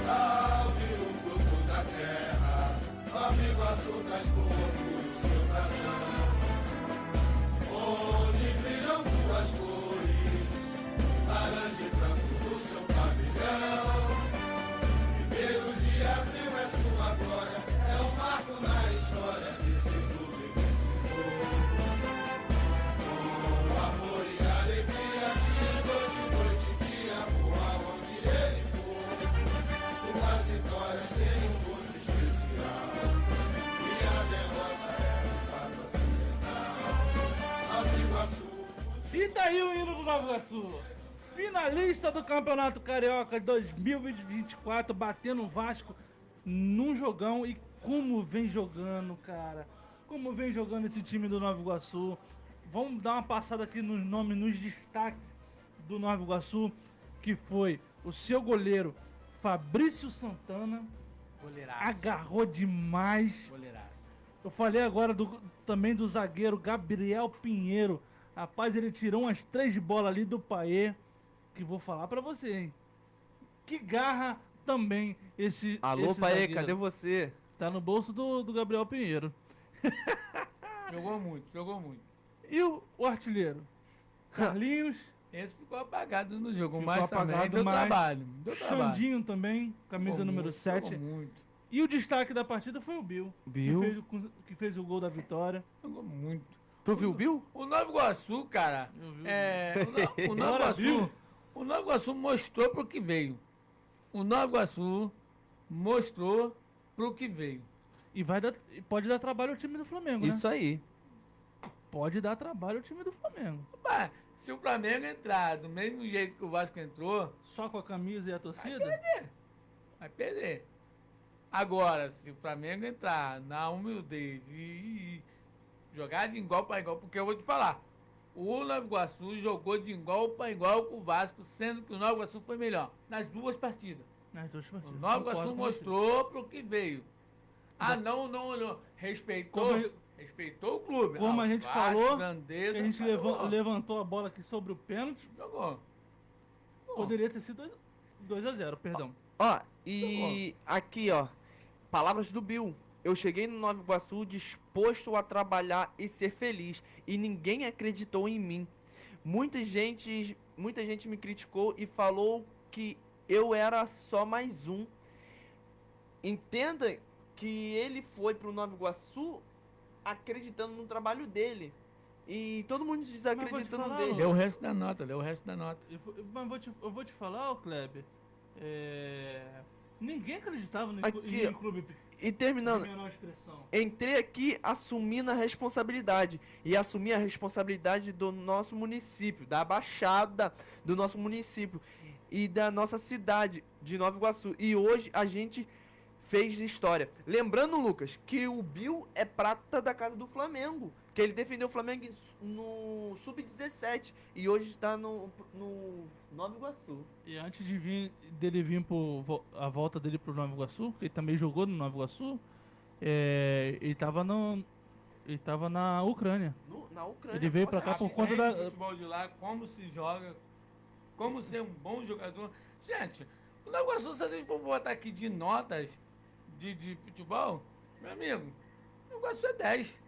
Salve o fruto da terra, Nova Iguaçu traz com orgulho seu brasão. Onde brilham duas cores, laranja e branco no seu pavilhão. Primeiro de abril é sua glória, é um marco na história desse clube vencedor. Com amor e alegria, de daí o hino do Nova Iguaçu. Finalista do Campeonato Carioca 2024, batendo o Vasco num jogão. E como vem jogando, cara. Como vem jogando esse time do Nova Iguaçu. Vamos dar uma passada aqui nos nomes, nos destaques do Nova Iguaçu, que foi o seu goleiro Fabrício Santana. Goleiraço. Agarrou demais. Goleiraço. Eu falei agora também do zagueiro Gabriel Pinheiro. Rapaz, ele tirou umas 3 bolas ali do Paê, que vou falar pra você, hein. Que garra também esse Alô, esse Paê, zagueiro. cadê você? Tá no bolso do Gabriel Pinheiro. Jogou muito, jogou muito. E o artilheiro? Carlinhos, Esse ficou apagado no jogo, Ficou mas também apagado, deu mas trabalho. Deu trabalho. Xandinho também, camisa Jogou número muito, 7. Jogou muito, E o destaque da partida foi o Bill. Bill? Que fez o gol da vitória. jogou muito. Tu viu o Bill? O Nova Iguaçu, cara, Eu vi. o Nova Bora, Iguaçu, Bill. o Nova Iguaçu mostrou pro que veio. O Nova Iguaçu mostrou pro que veio. E pode dar trabalho ao time do Flamengo, Isso né? aí. Pode dar trabalho ao time do Flamengo. Opa, se o Flamengo entrar do mesmo jeito que o Vasco entrou, Só com a camisa e a torcida? vai perder. Agora, se o Flamengo entrar na humildade e jogar de igual para igual, porque eu vou te falar, o Nova Iguaçu jogou de igual para igual com o Vasco, sendo que o Nova Iguaçu foi melhor nas duas partidas. Nas duas O partidas. Nova Concordo Iguaçu com mostrou pro que veio. Ah, não. Respeitou, respeitou o clube. como Ah, a o gente Vasco, falou, Grandeza, você. A gente jogou. levantou a bola aqui sobre o pênalti. Jogou. Poderia ter sido 2-0, perdão. Ó, e aqui, ó, palavras do Bill. Eu cheguei no Nova Iguaçu disposto a trabalhar e ser feliz, e ninguém acreditou em mim. Muita gente me criticou e falou que eu era só mais um. Entenda que ele foi pro Nova Iguaçu acreditando no trabalho dele. E todo mundo desacreditando falar, dele. Deu o resto da nota, deu o resto da nota. Mas eu vou te falar, ô Kleber. Ninguém acreditava Aqui, em um clube E terminando, de menor expressão. entrei aqui assumindo a responsabilidade. E assumi a responsabilidade do nosso município, da Baixada do nosso município e da nossa cidade de Nova Iguaçu. E hoje a gente fez história. Lembrando, Lucas, que o Bill é prata da casa do Flamengo. Que ele defendeu o Flamengo no Sub-17 e hoje está no Nova Iguaçu. E antes dele vir a volta dele pro Nova Iguaçu, que ele também jogou no Nova Iguaçu, ele tava na Ucrânia. Na Ucrânia. Ele veio pra cá por conta da... futebol de lá, como se joga, como ser um bom jogador. Gente, o Nova Iguaçu, se a gente for botar aqui de notas de futebol, meu amigo, o Nova Iguaçu é 10.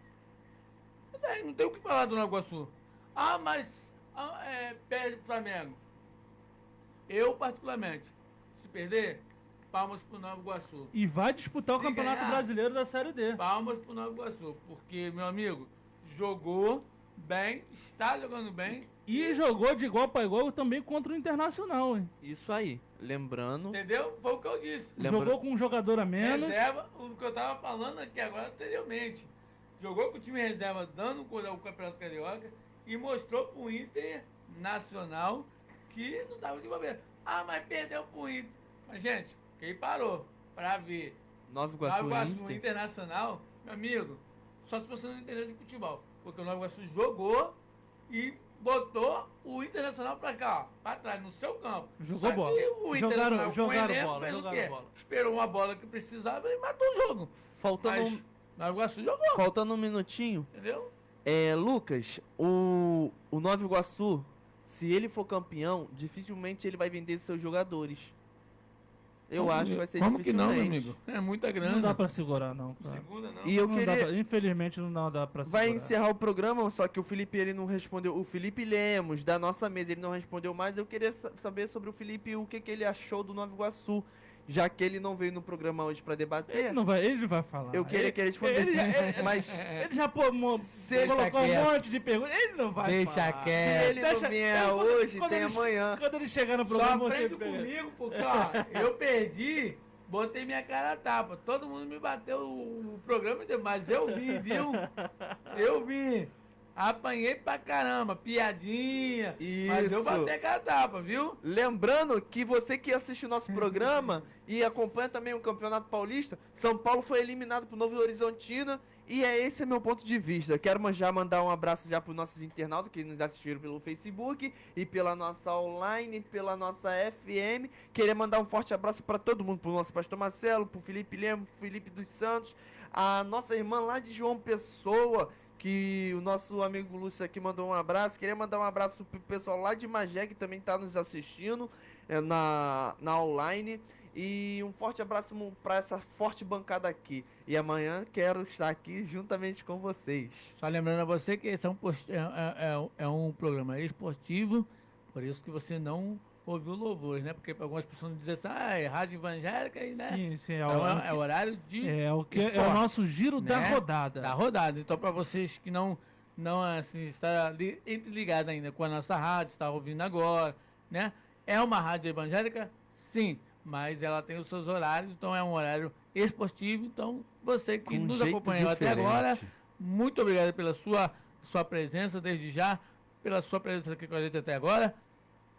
É 10, não tem o que falar do Nova Iguaçu. Ah, mas perde pro Flamengo. Eu, particularmente, se perder, palmas pro Nova Iguaçu. E vai disputar o Se Campeonato ganhar, Brasileiro da Série D. Palmas pro Nova Iguaçu, porque, meu amigo, jogou bem, está jogando bem, E jogou de igual para igual também contra o Internacional, hein? Isso aí. Lembrando. entendeu? Foi o que eu disse. Jogou com um jogador a menos. Reserva, o que eu tava falando aqui agora anteriormente. Jogou com o time reserva dando o Campeonato Carioca e mostrou pro Internacional que não tava de bobeira. Ah, mas perdeu pro Inter. Mas, gente, quem parou pra ver Nova Nova Iguaçu, Iguaçu Inter. Internacional, meu amigo, só se você não entendeu de futebol. Porque o Nova Iguaçu jogou e botou o Internacional pra cá, ó, pra trás, no seu campo. Jogou Só que bola. o Internacional, com o Jogaram elenco, bola, fez o jogaram quê? bola. Esperou uma bola que precisava e matou o jogo. Faltando, Mas Nova Iguaçu jogou, faltando um minutinho. entendeu? Lucas, o Nova Iguaçu, se ele for campeão, dificilmente ele vai vender seus jogadores. Eu acho que vai ser Como que não, dificilmente. meu amigo? É muita grana. Não dá pra segurar, não, cara. Segunda não. E eu Não dá queria... pra- infelizmente não dá pra segurar. Vai encerrar o programa, só que o Felipe ele não respondeu. O Felipe Lemos, da nossa mesa, ele não respondeu mais. Eu queria saber sobre o Felipe o que ele achou do Nova Iguaçu, já que ele não veio no programa hoje pra debater. Ele vai falar. Eu queria que ele respondesse, mas Ele já se colocou um quieto. monte de perguntas. Ele não vai Deixa falar. se quieto. ele não vier hoje, tem amanhã. Quando ele chegar no Só programa, você aprende pega. comigo, porque, ó, eu perdi, botei minha cara a tapa. Todo mundo me bateu o programa inteiro, mas eu vi, viu? Eu vi. Apanhei pra caramba, piadinha. Mas eu Isso. bati com a tapa, viu? Lembrando que você que assiste o nosso programa e acompanha também o Campeonato Paulista, São Paulo foi eliminado pro Novo Horizontino e esse é meu ponto de vista. Quero já mandar um abraço já pros nossos internautas que nos assistiram pelo Facebook e pela nossa online, pela nossa FM. Queria mandar um forte abraço para todo mundo, pro nosso pastor Marcelo, pro Felipe Lemos, pro Felipe dos Santos, a nossa irmã lá de João Pessoa, que o nosso amigo Lúcio aqui mandou um abraço. Queria mandar um abraço pro pessoal lá de Magé, que também tá nos assistindo na online. E um forte abraço para essa forte bancada aqui. E amanhã quero estar aqui juntamente com vocês. Só lembrando a você que esse é um programa esportivo, por isso que você não ouviu louvores, né? Porque algumas pessoas dizem assim, é rádio evangélica e, né? Sim, É horário de é o esporte, nosso giro da né? rodada. Da rodada. Então, para vocês que não assim, está ligado ainda com a nossa rádio, está ouvindo agora, né? É uma rádio evangélica? Sim, mas ela tem os seus horários, então é um horário esportivo. Então, você que Com nos jeito acompanhou até diferente. agora, muito obrigado pela sua presença desde já, pela sua presença aqui com a gente até agora.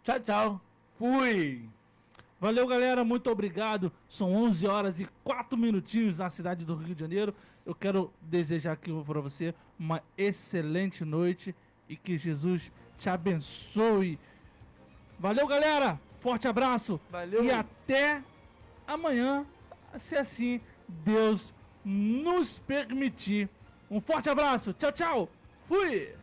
Tchau, tchau. Fui! Valeu, galera, muito obrigado. São 11 horas e 4 minutinhos na cidade do Rio de Janeiro. Eu quero desejar aqui para você uma excelente noite e que Jesus te abençoe. Valeu, galera. Forte abraço. Valeu. E até amanhã, se assim Deus nos permitir. Um forte abraço. Tchau, tchau. Fui.